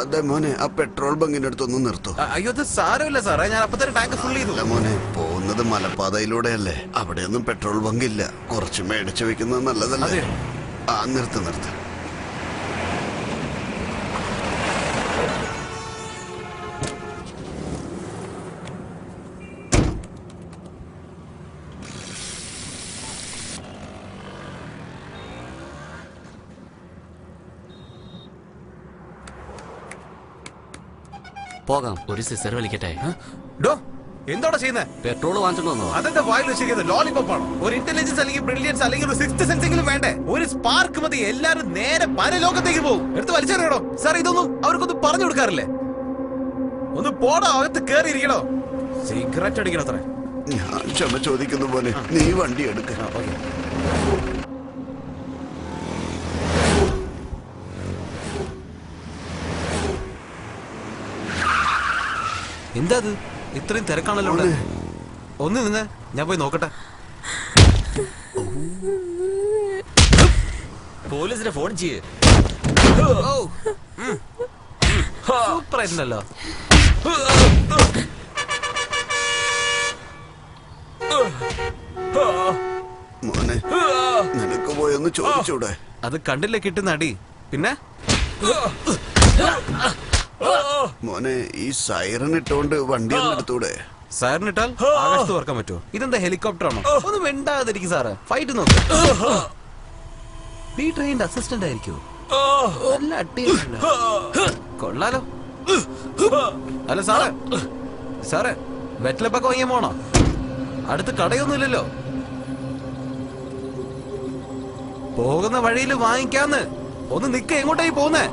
അതെ മോനെ, ആ പെട്രോൾ ബങ്കിന്റെ അടുത്തൊന്ന് നിർത്തോ. അയ്യോ അത് സാരമില്ല സാറേ, ഞാൻ അപ്പൊ തന്നെ ടാങ്ക് ഫുൾ ചെയ്തു. അല്ല മോനെ, പോകുന്നത് മലപ്പാതയിലൂടെയല്ലേ, അവിടെയൊന്നും പെട്രോൾ ബങ്ക് ഇല്ല. കുറച്ച് മേടിച്ചു വെക്കുന്നത് നല്ലതല്ലേ? ആ നിർത്ത്. പോകാം. ഒരു സിസർ വലിക്കട്ടെ. എന്താണ് ചെയ്യുന്നത്? പെട്രോൾ വാങ്ങിച്ചോണ്ട് വന്നോ? അതെന്താ വായിൽ വെച്ചിരിക്കുന്നത്? ലോലിപോപ്പ് ആണോ? ഒരു ഇന്റലിജൻസ് അല്ലെങ്കിൽ ബ്രില്യൻസ് അല്ലെങ്കിൽ ഒരു സിക്സ്ത് സെൻസ് എങ്കിലും വേണ്ടേ? ഒരു സ്പാർക്ക് മതി, എല്ലാരും നേരെ പരലോകത്തേക്ക് പോകും. എടുത്ത് വലിച്ചെറിയണോ സാർ? ഇതൊന്നും അവർക്കൊന്നും പറഞ്ഞു കൊടുക്കാറില്ലേ? ഒന്ന് പോടാ, അകത്ത് കേറിയിരിക്കണോ? സിഗരറ്റ് അടിക്കണോ അത്ര? ഞാൻ ക്ഷമ ചോദിക്കുന്നു പോലെ, നീ വണ്ടി എടുക്ക. എന്താ അത് ഇത്രയും തിരക്കാണല്ലോ? ഒന്ന് നിന്ന് ഞാൻ പോയി നോക്കട്ടെ. പോലീസിനെ ഫോൺ ചെയ്യേ. സൂപ്പറായിട്ടുണ്ടല്ലോ. മോനെ, നിനക്ക് പോയൊന്ന് ചോദിച്ചൂടെ? അത് കണ്ടില്ലേ കിട്ടുന്ന അടി? പിന്നെ മോനെ, ഈ സൈറൻ ഇട്ടോണ്ട് വണ്ടി ഒന്ന് എടുത്തൂടെ? സൈറൻ ഇട്ടാൽ ആകാശത്ത് പറക്കാൻ പറ്റുമോ? ഇതെന്താ ഹെലികോപ്റ്റർ ആണോ? ഒന്ന് വെണ്ടാതിരിക്കും സാറ്. ഫൈറ്റ് നോക്ക്. നീ ട്രെയിൻഡ് അസിസ്റ്റന്റ് ആയിരിക്കോ? നല്ല അടിയുണ്ടല്ലോ. കൊള്ളാലോ. അല്ല സാറേ വെറ്റിലപ്പൊക്കെ വാങ്ങിയാൻ പോണോ? അടുത്ത് കടയൊന്നുമില്ലല്ലോ. പോകുന്ന വഴിയിൽ വാങ്ങിക്കാന്ന്. ഒന്ന് നിക്ക. എങ്ങോട്ടായി പോകുന്നേ?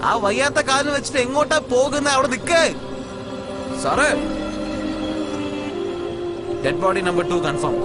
ആ വയ്യാത്ത കാലിന് വെച്ചിട്ട് എങ്ങോട്ടാ പോകുന്ന? അവിടെ നിക്കേ സാറേ. Dead body number 2 confirm.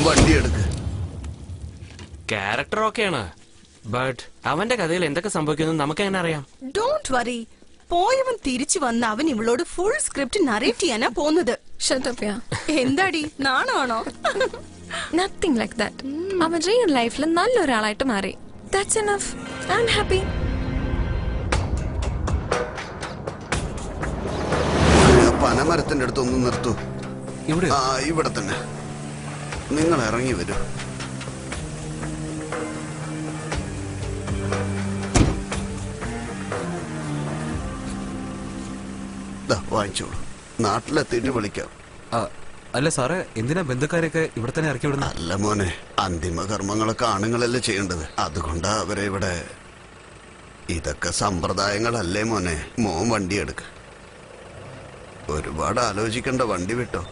വണ്ടി എടുക്ക്. ക്യാരക്ടർ ഓക്കെയാണ്, ബട്ട് അവന്റെ കഥയിൽ എന്തൊക്കെ സംഭവിക്കുന്നു നമുക്ക് എങ്ങനെ അറിയാം? ഡോണ്ട് വറി, പോയവൻ തിരിച്ചു വന്ന് അവൻ ഇവളോട് ഫുൾ സ്ക്രിപ്റ്റ് നറേറ്റ് ചെയ്യാനാ പോകുന്നത്. എന്താടി, നാണമാണോ? Nothing like that. അവൻ റിയൽ ലൈഫിൽ നല്ലൊരാളായിട്ട് മാറി. That's enough. I am happy. പനമരത്തിന്റെ അടുത്ത് ഒന്ന് നിർത്തൂ. ഇവിടെ തന്നെ. നിങ്ങൾ ഇറങ്ങി വരൂ. വാങ്ങിച്ചോളൂ. നാട്ടിലെത്തിയിട്ട് വിളിക്കാം. അല്ല സാറേ, എന്തിനാ ബന്ധുക്കാരെയൊക്കെ ഇവിടെ തന്നെ ഇറക്കി വിടുന്നത്? അല്ല മോനെ, അന്തിമ കർമ്മങ്ങളൊക്കെ ആണുങ്ങളല്ലേ ചെയ്യേണ്ടത്. അതുകൊണ്ടാ അവരെ ഇവിടെ. ഇതൊക്കെ സമ്പ്രദായങ്ങളല്ലേ മോനെ. മോൻ വണ്ടി എടുക്ക. ഒരുപാട് ആലോചിക്കണ്ട, വണ്ടി വിട്ടോ.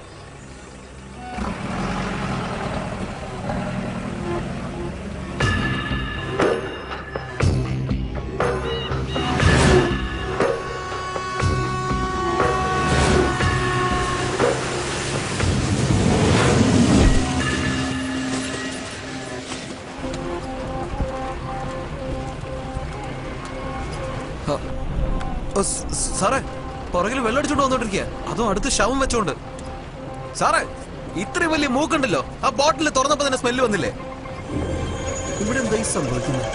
സാറേ, പുറകിൽ വെള്ളടിച്ചോണ്ട് വന്നോണ്ടിരിക്കുക, അതും അടുത്ത് ശവം വെച്ചോണ്ട്. സാറേ, ഇത്രയും വലിയ മൂക്കുണ്ടല്ലോ, ആ ബോട്ടിൽ തുറന്നപ്പോ തന്നെ സ്മെല്ല് വന്നില്ലേ? ഇവിടെ എന്താ സംഭവിക്കുന്നത്?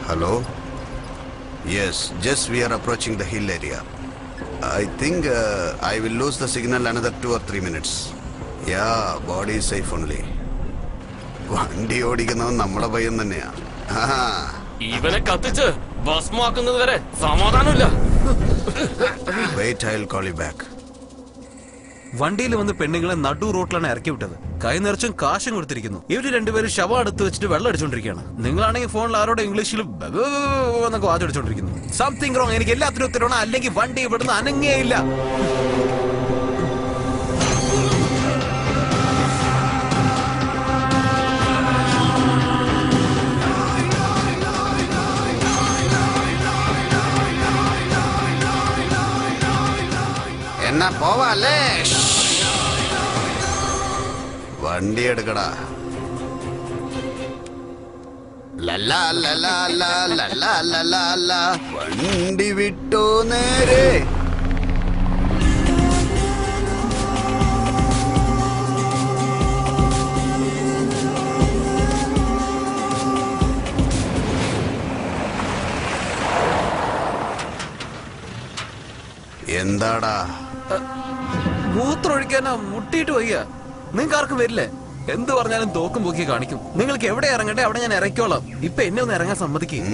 Hello, yes, just we are approaching the hill area. I think I will lose the signal another 2 or 3 minutes. Yeah, body safe only. വണ്ടി ഓടിക്കുന്നവൻ നമ്മുടെ പയ്യൻ തന്നെയാ. ഇവനെ കത്തിച്ച് ഭസ്മാക്കുന്നത് വരെ സമാധാനമില്ല. Wait, I will call you back. വണ്ടിയിൽ വന്ന് പെണ്ണുങ്ങളെ നടു റോട്ടിലാണ് ഇറക്കി വിട്ടത്. കൈ നിറച്ചും കാശും കൊടുത്തിരിക്കുന്നു. ഇവര് രണ്ടുപേരും ശവം അടുത്ത് വെച്ചിട്ട് വെള്ളം അടിച്ചോണ്ടിരിക്കുകയാണ്. നിങ്ങളാണെങ്കിൽ ഫോണിൽ ആരോടെ ഇംഗ്ലീഷിൽ എന്നൊക്കെ വാചടിച്ചോണ്ടിരിക്കുന്നു. Something wrong. എനിക്ക് എല്ലാത്തിനും ഉത്തരവാണ്, അല്ലെങ്കിൽ വണ്ടി ഇവിടുന്ന് അനങ്ങേയില്ല. എന്നാ പോവാല്ലേ? വണ്ടി എടുക്കടാ. വണ്ടി വിട്ടോ നേരെ. എന്താടാ? മൂത്രമൊഴിക്കാനാ മുട്ടിയിട്ട് വയ്യ. നിങ്ങൾക്ക് ആർക്കും വരില്ലേ? എന്ത് പറഞ്ഞാലും തോക്കും പൊക്കി കാണിക്കും. നിങ്ങൾക്ക് എവിടെ ഇറങ്ങട്ടെ അവിടെ ഞാൻ ഇറക്കിക്കോളാം. ഇപ്പൊ എന്നെ ഒന്ന് ഇറങ്ങാൻ സമ്മതിക്കും.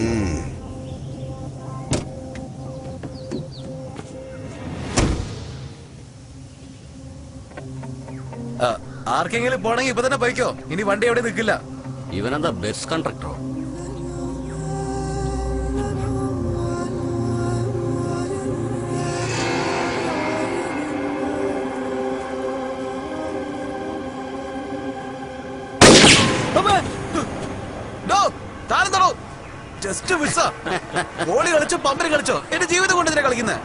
ആർക്കെങ്കിലും പോണെങ്കിൽ ഇപ്പൊ തന്നെ പോയിക്കോ. ഇനി വണ്ടി എവിടെ നിൽക്കില്ല. ഇവനെന്താ ബസ് കണ്ടക്ടറോ? ജസ്റ്റ് മിസ്സാ. ഗോളി കളിച്ചോ പമ്പര് കളിച്ചോ എന്റെ ജീവിതം കൊണ്ട് ഇതിനെ കളിക്കുന്നത്.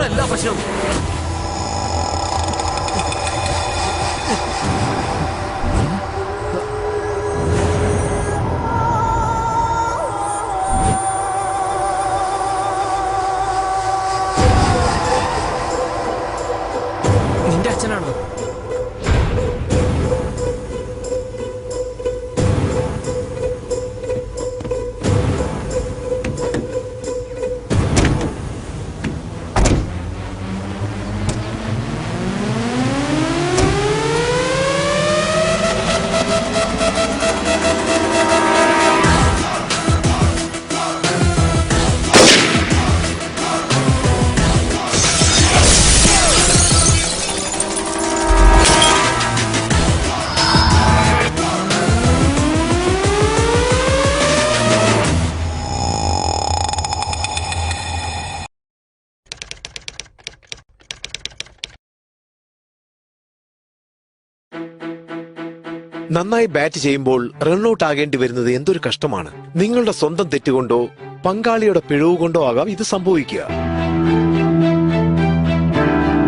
എല്ലാ പ്രശ്നവും നിന്റെ അച്ഛനാണോ? നന്നായി ബാറ്റ് ചെയ്യുമ്പോൾ റൺഔട്ട് ആകേണ്ടി വരുന്നത് എന്തൊരു കഷ്ടമാണ്. നിങ്ങളുടെ സ്വന്തം തെറ്റുകൊണ്ടോ പങ്കാളിയുടെ പിഴവ് കൊണ്ടോ ആകാം ഇത് സംഭവിക്കുക.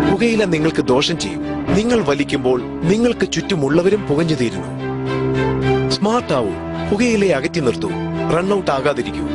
പുകയില നിങ്ങൾക്ക് ദോഷം ചെയ്യും. നിങ്ങൾ വലിക്കുമ്പോൾ നിങ്ങൾക്ക് ചുറ്റുമുള്ളവരും പുകഞ്ഞു തീരുന്നു. സ്മാർട്ട് ആവൂ, പുകയിലെ അകറ്റി നിർത്തൂ, റൺഔട്ട് ആകാതിരിക്കൂ.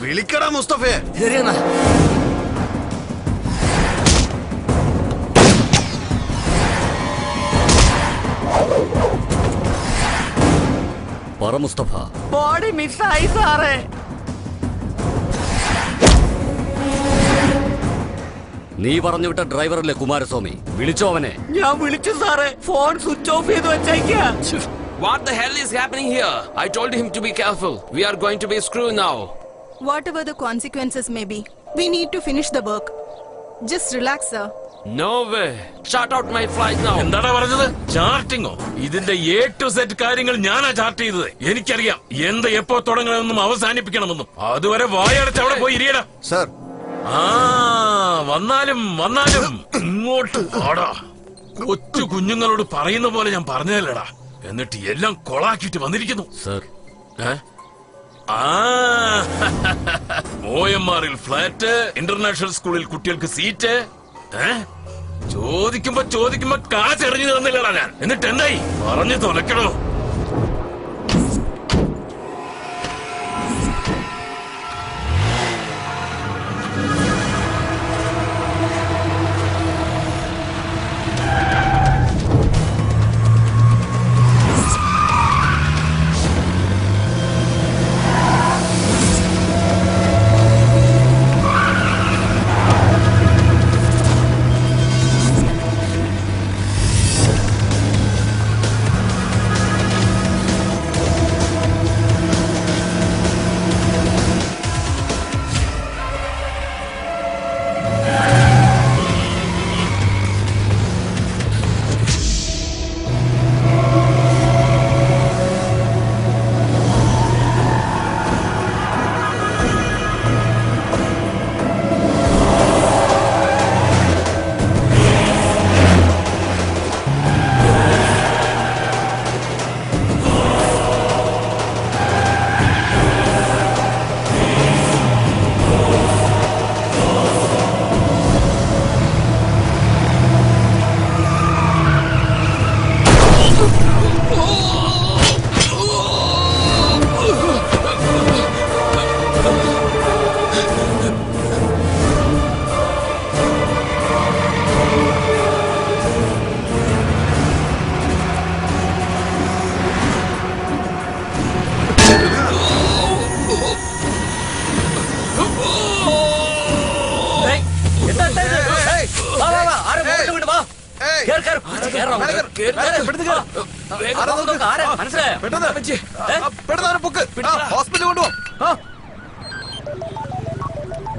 വിളിക്കടാ മുസ്തഫയെ. ശരിയെന്നാ. പറ മുസ്തഫ. ബോഡി മിസ്സായി സാറേ. നീ പറഞ്ഞു വിട്ട ഡ്രൈവറല്ലേ കുമാരസ്വാമി? വിളിച്ചോ അവനെ? ഞാൻ വിളിച്ചു സാറേ, ഫോൺ സ്വിച്ച് ഓഫ് ചെയ്ത് വെച്ചേക്കാ. What the hell is happening here? I told him to be careful. We are going to be screwed now. Whatever the consequences may be, we need to finish the work. Just relax sir. No way. Chart out my flight now. എന്താടാ പറഞ്ഞത്? ചാർട്ടിങ്ങോ? ഇതിന്റെ A to Z കാര്യങ്ങൾ ഞാനാ ചാർട്ട് ചെയ്തത്. എനിക്കറിയാം എന്ത് എപ്പോ തുടങ്ങണമെന്നും അവസാനിപ്പിക്കണമെന്നും. അതുവരെ വായടച്ച് അവിടെ പോയി ഇരിയടാ. സർ, ആ വന്നാലും ഇങ്ങോട്ട് പാടാ. കൊച്ചു കുഞ്ഞുങ്ങളോട് പറയുന്ന പോലെ ഞാൻ പറഞ്ഞതല്ലടാ. എന്നിട്ട് എല്ലാം കൊളാക്കിട്ട് വന്നിരിക്കുന്നു. സർ, OMR ഫ്ലാറ്റ്, ഇന്റർനാഷണൽ സ്കൂളിൽ കുട്ടികൾക്ക് സീറ്റ്. ചോദിക്കുമ്പോ കാശെറിഞ്ഞു തന്നില്ലടാ ഞാൻ. എന്നിട്ട് എന്തായി? പറഞ്ഞു തുലക്കണോ?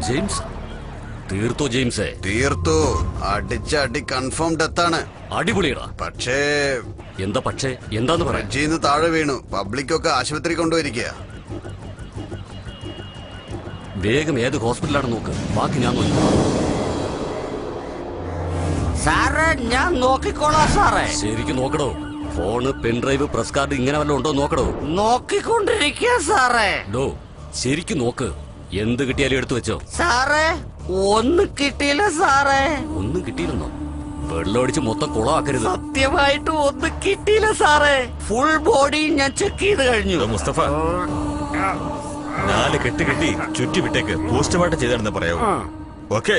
ജെയിംസ് തീർത്തോ? ജെയിംസേ തീർത്തു. അടിച്ച അടി കൺഫേം ഡെത്താണ്. അടിപൊളിയടാ. പക്ഷേ എന്താ പക്ഷേ? എന്താന്ന് പറയാ? ബ്രിഡ്ജിന്ന് താഴെ വീണു. പബ്ലിക്കൊക്കെ ആശുപത്രി കൊണ്ടുപോയിരിക്കുക. വേഗം ഏത് ഹോസ്പിറ്റലാണ് നോക്ക്. ബാക്കി ഞാൻ നോക്കി. സാറേ ഞാൻ നോക്കിക്കോളാം സാറേ. ശരിക്കും നോക്കടോ. ഫോണ്, പെൻഡ്രൈവ്, പ്രസ് കാർഡ് ഇങ്ങനെ വല്ലതും ഉണ്ടോ നോക്കടോ. നോക്കിക്കൊണ്ടിരിക്കുക സാറേ. ഡോ ശരിക്കും നോക്ക്. എന്ത് കിട്ടിയാലും എടുത്തു വെച്ചോ. സാറേ ഒന്നും കിട്ടിയില്ല സാറേ. ഒന്നും കിട്ടിയിരുന്നോ? വെള്ളമടിച്ച് മൊത്തം കുളമാക്കരുത്. സത്യമായിട്ടും ഒന്നും കിട്ടിയില്ല സാറേ. ഫുൾ ബോഡി ഞാൻ ചെക്ക് ചെയ്ത് കഴിഞ്ഞു. മുസ്തഫ, 4 കെട്ട് കെട്ടി ചുറ്റി വിട്ടേക്ക്. പോസ്റ്റ്മോർട്ടം ചെയ്താണെന്ന് പറയാവൂ. ഓക്കെ?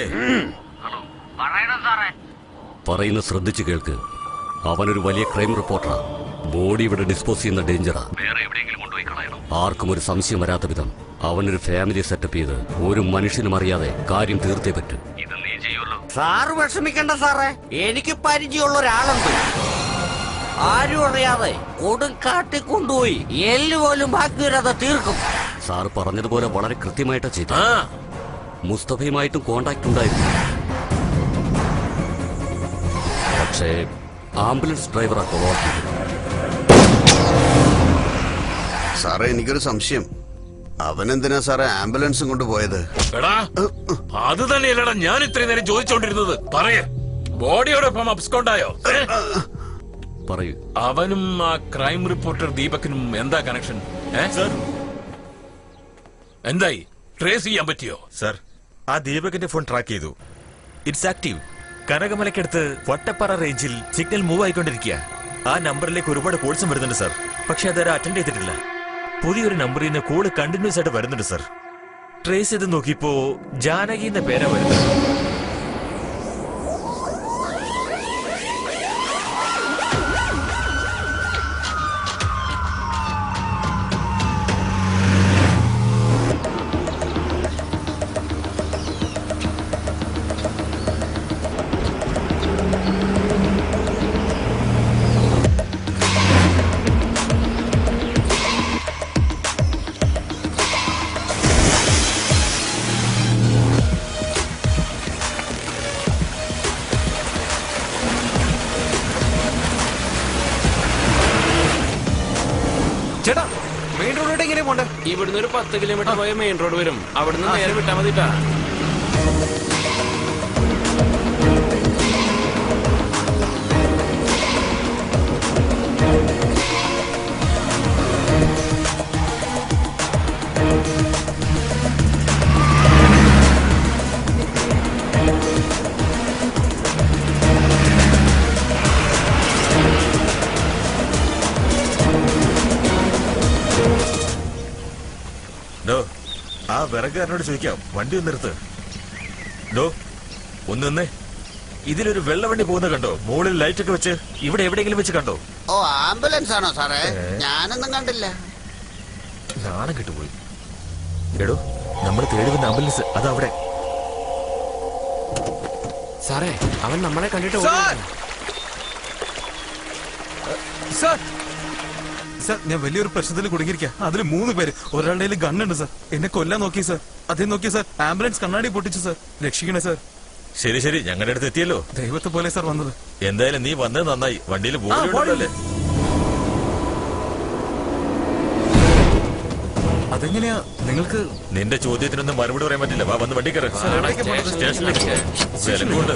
പറയുന്ന ശ്രദ്ധിച്ചു കേൾക്ക്. അവനൊരു വലിയ ക്രൈം റിപ്പോർട്ടറാ. ബോഡി ഇവിടെ ഡിസ്പോസ് ചെയ്യുന്ന ഡേഞ്ചറാ. ആർക്കും ഒരു സംശയം വരാത്ത വിധം അവനൊരു ഫാമിലി സെറ്റപ്പ് ചെയ്ത് ഒരു മനുഷ്യനും അറിയാതെ കാര്യം തീർത്തേ പറ്റൂ. സാറ് വിഷമിക്കണ്ട സാറേ. എനിക്ക് പരിചയമുള്ള ഒരാളുണ്ട്. ആരും അറിയാതെ കൊടുങ്കാട്ടി കൊണ്ടുപോയി എല്ല് പോലും ബാക്കി വരാതെ തീർക്കും. സാർ പറഞ്ഞതുപോലെ വളരെ കൃത്യമായിട്ടാ ചെയ്തു. മുസ്തഫയുമായിട്ടും കോണ്ടാക്ട് ഉണ്ടായിരുന്നു. പക്ഷേ ആംബുലൻസ് ഡ്രൈവറാ കൊളവാക്കിയത്. സാറേ എനിക്കൊരു സംശയം. അവനെന്തിനാ സാറേ ആംബുലൻസും കൊണ്ടുപോയത്? എടാ അത് തന്നെയല്ലടാ ഞാൻ ഇത്രയും നേരം ചോദിച്ചോണ്ടിരുന്നത്. പറയേ, ബോഡിയോടൊപ്പം അബ്സ്കോണ്ടായോ? പറയൂ. അവനും ആ ക്രൈം റിപ്പോർട്ടർ ദീപക്കിനും എന്താ കണക്ഷൻ? എന്തായി? ട്രേസ് ചെയ്യാൻ പറ്റിയോ? സർ, ആ ദീപകിന്റെ ഫോൺ ട്രാക്ക് ചെയ്തു. It's active. കനകമലക്കടുത്ത് വട്ടപ്പാറ റേഞ്ചിൽ സിഗ്നൽ മൂവ് ആയിക്കൊണ്ടിരിക്കുക. ആ നമ്പറിലേക്ക് ഒരുപാട് കോൾസും വരുന്നുണ്ട് സർ. പക്ഷെ അതാരും അറ്റൻഡ് ചെയ്തിട്ടില്ല. പുതിയൊരു നമ്പറിൽ നിന്ന് കോള് കണ്ടിന്യൂസ് ആയിട്ട് വരുന്നുണ്ട് സർ. ട്രേസ് ചെയ്ത് നോക്കിയപ്പോ ജാനകി എന്ന പേരാ വരുന്നത്. മെയിൻ റോഡിലോട്ട് എങ്ങനെയാ പോണ്ടേ? ഇവിടുന്ന് ഒരു 10 കിലോമീറ്റർ പോയ മെയിൻ റോഡ് വരും. അവിടുന്ന് നേരെ വിട്ടാ മതിട്ടാ. ആ വിറകുകാരനോട് ചോദിക്കാം, വണ്ടി ഒന്ന് നിർത്ത്. ഡോ ഒന്ന് നിന്നേ. ഇതിലൊരു വെള്ളവണ്ടി പോകുന്ന കണ്ടോ? മുകളിൽ ലൈറ്റ് ഒക്കെ വെച്ച് ഇവിടെ എവിടെയെങ്കിലും വെച്ച് കണ്ടോ? ഓ, ആംബുലൻസ് ആണോ സാറേ? ഞാനൊന്നും കണ്ടില്ല. നാണം കിട്ടുപോയി. എടോ, നമ്മൾ തേടി വന്ന ആംബുലൻസ് അതവിടെ. സാറേ, അവൻ നമ്മളെ കണ്ടിട്ട് സാർ, സാർ, ഞാൻ വലിയൊരു പ്രശ്നത്തിൽ കുടുങ്ങിയിരിക്കുക. അതിൽ 3 പേര്. ഒരാളുടെ ഗണ്ണുണ്ട് സാർ. എന്നെ കൊല്ലാൻ നോക്കി സാർ. അതേ നോക്കി സാർ. ആംബുലൻസ് കണ്ണാടി പൊട്ടിച്ചു സാർ. രക്ഷിക്കണേ സാർ. ശരി ശരി, ഞങ്ങളുടെ അടുത്ത് എത്തിയല്ലോ. ദൈവത്തെ പോലെ സാർ വന്നത്. എന്തായാലും നീ വന്നത് നന്നായി. വണ്ടിയിൽ ബോഡിയുണ്ടല്ലേ? അതെങ്ങനെയാ നിങ്ങൾക്ക്? നിന്റെ ചോദ്യത്തിനൊന്നും മറുപടി പറയാൻ പറ്റില്ല. വാ, വന്ന് വണ്ടി കയറി സ്റ്റേഷനിലേക്ക്. വിലങ്ങുണ്ട്.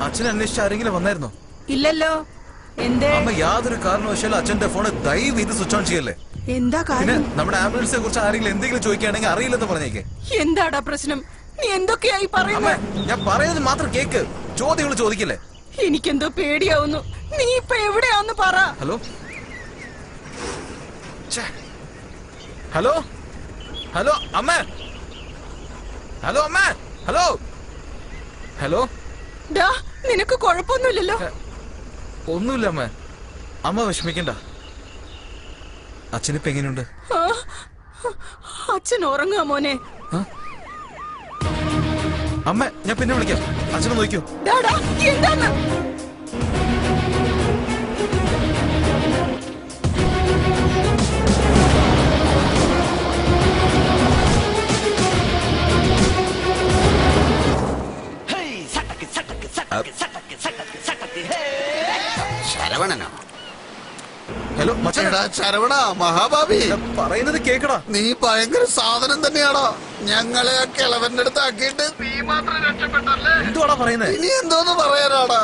അച്ഛനെ അന്വേഷിച്ച് ആരെങ്കിലും വന്നായിരുന്നോ? ഇല്ലല്ലോ. എന്തേ? അമ്മ യാതൊരു കാരണവശാലും അച്ഛന്റെ ഫോണ് ദയവ് ഇത് സ്വിച്ച് ഓൺ ചെയ്യല്ലേ. എന്താ പിന്നെ കാര്യം? നമ്മുടെ ആംബുലൻസിനെ കുറിച്ച് ആരെങ്കിലും എന്തെങ്കിലും ചോദിക്കുകയാണെങ്കിൽ അറിയില്ലെന്ന് പറഞ്ഞേക്കെ. എന്താടാ പ്രശ്നം? നീ എന്തൊക്കെയായി അമ്മ, പറയുന്നത്? ഞാൻ പറയുന്നത് മാത്രം കേക്ക്. ചോദ്യങ്ങൾ ചോദിക്കില്ലേ? എനിക്കെന്തോ പേടിയാവുന്നു. നീ ഇപ്പൊ എവിടെയാന്ന് പറ. ഹലോ, ഹലോ, ഹലോ അമ്മ, ഹലോ അമ്മ, ഹലോ, ഹലോ. ഡാ, നിനക്ക് കുഴപ്പമൊന്നുമില്ലല്ലോ? ഒന്നുമില്ല അമ്മ. അമ്മ വിഷമിക്കണ്ട. അച്ഛനിപ്പോ എങ്ങനെയുണ്ട്? ആ, അച്ഛൻ ഉറങ്ങുക മോനെ. അമ്മ, ഞാൻ പിന്നെ വിളിക്കാം. അച്ഛനെ നോക്കൂ. ഡാടാ, എന്താന്ന്? ശരവണനോ? ഹലോ എടാ ശരവണ, മഹാഭാവി പറയുന്നത് കേക്കടാ. നീ ഭയങ്കര സാധനം തന്നെയാണോ? ഞങ്ങളെ ആ കിളവന്റെ അടുത്ത് ആക്കിയിട്ട് നീ മാത്രം രക്ഷപ്പെട്ടല്ലേ? എന്തുവാടാ പറയുന്നത്? ഇനി എന്തോന്ന് പറയാനാടാ?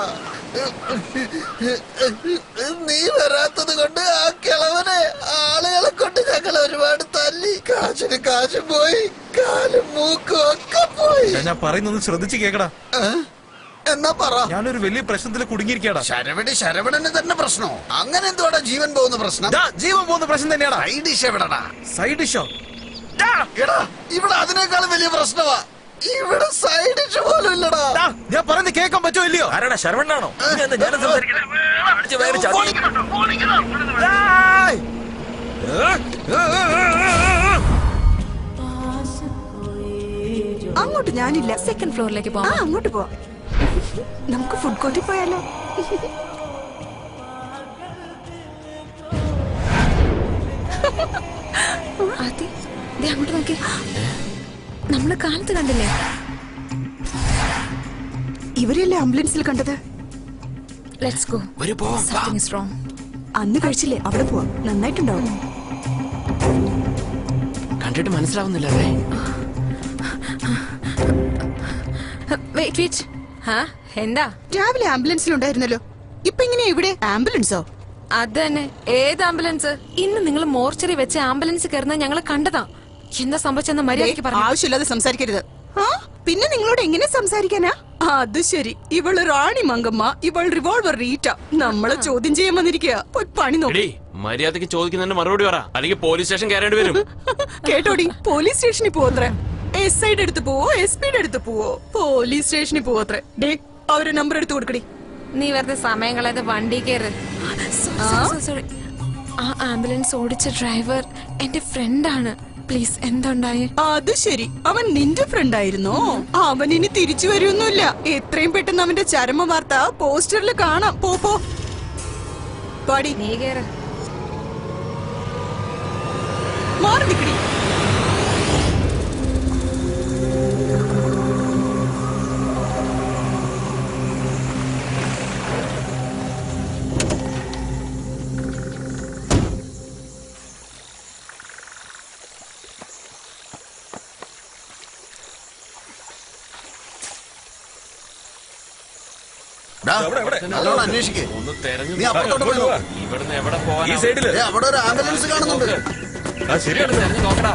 നീ വരാത്തത് കൊണ്ട് ആ കിളവനെ ആളുകളെ കൊണ്ട് ഞങ്ങൾ ഒരുപാട് തല്ലി. കാശിന് കാശും പോയി, കാലും മൂക്കും ഒക്കെ പോയി. ഞാൻ പറയുന്നത് ശ്രദ്ധിച്ച് കേക്കടാ. എന്നാ പറ. ഞാനൊരു വലിയ പ്രശ്നത്തിൽ കുടുങ്ങിയിരിക്കടാ. ശരവണന് തന്നെ പ്രശ്നോ? അങ്ങനെ എന്തുവാടാ ജീവൻ പോകുന്ന പ്രശ്നം? ജീവൻ പോകുന്ന പ്രശ്നം തന്നെയാടാ. സൈഡ് ഡിഷ് എവിടെടാ? സൈഡ് ഡിഷോ? എടാ, ഇവിടെ അതിനേക്കാളും വലിയ പ്രശ്നമാ. ഇവിടെ സൈഡ് ഡിഷ് പോലും ഇല്ലടാ. ഞാൻ പറയുന്നത് കേൾക്കാൻ പറ്റോ ഇല്ലയോ? ആരാടാ, ശരവണനാണോ? അങ്ങോട്ട് ഞാനില്ല. സെക്കൻഡ് ഫ്ലോറിലേക്ക് ആ, പോവാം. അങ്ങോട്ട് പോവാം. നമുക്ക് ഫുഡ് കോർട്ടിൽ പോയാലോ? ആദി, ദേ അങ്ങോട്ട് നോക്കി. നമ്മള് കാലത്ത് കണ്ടില്ലേ? ഇവരെയല്ലേ ആംബുലൻസിൽ കണ്ടത്? Let's go. Something is wrong. അന്ന് കഴിച്ചില്ലേ? അവിടെ പോവാം. നന്നായിട്ടുണ്ടാവും. കണ്ടിട്ട് മനസ്സിലാവുന്നില്ലല്ലേ? Wait wait. എന്താ? രാവിലെ ആംബുലൻസിലുണ്ടായിരുന്നല്ലോ. ഇപ്പൊ ഇങ്ങനെ എവിടെ ആംബുലൻസോ? അത് തന്നെ. ഏത് ആംബുലൻസ്? ഇന്ന് നിങ്ങൾ മോർച്ചറി വെച്ച് ആംബുലൻസ് കയറുന്ന ഞങ്ങൾ കണ്ടതാ. എന്താ സംഭവിച്ചെന്ന് മര്യാദയ്ക്ക് പറഞ്ഞു. ആവശ്യമില്ലാതെ സംസാരിക്കരുത്. ആ പിന്നെ നിങ്ങളോട് എങ്ങനെ സംസാരിക്കാനാ? അത് ശരി, ഇവള് റാണി മങ്കമ്മ, ഇവൾ റിവോൾവർ റീറ്റ. നമ്മളെ ചോദ്യം ചെയ്യാൻ വന്നിരിക്കുക. ഒരു പണി നോക്കി മര്യാദക്ക് ചോദിക്കുന്നതിന് മറുപടി പറ, അല്ലെങ്കിൽ പോലീസ് സ്റ്റേഷൻ കയറേണ്ടി വരും. കേട്ടോടി, പോലീസ് സ്റ്റേഷനിൽ പോവത്രേ. എസ് ഐയുടെ അടുത്ത് പോവോ, എസ് പിയുടെ അടുത്ത് പോവോ? പോലീസ് സ്റ്റേഷനിൽ പോവത്രേ. ഡേ, അവരുടെ നമ്പർ എടുത്ത് കൊടുക്കടി. നീ വെറുതെ സമയം കളയാതെ വണ്ടി കയറ്. സോറി, ആ ആംബുലൻസ് ഓടിച്ച ഡ്രൈവർ എന്റെ ഫ്രണ്ടാണ്. പ്ലീസ്, എന്തുണ്ടായി? അത് ശരി, അവൻ നിന്റെ ഫ്രണ്ട് ആയിരുന്നോ? അവൻ ഇനി തിരിച്ചു വരുമൊന്നുമില്ല. എത്രയും പെട്ടെന്ന് അവന്റെ ചരമ വാർത്ത പോസ്റ്ററിൽ കാണാം. പോ പാടി. നീ കയറ്. മാറി നിക്കടി. നല്ലോണം അന്വേഷിക്കേ. ഒന്ന് തെരഞ്ഞു നീ അപ്പുറത്തോട്ട് പോയി നോക്ക്. ഇവിടുന്ന് എവിടെ പോവാൻ? ഈ സൈഡില് അവിടെ ഒരു ആംബുലൻസ് കാണുന്നുണ്ട്. ശരിയാണ്. തെരഞ്ഞു നോക്കടാ.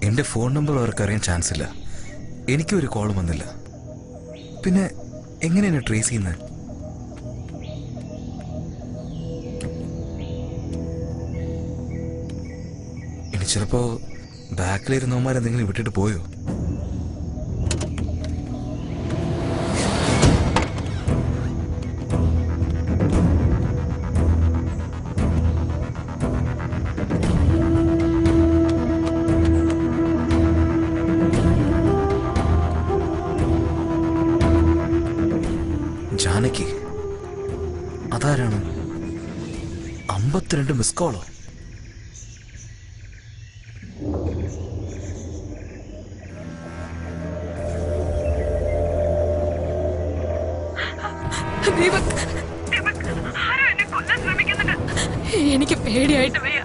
എന്റെ ഫോൺ നമ്പർ അവർക്ക് അറിയാൻ ചാൻസ് ഇല്ല. എനിക്കും ഒരു കോൾ വന്നില്ല. പിന്നെ എങ്ങനെയാണ് ട്രേസ് ചെയ്യുന്നത്? ഇനി ചിലപ്പോ ബാക്കിലിരുന്നവന്മാരെന്തെങ്കിലും വിട്ടിട്ട് പോയോ? ജാനകി അതാരാണ്? 52 മിസ് കോളോ? എനിക്ക് പേടിയായിട്ട് വയ്യ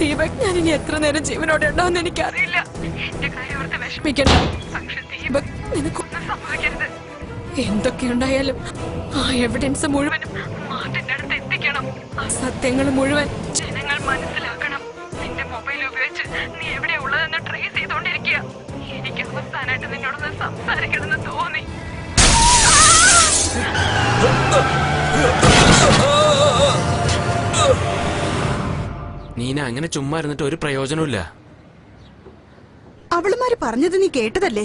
ദീപക്. ഞാൻ ഇനി എത്ര നേരം ജീവനോടെ ഉണ്ടാവുമെന്ന് എനിക്കറിയില്ല. എന്റെ കാര്യം ഓർത്ത് വിഷമിക്കണ്ട. പക്ഷെ ദീപക്, നിനക്കൊന്നും സംഭവിക്കരുത്. എന്തൊക്കെയുണ്ടായാലും ആ എവിഡൻസ് മുഴുവനും മാർട്ടിന്റെ അടുത്ത് എത്തിക്കണം. ആ സത്യങ്ങൾ മുഴുവൻ ജനങ്ങൾ മനസ്സിലാക്കണം. നിന്റെ മൊബൈൽ ഉപയോഗിച്ച് നീ എവിടെയാ ഉള്ളതെന്ന് ട്രേസ് ചെയ്തോണ്ടിരിക്കുക. എനിക്ക് അവസാനമായിട്ട് നിന്നോടൊന്ന് സംസാരിക്കണമെന്ന് തോന്നി. നീന, അങ്ങനെ ചുമ്മാ ഇരുന്നിട്ട് ഒരു പ്രയോജനമില്ല. അവളുമാര് പറഞ്ഞത് നീ കേട്ടതല്ലേ?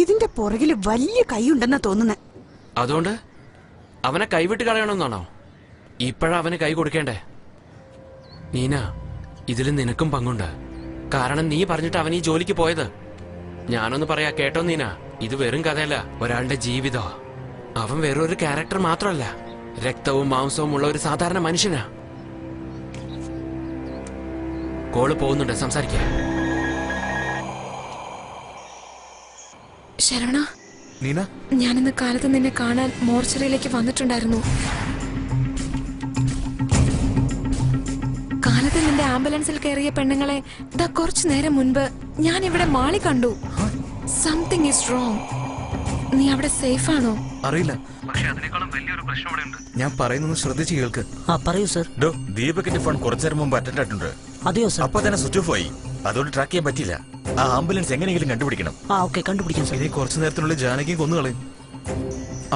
ഇതിന്റെ പുറകില് വലിയ കൈയുണ്ടെന്നാ തോന്നുന്നേ. അതുകൊണ്ട് അവനെ കൈവിട്ട് കളയണമെന്നാണോ? ഇപ്പോഴവന് കൈ കൊടുക്കേണ്ടേ? നീന, ഇതിൽ നിനക്കും പങ്കുണ്ട്. കാരണം നീ പറഞ്ഞിട്ട് അവൻ ഈ ജോലിക്ക് പോയത്. ഞാനൊന്ന് പറയാ കേട്ടോ നീന, ഇത് വെറും കഥയല്ല, ഒരാളുടെ ജീവിതം. അവൻ വേറൊരു ക്യാരക്ടർ മാത്രമല്ല, രക്തവും മാംസവും ഉള്ള ഒരു സാധാരണ മനുഷ്യനാ. കോള് പോകുന്നുണ്ട്, സംസാരിക്കാം. ശരവണ, നീന, ഞാനിന്ന് കാലത്ത് നിന്നെ കാണാൻ മോർച്ചറിയിലേക്ക് വന്നിട്ടുണ്ടായിരുന്നു. കാലത്ത് നിന്റെ ആംബുലൻസിൽ കയറിയ പെണ്ണുങ്ങളെ ദാ കുറച്ചു നേരം മുൻപ് ഞാൻ ഇവിടെ മാളി കണ്ടു. Something is wrong. നീ അവിടെ സേഫ് ആണോ? അറിയില്ല. പക്ഷെ അതിനേക്കാളും വലിയൊരു പ്രശ്നം അവിടെ ഉണ്ട്. ഞാൻ പറയുന്നത് ശ്രദ്ധിച്ച് കേൾക്ക്. പറയൂ സർ. ദീപകിന്റെ ഫോൺ കുറച്ചു നേരം മുമ്പ് അറ്റൻഡ് ആയിട്ടുണ്ട്. അതെയോ സർ? അപ്പൊ തന്നെ സ്വിച്ച് ഓഫ് ആയി. അതുകൊണ്ട് ട്രാക്ക് ചെയ്യാൻ പറ്റില്ല. ആ ആംബുലൻസ് എങ്ങനെയെങ്കിലും കണ്ടുപിടിക്കണം. ഓക്കെ, കണ്ടുപിടിക്കാം സർ. ഇനി കുറച്ചു നേരത്തിനുള്ളിൽ ജാനകിയും കൊന്നുകളയും.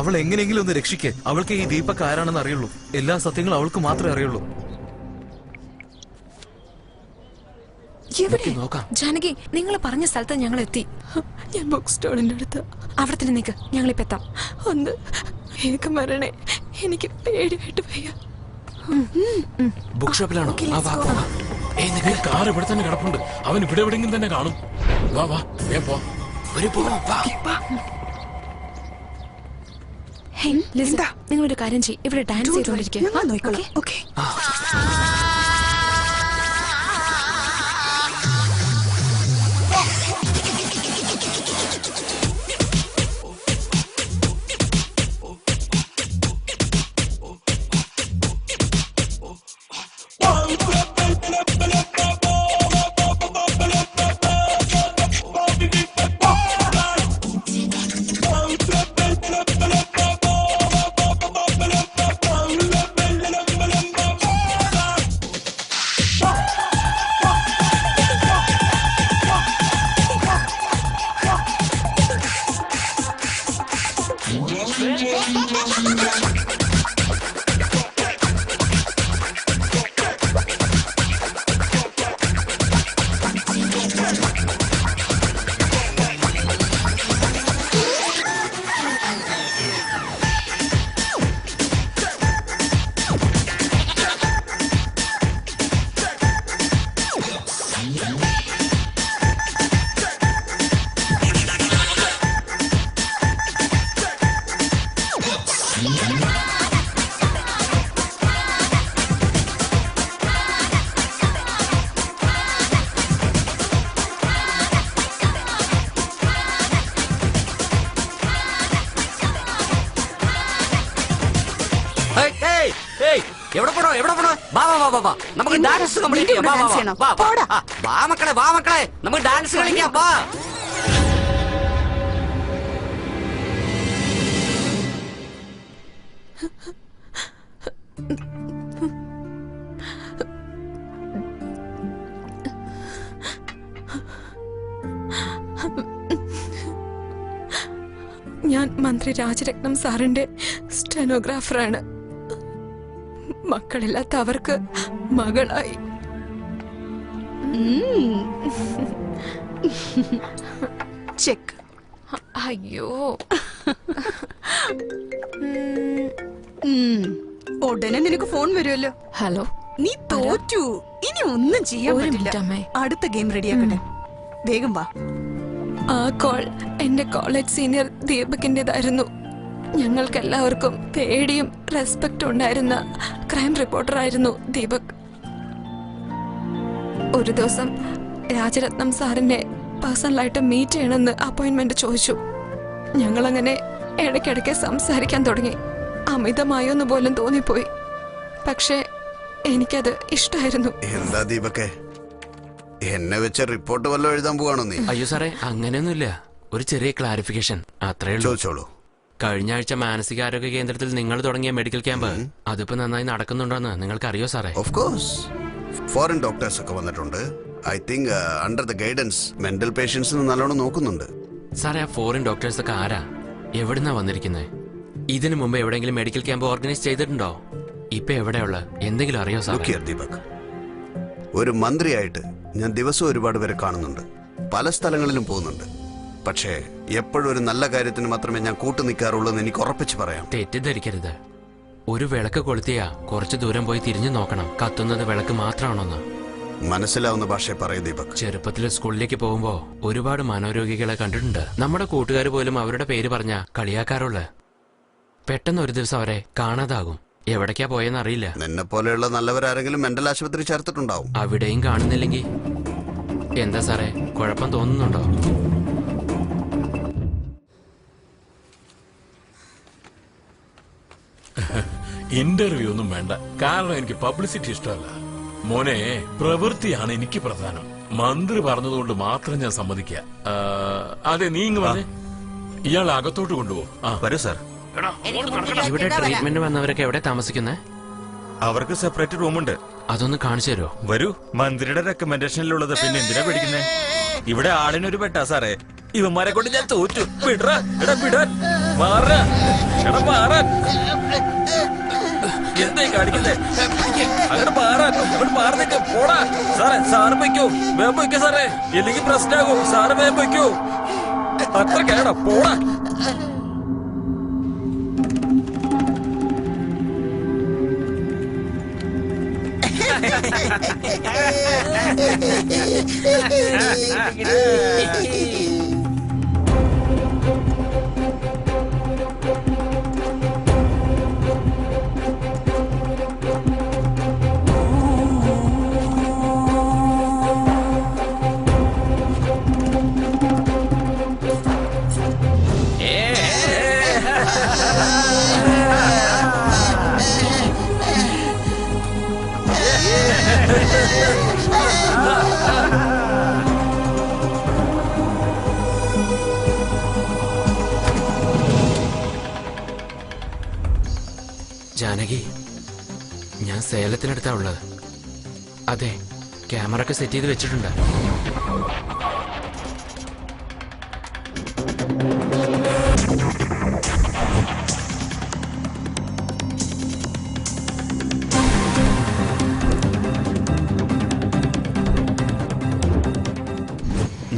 അവൾ എങ്ങനെയെങ്കിലും ഒന്ന് രക്ഷിക്കേ. അവൾക്ക് ഈ ദീപക് ആരാണെന്ന് അറിയുള്ളൂ. എല്ലാ സത്യങ്ങളും അവൾക്ക് മാത്രമേ അറിയുള്ളൂ. എവിടെ? ജാനകി, നിങ്ങൾ പറഞ്ഞ സ്ഥലത്ത് ഞങ്ങൾ എത്തി. ഞാൻ ബുക്ക് സ്റ്റോളിന്റെ അടുത്ത്. അവിടെ തന്നെ നിൽക്ക്, ഞങ്ങളിപ്പോ എത്താം. ഒന്ന് എനിക്ക് മരണേ, എനിക്ക് പേടിയായിട്ട് വയ്യ. ബുക്ക് ഷോപ്പിലാണോ? കാർ ഇവിടെ തന്നെ കിടപ്പുണ്ട്. അവൻ ഇവിടെ എവിടെയെങ്കിലും തന്നെ കാണും. വാ വാ, പോ. നിങ്ങളൊരു കാര്യം ചെയ്യും, ഇവിടെ ഡാൻസ് ചെയ്തോണ്ടിരിക്കുക. എവിടെ പോണോ വാ വാ വാ വാ വാ നമുക്ക് ഡാൻസ് കംപ്ലീറ്റ് ചെയ്യാം. വാ വാ വാ വാ പോടാ. വാ മക്കളെ നമുക്ക് ഡാൻസ് കളിക്കാം. വാ ഞാൻ മന്ത്രി രാജരത്നം സാറിന്റെ സ്റ്റെനോഗ്രാഫറാണ്. മക്കളില്ലാത്ത അവർക്ക് മകളായി. ചെക്ക്. അയ്യോ, ഉടനെ നിനക്ക് ഫോൺ വരുമല്ലോ. ഹലോ, നീ തോറ്റു. ഇനി ഒന്നും ചെയ്യാൻ ഒരു പറ്റില്ല. മിനിറ്റ് അമ്മേ. അടുത്ത ഗെയിം റെഡിയാക്കട്ടെ. വേഗം വാ. ആ കോൾ എന്റെ കോളേജ് സീനിയർ ദീപകിന്റേതായിരുന്നു. ഞങ്ങൾക്കെല്ലാവർക്കും പേടിയും റെസ്പെക്റ്റും ഉണ്ടായിരുന്ന ക്രൈം റിപ്പോർട്ടറായിരുന്നു ദീപക്. ഒരു ദിവസം രാജരത്നം സാറിനെ പേഴ്സണലായിട്ട് മീറ്റ് ചെയ്യണമെന്ന് അപ്പോയിന്റ്മെന്റ് ചോദിച്ചു. ഞങ്ങളങ്ങനെ ഇടയ്ക്കിടയ്ക്ക് സംസാരിക്കാൻ തുടങ്ങി. അമിതമായോന്ന് പോലും തോന്നിപ്പോയി. പക്ഷേ എനിക്കത് ഇഷ്ടമായിരുന്നു. എന്താ ദീപക്കെ, എന്നെ വെച്ച റിപ്പോർട്ട് വല്ലതും എഴുതാൻ പോവാണോ നീ? അയ്യോ സാറേ, അങ്ങനെയൊന്നുമില്ല. ഒരു ചെറിയ ക്ലാരിഫിക്കേഷൻ അത്രേ ഉള്ളൂ. ചോദിച്ചോളൂ. കഴിഞ്ഞ ആഴ്ച മാനസികാരോഗ്യ കേന്ദ്രത്തിൽ നിങ്ങൾ തുടങ്ങിയ മെഡിക്കൽ ക്യാമ്പ് അതിപ്പോ നന്നായി നടക്കുന്നുണ്ടോന്ന് നിങ്ങൾക്ക് അറിയോ സാറേ? ഓഫ് കോഴ്സ്, ഫോറിൻ ഡോക്ടേഴ്സ് ഒക്കെ വന്നിട്ടുണ്ട്. I think under the guidance mental പേഷ്യൻസിന് നല്ലോണം നോക്കുന്നുണ്ട്. സാറേ, ആ ഫോറിൻ ഡോക്ടേഴ്സ് ഒക്കെ ആരാ, എവിടുന്നാ വന്നിരിക്കുന്നത്? ഇതിനു മുമ്പ് എവിടെയെങ്കിലും മെഡിക്കൽ ക്യാമ്പ് ഓർഗനൈസ് ചെയ്തിട്ടുണ്ടോ? ഇപ്പൊ എവിടെയുള്ള എന്തെങ്കിലും അറിയോ സാറേ? ദീപക്, ഒരു മന്ത്രിയായിട്ട് ഞാൻ ദിവസവും ഒരുപാട് പേരെ കാണുന്നുണ്ട്, പല സ്ഥലങ്ങളിലും പോകുന്നുണ്ട്. പക്ഷേ എപ്പോഴും ഒരു നല്ല കാര്യത്തിന് മാത്രമേ ഞാൻ കൂട്ടു നിൽക്കാറുള്ളൂ എന്ന് എനിക്ക് ഉറപ്പിച്ച് പറയാം. തെറ്റിദ്ധരിക്കരുത്. ഒരു വിളക്ക് കൊളുത്തിയാ കുറച്ചു ദൂരം പോയി തിരിഞ്ഞു നോക്കണം കത്തുന്നത് വിളക്ക് മാത്രമാണോന്ന്. മനസ്സിലാവുന്ന ഭാഷയെ പറയൂ ദീപക്. ചെറുപ്പത്തിൽ സ്കൂളിലേക്ക് പോകുമ്പോ ഒരുപാട് മനോരോഗികളെ കണ്ടിട്ടുണ്ട്. നമ്മുടെ കൂട്ടുകാർ പോലും അവരുടെ പേര് പറഞ്ഞ കളിയാക്കാറുള്ള. പെട്ടെന്ന് ഒരു ദിവസം അവരെ കാണാതാകും. എവിടേക്കാ പോയെന്ന് അറിയില്ല. നിന്നെ പോലെയുള്ള നല്ലവരാരെങ്കിലും മെന്റൽ ആശുപത്രി ചേർത്തിട്ടുണ്ടാവും. അവിടെയും കാണുന്നില്ലെങ്കിൽ എന്താ സാറേ, കുഴപ്പം തോന്നുന്നുണ്ടോ? ഇന്റർവ്യൂ ഒന്നും വേണ്ട, കാരണം എനിക്ക് പബ്ലിസിറ്റി ഇഷ്ടമല്ല. മോനെ, പ്രവൃത്തിയാണ് എനിക്ക് പ്രധാനം. മന്ത്രി പറഞ്ഞതുകൊണ്ട് മാത്രം ഞാൻ സമ്മതിക്കുക. അതെ, നീ ഇങ്ങ് വന്നേ. ഇയാൾ അകത്തോട്ട് കൊണ്ടുപോകും. വരൂ സാർ. ഇവിടെ ട്രീറ്റ്മെന്റ് വന്നവരൊക്കെ എവിടെ താമസിക്കുന്നേ? അവർക്ക് സെപ്പറേറ്റ് റൂമുണ്ട്. അതൊന്ന് കാണിച്ചു തരുമോ? വരൂ, മന്ത്രിയുടെ റെക്കമെൻഡേഷനിലുള്ളത്. പിന്നെ എന്തിനാ പേടിക്കുന്നേ? ഇവിടെ ആളിനൊരു പെട്ടാ സാറേ. ഇവന്മാരെ കൊണ്ട് ഞാൻ തോറ്റു. വിടറാ, എടാ വിടാൻ, മാറാ, എടാ മാറാൻ. എന്തായി കാണിക്കുന്നേ? അങ്ങനെ മാറാൻ, അവിടെ മാറുന്നിട്ട് പോടാ. സാറേ, സാറ് വയ്ക്കൂ, വേഗം വയ്ക്കോ സാറേ, അല്ലെങ്കിൽ പ്രശ്നമാകും. സാറ് വേഗം വയ്ക്കൂ. അത്ര കേടാ, പോടാ. ജാനകി, ഞാൻ സേലത്തിനടുത്താ ഉള്ളത്. അതെ, ക്യാമറ ഒക്കെ സെറ്റ് ചെയ്ത് വെച്ചിട്ടുണ്ട്.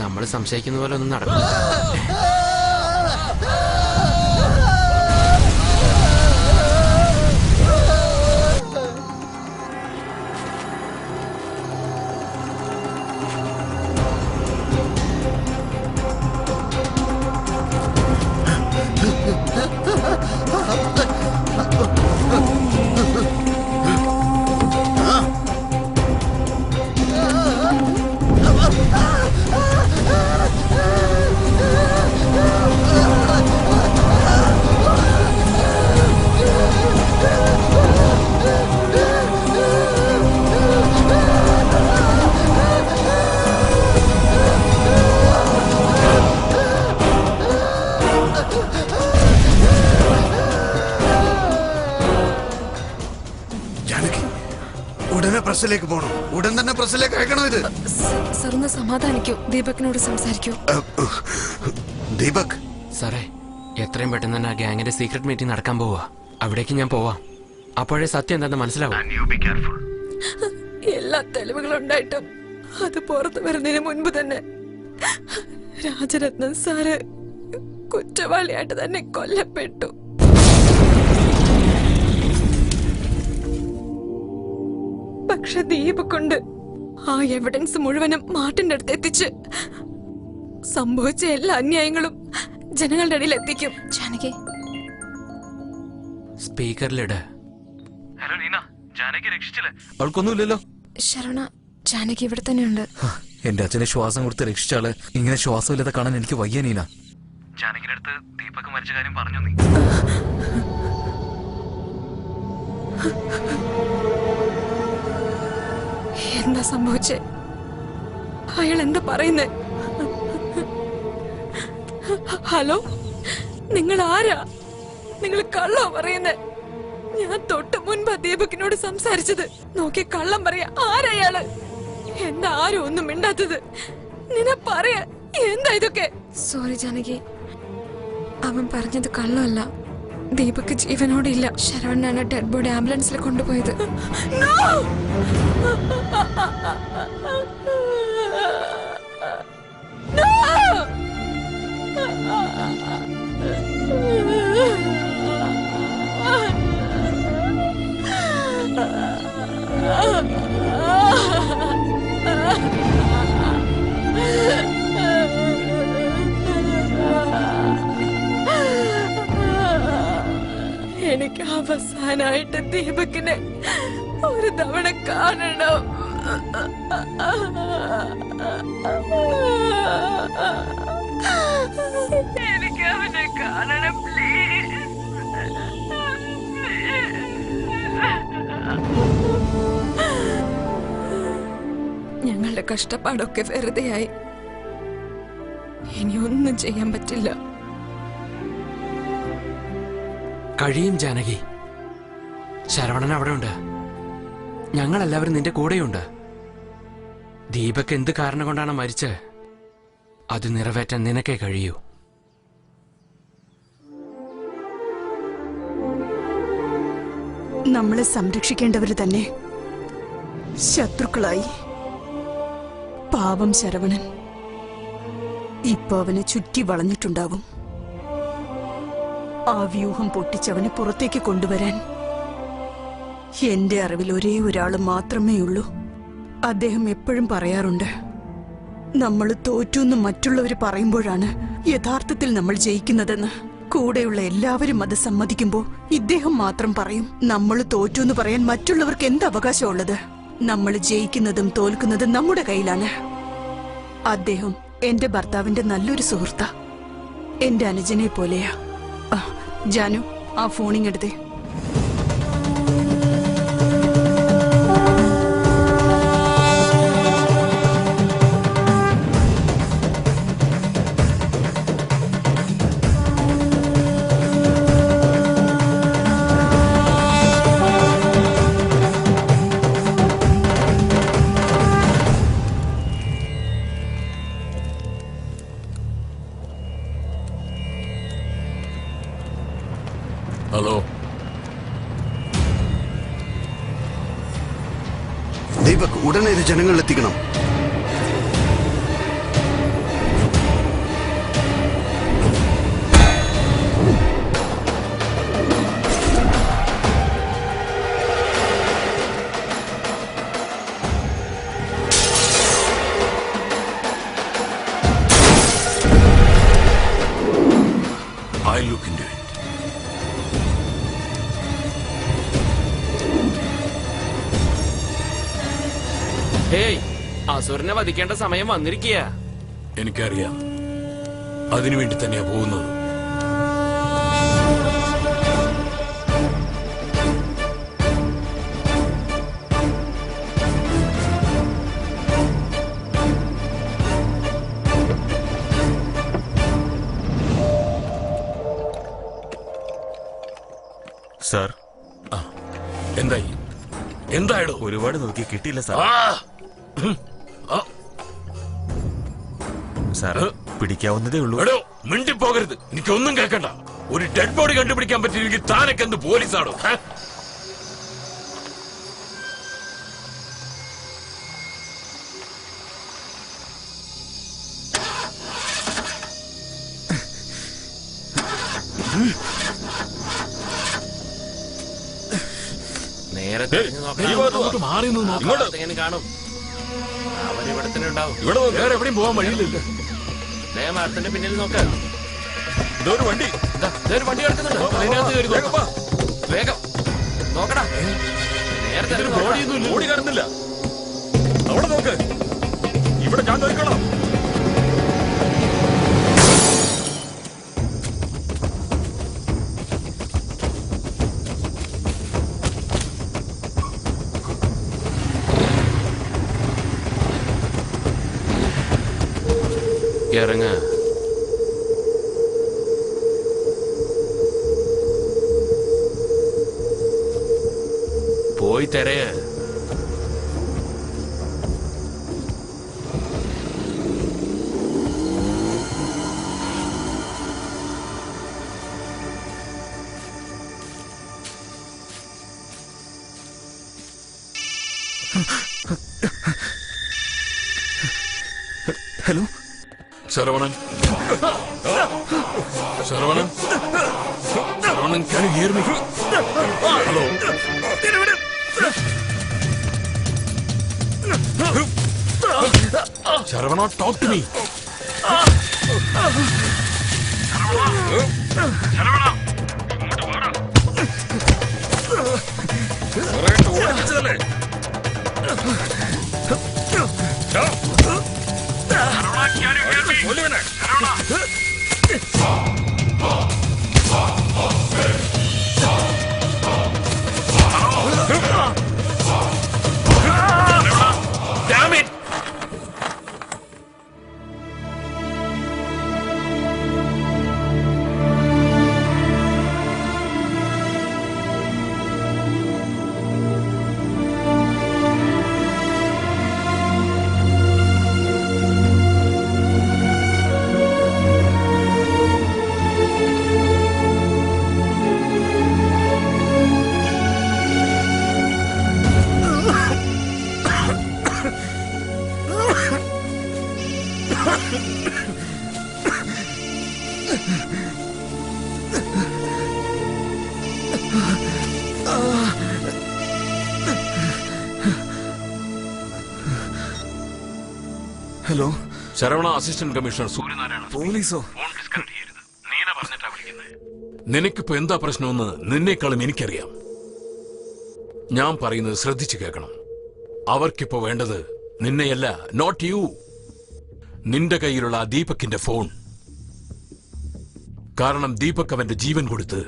നമ്മൾ സംശയിക്കുന്ന പോലെ ഒന്നും നടക്കില്ല. പ്രസ്സിലേക്ക് പോകണം. ഉടൻ തന്നെ പ്രസ്സിലേക്ക് അയക്കണം ഇത്. സർ ഒന്ന് സമാധാനിക്കൂ, ദീപകിനോട് സംസാരിക്കൂ. ദീപക് സാറേ, എത്രയും പെട്ടെന്ന് തന്നെ ആ ഗ്യാങ്ങിന്റെ സീക്രട്ട് മീറ്റിംഗ് നടക്കാൻ പോവാ. അവിടേക്ക് ഞാൻ പോവാം. അപ്പോഴേ സത്യം എന്താണെന്ന് മനസ്സിലാവും. എല്ലാ തെളിവുകളും ഉണ്ടായിട്ടും അത് പുറത്തു വരുന്നതിന് മുൻപ് തന്നെ രാജരത്നം സാറ് കുറ്റവാളിയായിട്ട് തന്നെ കൊല്ലപ്പെട്ടു. പക്ഷെ ദീപക്കൊണ്ട് ആ എവിഡൻസ് മുഴുവനും മാർട്ടിന്റെ അടുത്ത് എത്തിച്ച് സംഭവിച്ച എല്ലാ അന്യായങ്ങളും ജനങ്ങളുടെ ഇടയിൽ എത്തിക്കും. ജാനകി സ്പീക്കറിലിട്. ഹലോ നീന, ജാനകി രക്ഷിച്ചില്ലേ? അവൾക്കൊന്നുമില്ലല്ലോ. ശരവണ, ജാനകി ഇവിടെ തന്നെയുണ്ട്. എന്റെ അച്ഛനെ ശ്വാസം കൊടുത്ത് രക്ഷിച്ചാള് ഇങ്ങനെ ശ്വാസമില്ലാതെ കാണാൻ എനിക്ക് വയ്യ നീന. ജാനകിന്റെ അടുത്ത് ദീപക് മരിച്ച കാര്യം പറഞ്ഞു നീ? എന്താ സംഭവിച്ചേ? അയാൾ എന്താ പറയുന്നേ? ഹലോ, നിങ്ങൾ ആരാ? നിങ്ങൾ കള്ളോ പറയുന്നേ? ഞാൻ തൊട്ട് മുൻപ് ദീപകിനോട് സംസാരിച്ചത്. നോക്കി കള്ളം പറയാ. ആരയാള്? എന്താ ആരും ഒന്നും മിണ്ടാത്തത്? നിന്നെ പറയാ. എന്താ ഇതൊക്കെ? സോറി ജാനകി, അവൻ പറഞ്ഞത് കള്ളമല്ല. ദീപക് ജീവനോടെ ഇല്ല. ശരവണനാണ് ഡെഡ് ബോഡി ആംബുലൻസിൽ കൊണ്ടുപോയത്. എനിക്ക് അവസാനായിട്ട് ദീപകിനെ ഒരു തവണ കാണണം. എനിക്ക് അവനെ കാണണം പ്ലീസ്. ഞങ്ങളുടെ കഷ്ടപ്പാടൊക്കെ വെറുതെയായി. ഇനി ഒന്നും ചെയ്യാൻ പറ്റില്ല. കഴിയും ജാനകി. ശരവണൻ അവിടെ ഉണ്ട്. ഞങ്ങളെല്ലാവരും നിന്റെ കൂടെയുണ്ട്. ദീപക് എന്ത് കാരണം കൊണ്ടാണ് മരിച്ചത് അത് നിറവേറ്റാൻ നിനക്കേ കഴിയൂ. നമ്മളെ സംരക്ഷിക്കേണ്ടവര് തന്നെ ശത്രുക്കളായി. പാവം ശരവണൻ ഇപ്പൊ അവനെ ചുറ്റി വളഞ്ഞിട്ടുണ്ടാവും. ആ വ്യൂഹം പൊട്ടിച്ചവനെ പുറത്തേക്ക് കൊണ്ടുവരാൻ എന്റെ അറിവിൽ ഒരേ ഒരാള് മാത്രമേ ഉള്ളൂ. അദ്ദേഹം എപ്പോഴും പറയാറുണ്ട്, നമ്മൾ തോറ്റൂന്ന് മറ്റുള്ളവർ പറയുമ്പോഴാണ് യഥാർത്ഥത്തിൽ നമ്മൾ ജയിക്കുന്നതെന്ന്. കൂടെയുള്ള എല്ലാവരും അത് സമ്മതിക്കുമ്പോ ഇദ്ദേഹം മാത്രം പറയും, നമ്മൾ തോറ്റൂന്ന് പറയാൻ മറ്റുള്ളവർക്ക് എന്ത് അവകാശമുള്ളത്? നമ്മൾ ജയിക്കുന്നതും തോൽക്കുന്നതും നമ്മുടെ കയ്യിലാണ്. അദ്ദേഹം എന്റെ ഭർത്താവിന്റെ നല്ലൊരു സുഹൃത്താ. എന്റെ അനുജനെ പോലെയാ. ജാനു, ആ ഫോണിങ്ങെടുത്തേ. ഹലോ ദീപക്, ഉടനെ ഇത് ജനങ്ങളിൽ എത്തിക്കണം. I look into it. Hey, അസുരനെ വധിക്കേണ്ട സമയം വന്നിരിക്കുക. എനിക്കറിയാം, അതിനുവേണ്ടി തന്നെയാ പോകുന്നത്. സാർ, എന്തായി? എന്തായിടോ? ഒരുപാട് നോക്കി കിട്ടിയില്ല സാർ. സാറ് പിടിക്കാവുന്നതേ ഉള്ളൂ. എടോ മിണ്ടിപ്പോകരുത്, എനിക്കൊന്നും കേൾക്കണ്ട. ഒരു ഡെഡ് ബോഡി കണ്ടുപിടിക്കാൻ പറ്റിയില്ലെങ്കിൽ താനൊക്കെ എന്ത് പോലീസാണോ? നേരത്തെ മാറി നിന്ന് നോക്കാം. കാണും. അവരിവിടെ തന്നെ ഉണ്ടാവും. ഇവിടെ വേറെ എവിടെയും പോകാൻ വഴിയില്ലല്ലോ. മരത്തിന്റെ പിന്നിൽ നോക്ക്. ഇതൊരു വണ്ടി. ഒരു വണ്ടി കിടക്കുന്നുണ്ട്. അതിനകത്ത് കയറി നോക്ക്. വേഗം നോക്കടാ. നേരത്തെ ഓടി കാണുന്നില്ല. അവിടെ നോക്ക്. ഇവിടെ ഞാൻ നോക്കണം. ഇറങ്ങ. പോയി തെരയ. Hello Saravanan, Saravanan, Saravanan, can you hear me? Hello. Sharavana, talk to me. Sharavana, ഇങ്ങോട്ട് വാടാ. ഓടിച്ചതല്ലേ? Damn it! Hello Saravana, assistant commissioner Suryanarayana. പോലീസോ? ഫോൺ ഡിസ്കണക്ട് ചെയ്യരുത്. നീന പറഞ്ഞിട്ടാ വിളിക്കുന്നത്. നിനക്കിപ്പോ എന്താ പ്രശ്നമെന്ന് നിന്നേക്കാളും എനിക്കറിയാം. ഞാൻ പറയുന്നത് ശ്രദ്ധിച്ചു കേൾക്കണം. അവർക്കിപ്പോ വേണ്ടത് നിന്നെയല്ല, നോട്ട് യു. നിന്റെ കയ്യിലുള്ള ആ ദീപകിന്റെ ഫോൺ. കാരണം ദീപക് അവന്റെ ജീവൻ കൊടുത്ത്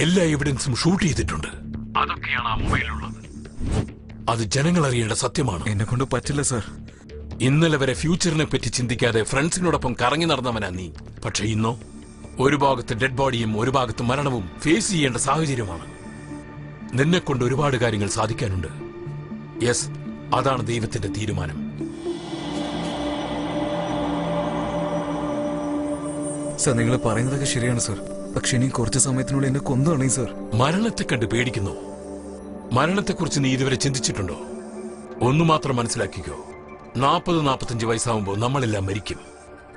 എല്ലാ എവിഡൻസും ഷൂട്ട് ചെയ്തിട്ടുണ്ട്. അതൊക്കെയാണ് ആ മൊബൈലിലുള്ളത്. അത് ജനങ്ങൾ അറിയേണ്ട സത്യമാണ്. എന്നെ കൊണ്ട് പറ്റില്ല സാർ. ഇന്നലെ വരെ ഫ്യൂച്ചറിനെ പറ്റി ചിന്തിക്കാതെ ഫ്രണ്ട്സിനോടൊപ്പം കറങ്ങി നടന്നവനാ നീ. പക്ഷെ ഇന്നോ ഒരു ഭാഗത്ത് ഡെഡ് ബോഡിയും ഒരു ഭാഗത്ത് മരണവും ഫേസ് ചെയ്യേണ്ട സാഹചര്യമാണ്. നിന്നെ കൊണ്ട് ഒരുപാട് കാര്യങ്ങൾ സാധിക്കാനുണ്ട്. യെസ്, അതാണ് ദൈവത്തിന്റെ തീരുമാനം. സാർ, നിങ്ങൾ പറയുന്നതൊക്കെ ശരിയാണ് സാർ. പക്ഷെ ഇനി കുറച്ച് സമയത്തിനുള്ളിൽ എന്നെ കൊന്നുകളയും സാർ. മരണത്തെ കണ്ട് പേടിക്കുന്നു. മരണത്തെക്കുറിച്ച് നീ ഇതുവരെ ചിന്തിച്ചിട്ടുണ്ടോ? ഒന്നു മാത്രം മനസ്സിലാക്കിക്കോ, 40-45 വയസ്സാവുമ്പോൾ നമ്മളെല്ലാം മരിക്കും.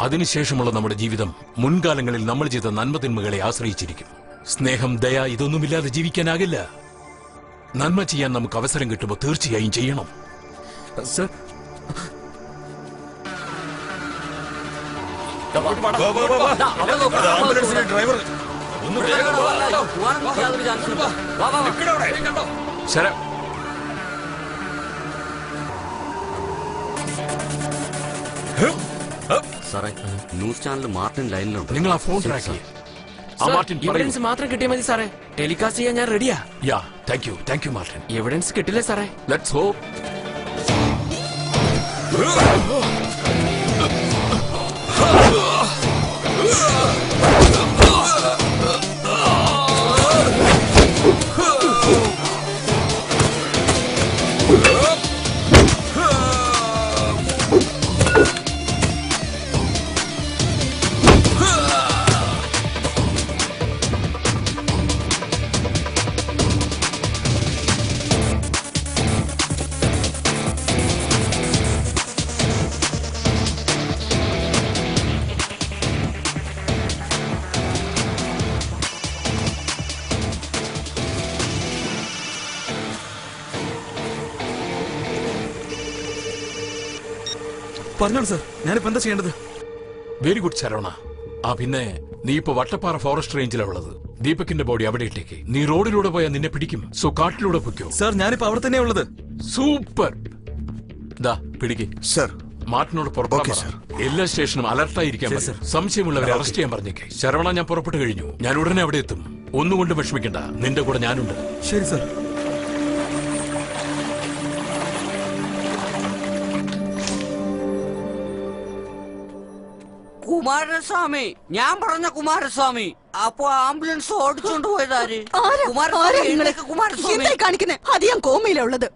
അതിനുശേഷമുള്ള നമ്മുടെ ജീവിതം മുൻകാലങ്ങളിൽ നമ്മൾ ചെയ്ത നന്മതിന്മകളെ ആശ്രയിച്ചിരിക്കും. സ്നേഹം, ദയ, ഇതൊന്നുമില്ലാതെ ജീവിക്കാനാകില്ല. നന്മ ചെയ്യാൻ നമുക്ക് അവസരം കിട്ടുമ്പോൾ തീർച്ചയായും ചെയ്യണം. സാർ, ഡ്രൈവർ ശരം, സാറേ, ന്യൂസ് ചാനൽ മാർട്ടിൻ ലൈനിലുണ്ട്. നിങ്ങൾ ആ ഫോൺ ട്രാക്ക് ചെയ്യ്. ആ മാർട്ടിൻ എവിഡൻസ് മാത്രം കിട്ടിയാൽ മതി സാറേ. ടെലികാസ്റ്റ് ചെയ്യാൻ ഞാൻ റെഡിയാ. Yeah, thank you Martin. Evidence കിട്ടില്ലേ സാറേ? Let's hope. പറഞ്ഞോളൂ സാർ, ഞാനിപ്പോ എന്താ ചെയ്യേണ്ടത്? Very good Saravana. ആ പിന്നെ നീ ഇപ്പൊ വട്ടപ്പാറ ഫോറസ്റ്റ് റേഞ്ചിലാണ് ഉള്ളത്. ദീപകിന്റെ ബോഡി അവിടെ ഇട്ടേക്ക്. നീ റോഡിലൂടെ പോയാൽ നിന്നെ പിടിക്കും. സോ കാട്ടിലൂടെ പൊയ്ക്കോ. സാർ, ഞാനിപ്പോ അവിടെ തന്നെയാ ഉള്ളത്. സൂപ്പർ. ദാ പിടിക്ക്. സർ, മാർട്ടിനോട് പുറപ്പെടാൻ പറ. എല്ലാ സ്റ്റേഷനും അലർട്ടായിരിക്കാൻ പറ. സംശയമുള്ളവരെ അറസ്റ്റ് ചെയ്യാൻ പറഞ്ഞേക്കെ. ശരവണ, ഞാൻ പുറപ്പെട്ടു കഴിഞ്ഞു. ഞാൻ ഉടനെ അവിടെ എത്തും. ഒന്നുകൊണ്ട് വിഷമിക്കണ്ട, നിന്റെ കൂടെ ഞാനുണ്ട്. ശരി സാർ. കുമാരസ്വാമി, ഞാൻ പറഞ്ഞ കുമാരസ്വാമി. അപ്പൊ ആംബുലൻസ് ഓടിച്ചോണ്ട് പോയതാര്? എന്തായി കാണിക്കുന്നേ? അത് ഞാൻ കോമയിലാ ഉള്ളത്.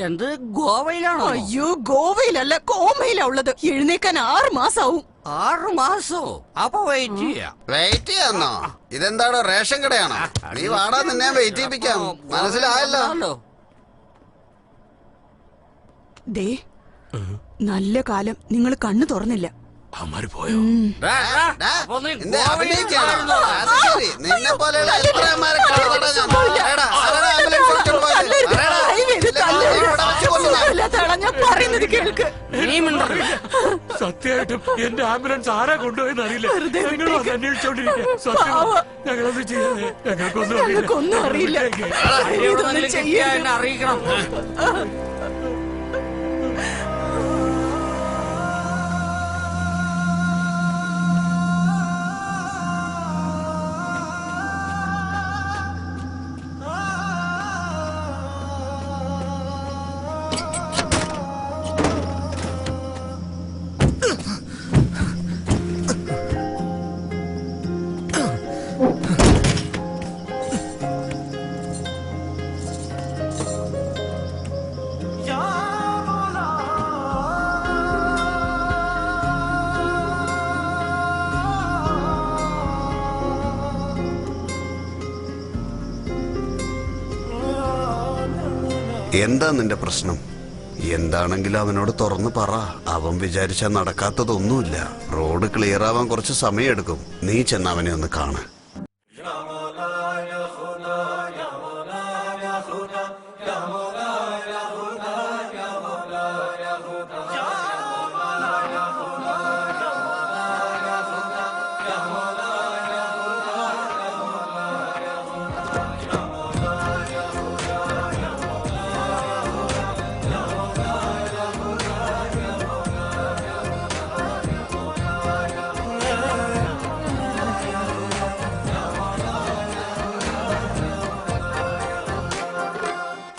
എന്ത്, ഗോവയിലാണോ? അയ്യോ, ഗോവയിലല്ല, കോമയിലാ ഉള്ളത്. എഴുന്നേക്കാൻ 6 മാസാവും. 6 മാസോ? അപ്പൊ വെയിറ്റ് ചെയ്യാം. വെയിറ്റ് ചെയ്യാന്നോ? ഇതെന്താണോ റേഷൻ കടയാണോ? നീ വാടാ, നിന്നെ വെയിറ്റ് ചെയ്യിപ്പിക്കാം. മനസ്സിലായല്ലോ. ദേ, നല്ല കാലം നിങ്ങൾ കണ്ണു തുറന്നില്ല. അമ്മാര് പോയോ? നിന്നെ പോലെയുള്ള എത്ര അമ്മമാരെ കാണുന്നുണ്ടോ ഞാൻ പറയുന്നത് കേൾക്ക്. സത്യമായിട്ടും എന്റെ ആംബുലൻസ് ആരാ കൊണ്ടുപോയെന്ന് അറിയില്ല. ഞങ്ങളും അത് അന്വേഷിച്ചോണ്ടിരിക്കുക. ഞങ്ങളത് ചെയ്യാതെ ഞങ്ങൾക്കൊന്നും അറിയില്ല. അറിയിക്കണം. എന്താ നിന്റെ പ്രശ്നം? എന്താണെങ്കിലും അവനോട് തുറന്നു പറ. അവൻ വിചാരിച്ചാൽ നടക്കാത്തതൊന്നുമില്ല. റോഡ് ക്ലിയർ ആവാൻ കുറച്ച് സമയമെടുക്കും. നീ ചെന്ന് അവനെ ഒന്ന് കാണാൻ.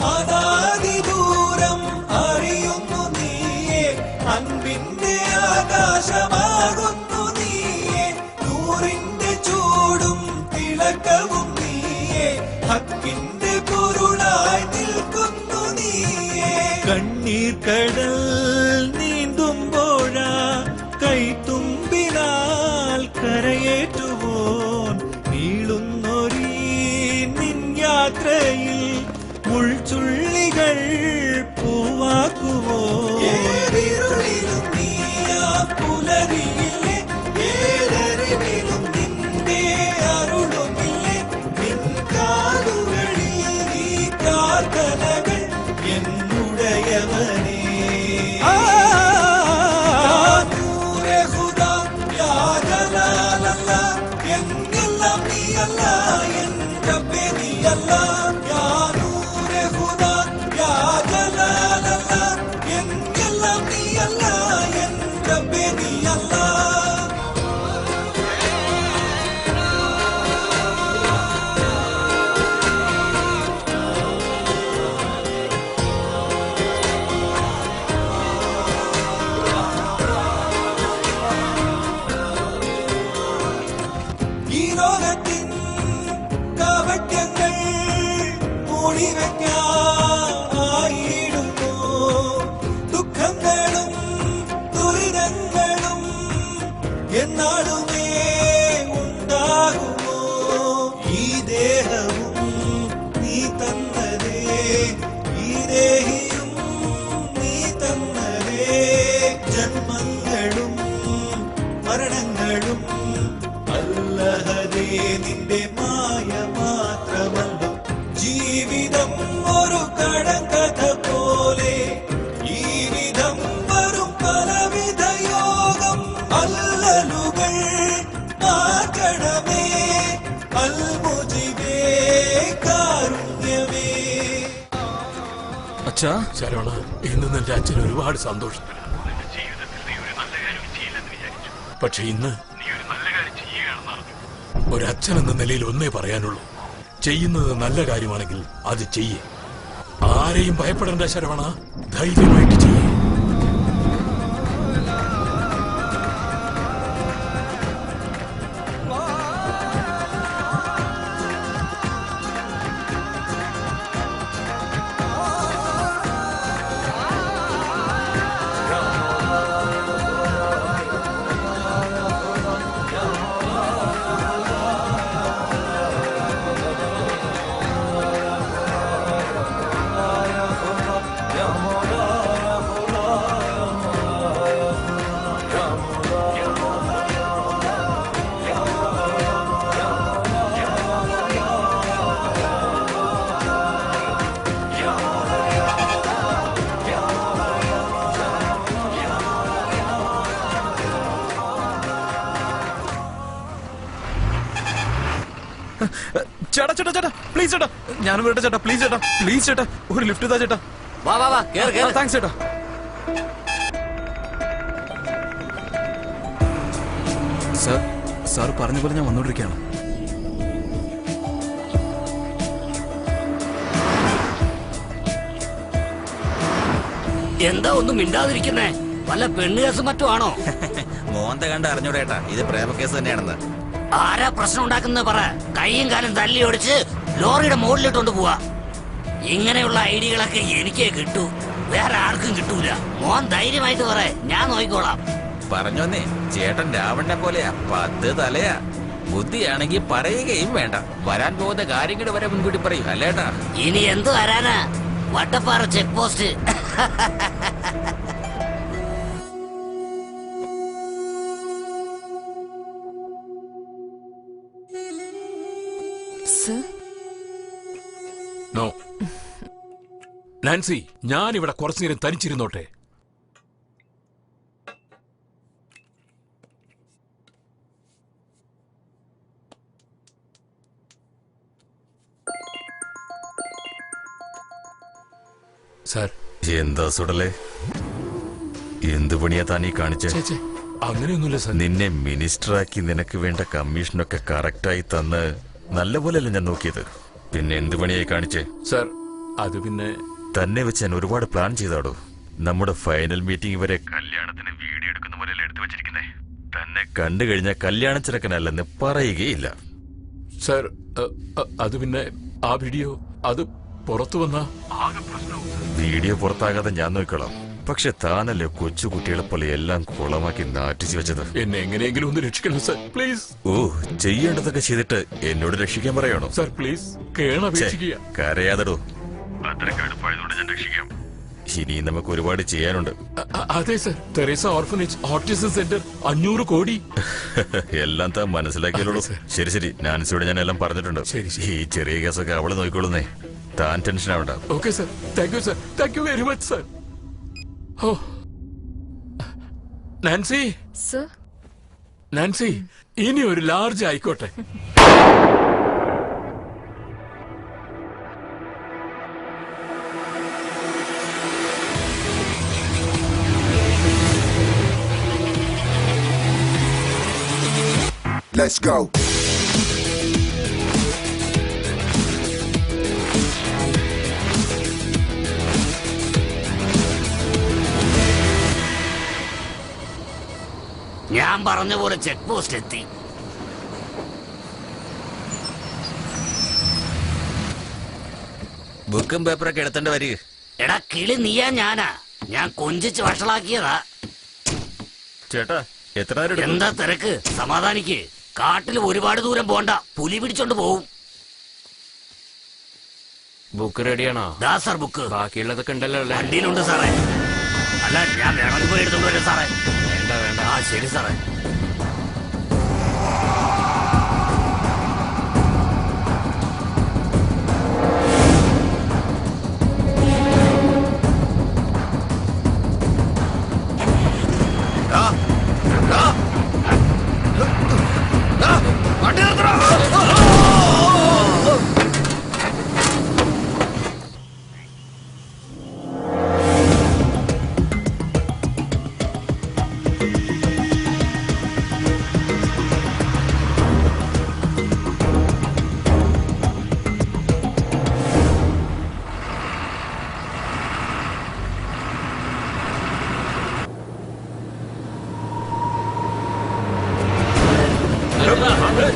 അനാദിദൂരം അറിയുന്നു നീയേ, അൻപിന്റെ ആകാശമാകുന്നു നീയേ, നൂറിന്റെ ചൂടും തിളക്കവും നീയേ, ഹക്കിന്റെ പൊരുളായി നിൽക്കുന്നു നീയേ. കണ്ണീർ കടൽ നീന്തുമ്പോഴാ കൈത്തുമ്പിനാൽ കരയേറ്റുവോൻ, നീളുന്നൊരീ നിൻ യാത്രയിൽ മുൾച്ചുള്ളികൾ പൂവാക്കുവോ. ഏതിരുളിലും നീയാ പുലരിയില്ലേ, ഏതറിവിലും നിന്റെ അരുളുമില്ലേ, നിൻ കാതുകളിൽ നീ പ്രാർത്ഥനകൾ എന്നുടയവനേ. നൂറെ ഹുദാ യാ ജലാലല്ല, എന്നെല്ലാം നീയല്ല, എൻ റബ്ബേ നീയല്ല. യാ നൂറെ ഹുദാ യാ ജലാലല്ല, എന്നെല്ലാം നീയല്ല, എൻ റബ്ബേ നീയല്ല. ഈ ലോകത്തിൻ കാപട്യങ്ങൾ മൂടിവെക്കായിടുന്നു, ദുഃഖങ്ങളും ദുരിതങ്ങളും എന്നാളുമേ ഉണ്ടാകുമോ. ഈ ദേഹവും നീ തന്നതേ, ഈ ദേഹിയും നീ തന്നതേ, ജന്മങ്ങളും മരണങ്ങളും അല്ലഹദേ നിന്റെ മായ മാത്രമല്ലോ. ജീവിതം ഒരു കടങ്കഥ പോലെ ഈ വിധം വരും പലവിധ ഞങ്ങൾ ആകണമേ അൽമുജിബേ കാരുണ്യമേ. അച്ഛാ ശരവണ, ഇന്ന് നിന്റെ അച്ഛൻ ഒരുപാട് സന്തോഷത്തിലാണ്. പക്ഷെ ഇന്ന് നീ ഒരു നല്ല കാര്യം ചെയ്യുകയാണെന്നാണ്. ഒരച്ഛൻ എന്ന നിലയിൽ ഒന്നേ പറയാനുള്ളൂ, ചെയ്യുന്നത് നല്ല കാര്യമാണെങ്കിൽ അത് ചെയ്യേ. ആരെയും ഭയപ്പെടേണ്ട ശരവണ, ധൈര്യമായിട്ട് ചെയ്യേ. ചേട്ടാ ചേട്ടാ ചേട്ടാ പ്ലീസ് ചേട്ടാ, ഞാനും വരട്ടെ ചേട്ടാ, പ്ലീസ് ചേട്ടാ, പ്ലീസ് ചേട്ടാ, ഒരു ലിഫ്റ്റ് താ ചേട്ടാ. വാ വാ വാ, കേറ് കേറ്. താങ്ക്സ് ചേട്ടാ. സാർ പറഞ്ഞ പോലെ ഞാൻ വന്നോണ്ടിരിക്കുകയാണ്. എന്താ ഒന്നും മിണ്ടാതിരിക്കുന്നേ? വല്ല പെണ്ണ് കേസ് മറ്റോ ആണോ? മോന്ത കണ്ട് അറിഞ്ഞൂടേട്ടാ, ഇത് പ്രേമക്കേസ് തന്നെയാണെന്ന്. ആരാ പ്രശ്നം ഉണ്ടാക്കുന്നത് പറ. കൈയും കാലും തല്ലി ഓടിച്ച് ലോറിയുടെ മുകളിലിട്ടോണ്ട് പോവാ. ഇങ്ങനെയുള്ള ഐഡിയകളൊക്കെ എനിക്കേ കിട്ടൂ, വേറെ ആർക്കും കിട്ടൂല. മോൻ ധൈര്യമായിട്ട് പറ, ഞാൻ നോക്കിക്കോളാം. പറഞ്ഞോന്നേ, ചേട്ടൻ രാവണനെ പോലെയാ, 10 തലയാ. ബുദ്ധിയാണെങ്കിൽ പറയുകയും വേണ്ട, വരാൻ പോകുന്ന കാര്യങ്ങൾ വരെ മുൻകൂട്ടി പറയും അല്ലേട്ടാ. ഇനി എന്ത് വരാനാ? Vattappara check post. No Nancy, ഞാൻ ഇവിടെ കുറച്ചു നേരം തനിച്ചിരുന്നോട്ടെ. സാർ. എന്താ സുടലേ, എന്ത് പണിയാ താനീ കാണിച്ചേ? അങ്ങനെയൊന്നുമില്ല സാർ. നിന്നെ മിനിസ്റ്ററാക്കി നിനക്ക് വേണ്ട കമ്മീഷനൊക്കെ കറക്റ്റായി തന്ന് നല്ലപോലെയല്ല ഞാൻ നോക്കിയത്. പിന്നെ എന്ത് പണിയായി കാണിച്ചേ? സാർ അത് പിന്നെ തന്നെ വെച്ച് ഞാൻ ഒരുപാട് പ്ലാൻ ചെയ്താടോ. നമ്മുടെ ഫൈനൽ മീറ്റിംഗ് വരെ കല്യാണത്തിന് വീഡിയോ എടുക്കുന്ന പോലെയല്ല എടുത്തു വെച്ചിരിക്കുന്നേ. തന്നെ കണ്ടു കഴിഞ്ഞാൽ കല്യാണ ചെറുക്കനല്ലെന്ന് പറയുകയില്ല. സാർ അത് പിന്നെ ആ വീഡിയോ അത് പുറത്തു വന്ന വീഡിയോ പുറത്താകാതെ ഞാൻ നോക്കിക്കോളാം. പക്ഷെ താനല്ലേ കൊച്ചുകുട്ടികളെ പോലെ എല്ലാം കുളമാക്കി നാറ്റിച്ചു വെച്ചത്. എന്നെ എങ്ങനെയെങ്കിലും ഒന്ന് രക്ഷിക്കണം സാർ, പ്ലീസ്. ഓ, ചെയ്യേണ്ടതൊക്കെ ചെയ്തിട്ട് എന്നോട് രക്ഷിക്കാൻ പറയണോ? Sir please, കേണപേക്ഷിക്കുക. കരയാതടോ, അത്രയ്ക്ക് അടുപ്പായതുകൊണ്ട് ഞാൻ രക്ഷിക്കാം. ഇനിയും നമുക്ക് ഒരുപാട് ചെയ്യാനുണ്ട്. അതെ sir, Teresa orphanage, autism centre, 500 കോടി. എല്ലാം താൻ മനസ്സിലാക്കിയല്ലോ. ശരി ശരി, നാൻസിയോട് ഞാൻ എല്ലാം പറഞ്ഞിട്ടുണ്ട്. ഈ ചെറിയ കേസൊക്കെ അവള് നോക്കിക്കോളുന്നേ, താൻ ടെൻഷൻ ആവണ്ട. Okay sir, thank you sir, thank you very much sir. Oh Nancy, Nancy, ഇനി ഒരു ലാർജ് ആയിക്കോട്ടെ. Let's go. ഞാൻ പറഞ്ഞ പോലെ ചെക്ക് പോസ്റ്റ് എത്തി. ബുക്കും പേപ്പറൊക്കെ എടുത്തോണ്ട് വരിക. എടാ കിളി, നീയാ ഞാനാ? ഞാൻ കൊഞ്ചിച്ച് വഷളാക്കിയതാ. ചേട്ടാ, എത്ര എന്താ തിരക്ക്? സമാധാനിക്ക്. കാട്ടിൽ ഒരുപാട് ദൂരം പോണ്ട, പുലി പിടിച്ചോണ്ട് പോവും. ബുക്ക് റെഡിയാണോ? ദാ സാർ ബുക്ക്. ബാക്കിയുള്ളതൊക്കെ ഉണ്ടല്ലോ അല്ലേ? വണ്ടിയിലുണ്ട് സാറേ. അല്ല, ഞാൻ വേണമെങ്കിൽ പോയി എടുത്തോണ്ട് വരാം സാറേ. വേണ്ട വേണ്ട. ആ ശരി സാറേ.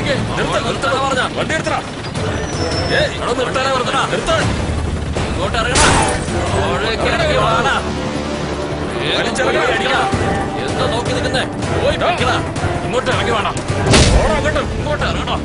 നോക്കിക്കേ. നിർത്താനാ പറഞ്ഞ വണ്ടി എടുത്തടാ. നിർത്താനാ പറഞ്ഞ നിർത്താൻ. ഇങ്ങോട്ട് ഇറങ്ങണ. ഇറങ്ങി വാടാ. എന്താ നോക്കി നിൽക്കുന്നേ? പോയി വെക്കണ. ഇങ്ങോട്ട് ഇറങ്ങി വേണം. ഇങ്ങോട്ട് ഇറങ്ങണോ?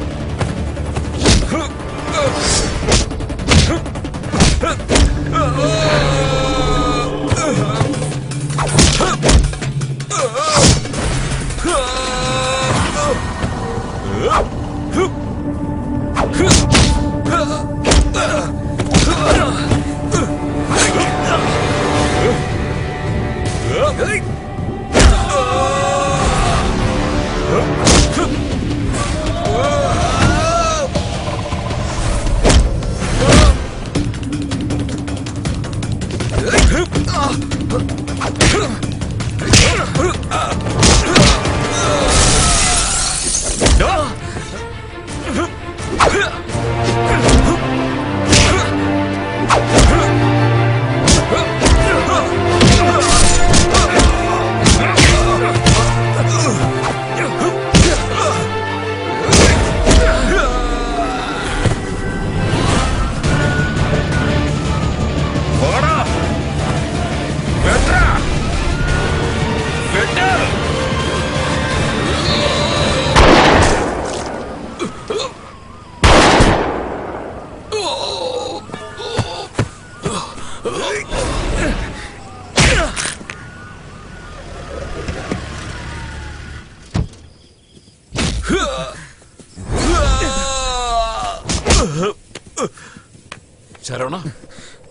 Sharvana,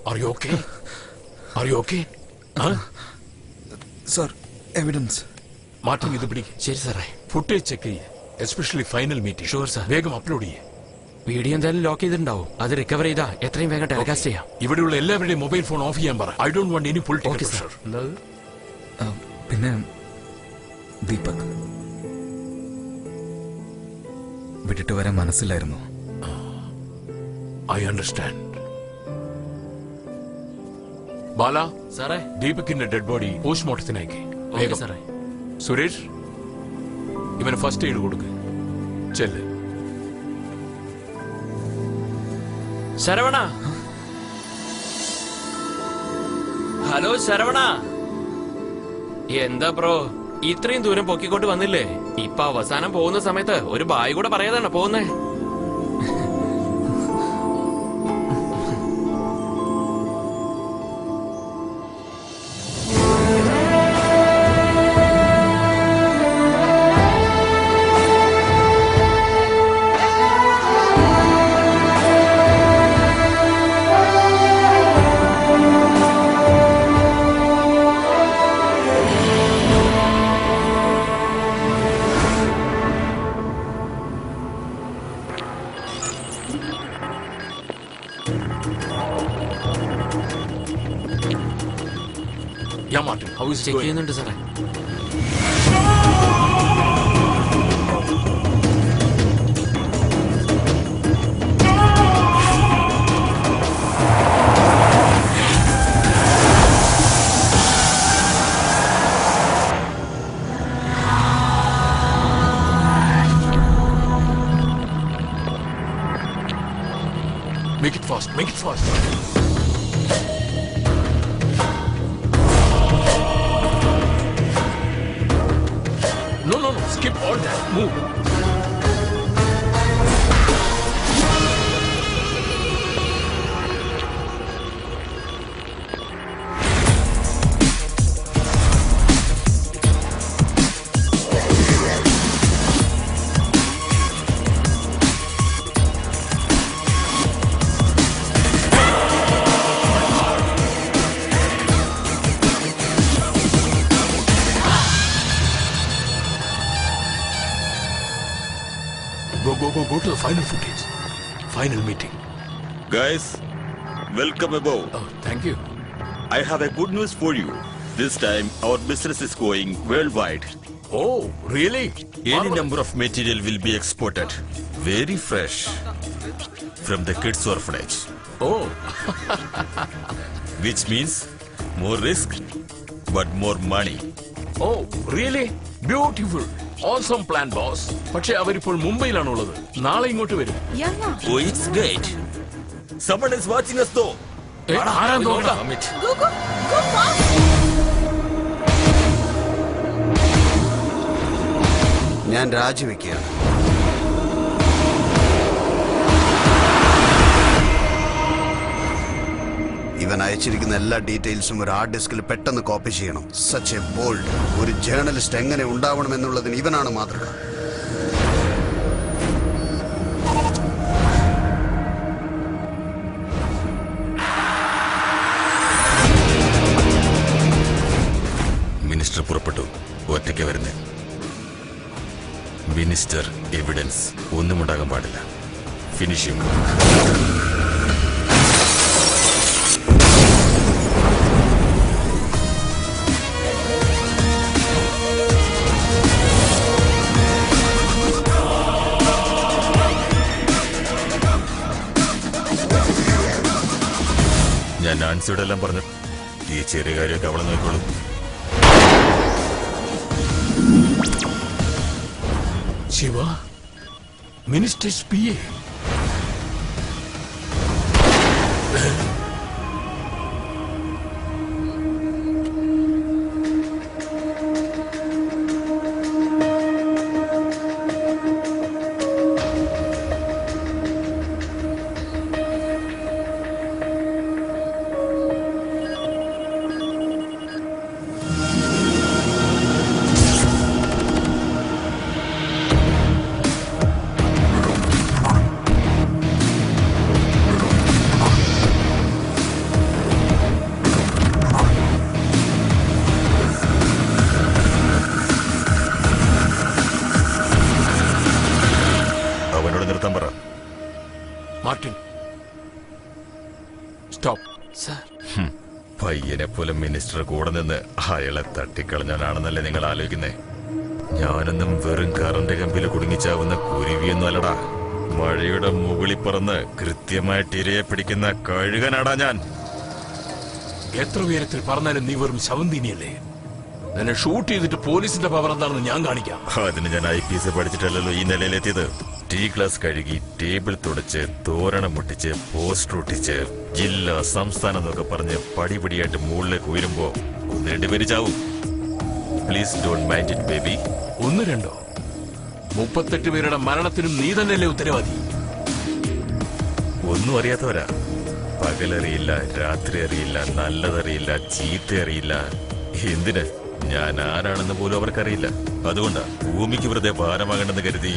are you okay? Are you okay? Sir, evidence. Martin ഇത് പിടിക്ക്. ശരി സാറേ. ഫുട്ടേജ് ചെക്ക് ചെയ്യേ, especially final meeting. Sure sir. വേഗം അപ്ലോഡ് ചെയ്യേ. വീഡിയോ എന്തായാലും ലോക്ക് ചെയ്തിട്ടുണ്ടാവും. അത് റിക്കവർ ചെയ്താ എത്രയും വേഗം ടെലികാസ്റ്റ് ചെയ്യാം. ഇവിടെയുള്ള എല്ലാവരുടെയും മൊബൈൽ ഫോൺ ഓഫ് ചെയ്യാൻ പറ. I don't want any political pressure. പിന്നെ ദീപക് വിട്ടിട്ട് വരാൻ മനസ്സിലായിരുന്നു. I understand. ബാല സാറേ, ദീപകിന്റെ ഡെഡ് ബോഡി പോസ്റ്റ്മോർട്ടത്തിനയക്ക്. വേഗം സാറേ. സുരേഷ്, ഇവന് ഫസ്റ്റ് എയ്ഡ് കൊടുക്ക്. ചെല്ല്. ശരവണ. ഹലോ ശരവണ. എന്താ ബ്രോ ഇത്രയും ദൂരം പൊക്കിക്കൊണ്ട് വന്നില്ലേ? ഇപ്പൊ അവസാനം പോകുന്ന സമയത്ത് ഒരു ബായ് കൂടെ പറയാതാണ് പോകുന്നേ. Yeah, Martin, how is it check going? ചെയ്യുന്നുണ്ട് സാറേ. Make it fast, make it fast. No, skip all that. Move. Go to the final footage. Final meeting. Guys, welcome above. Oh, thank you. I have a good news for you. This time our business is going worldwide. Oh, really? Any number of material will be exported. Very fresh. From the kids' orphanage. Oh. Which means more risk, but more money. Oh, really? Beautiful. Awesome plan boss. പക്ഷെ അവരിപ്പോൾ മുംബൈയിലാണുള്ളത്. നാളെ ഇങ്ങോട്ട് വരും. Oh, it's great. Someone is watching us though. ആരാ നോക്കാം? ഞാൻ രാജിവെക്കുകയാണ്. ഇവൻ അയച്ചിരിക്കുന്ന എല്ലാ ഡീറ്റെയിൽസും ഒരു ഹാർഡ് ഡിസ്കിൽ പെട്ടെന്ന് കോപ്പി ചെയ്യണം. Such A bold. ഒരു ജേർണലിസ്റ്റ് എങ്ങനെ ഉണ്ടാവണം എന്നുള്ളതിന് ഇവനാണ് മാതൃക. മിനിസ്റ്റർ പുറപ്പെട്ടു. ഒറ്റയ്ക്ക് വരുന്നേ. മിനിസ്റ്റർ എവിഡൻസ് ഒന്നും ഉണ്ടാകാൻ പാടില്ല. ഫിനിഷ് ചെയ്യും. ഞാൻ നാൻസിയോടെല്ലാം പറഞ്ഞു. ഈ ചെറിയ കാര്യമൊക്കെ അവളെ നോക്കിക്കോളും. Shiva, ministers PA. Martin, stop. പയ്യനെ പോലെ മിനിസ്റ്റർ കൂടെ നിന്ന് അയാളെ തട്ടിക്കളഞ്ഞാനാണെന്നല്ലേ നിങ്ങൾ ആലോചിക്കുന്നേ? ഞാനൊന്നും വെറും കറണ്ട് കമ്പിൽ കുടുങ്ങിച്ചാവുന്ന കുരുവിയൊന്നും അല്ലടാ. മഴയുടെ മുകളിൽ പറന്ന് കൃത്യമായിട്ട് ഇരയെ പിടിക്കുന്ന കഴുകനാടാ ഞാൻ. എത്ര ഉയരത്തിൽ പറഞ്ഞാലും നീ വെറും ശവന്തീനിയല്ലേ? എന്നെ ഷൂട്ട് ചെയ്തിട്ട് പോലീസിന്റെ പവർ എന്താണെന്ന് ഞാൻ കാണിക്കാം. അതിന് ഞാൻ IPS പഠിച്ചിട്ടല്ലോ ഈ നിലയിലെത്തിയത്. ടീ ഗ്ലാസ് കഴുകി, ടേബിൾ തുടച്ച്, തോരണം മുട്ടിച്ച്, പോസ്റ്റർ ഒട്ടിച്ച്, ജില്ല സംസ്ഥാനം എന്നൊക്കെ പറഞ്ഞ് പടിപടിയായിട്ട് മുകളിലേക്ക് ഉയരുമ്പോ ഒന്ന് രണ്ടുപേര് ചാവും. Please don't mind it baby. ഒന്ന് രണ്ടോ? 38 പേരുടെ മരണത്തിനും നീ തന്നെയല്ലേ ഉത്തരവാദി? ഒന്നും അറിയാത്തവരാ. പകലറിയില്ല, രാത്രി അറിയില്ല, നല്ലതറിയില്ല, ചീത്ത അറിയില്ല. എന്തിന്? ഞാൻ ആരാണെന്ന് പോലും അവർക്കറിയില്ല. അതുകൊണ്ടാ ഭൂമിക്ക് വെറുതെ ഭാരമാകണമെന്ന് കരുതി.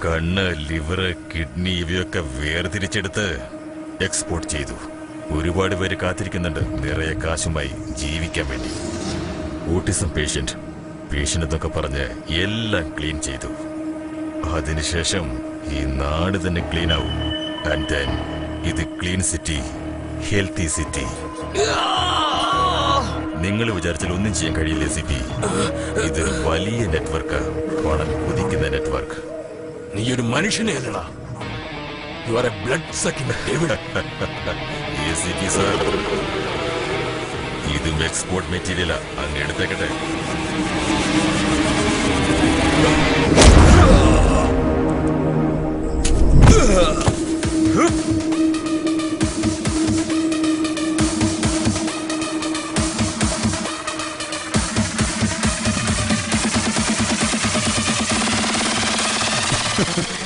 കണ്ണ്, ലിവറ്, കിഡ്നി ഇവയൊക്കെ വേർതിരിച്ചെടുത്ത് എക്സ്പോർട്ട് ചെയ്തു. ഒരുപാട് പേര് കാത്തിരിക്കുന്നുണ്ട് നിറയെ കാശുമായി ജീവിക്കാൻ വേണ്ടി. ഓട്ടിസം പേഷ്യന്റ് എന്നൊക്കെ പറഞ്ഞ് എല്ലാം ക്ലീൻ ചെയ്തു. അതിനുശേഷം ഈ നാട് തന്നെ ക്ലീൻ ആവും. ആൻഡ് ദെൻ ഇത് ക്ലീൻ സിറ്റി, ഹെൽത്തി സിറ്റി. നിങ്ങൾ വിചാരിച്ചാൽ ഒന്നും ചെയ്യാൻ കഴിയില്ല CP. ഇതൊരു വലിയ നെറ്റ്വർക്ക്, പണം കുതിക്കുന്ന നെറ്റ്വർക്ക്. നീ ഒരു മനുഷ്യനെ അല്ലടാ. You are a blood-sucking devil. CP sir, ഇതും എക്സ്പോർട്ട് മെറ്റീരിയലാ. അങ്ങ് എടുത്തേക്കട്ടെ.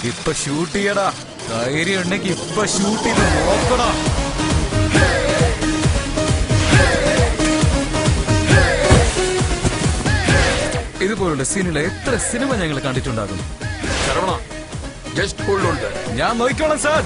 ഇപ്പൊ ഷൂട്ട് ചെയ്യടാ. ധൈര്യം ഉണ്ടെങ്കിൽ ഇപ്പൊ ഷൂട്ട് ചെയ്ത് നോക്കടാ. ഇതുപോലുള്ള സീനിൽ എത്ര സിനിമ ഞങ്ങൾ കണ്ടിട്ടുണ്ടാകും. Saravana, just hold on. ഞാൻ നോക്കിക്കോളാം സാർ.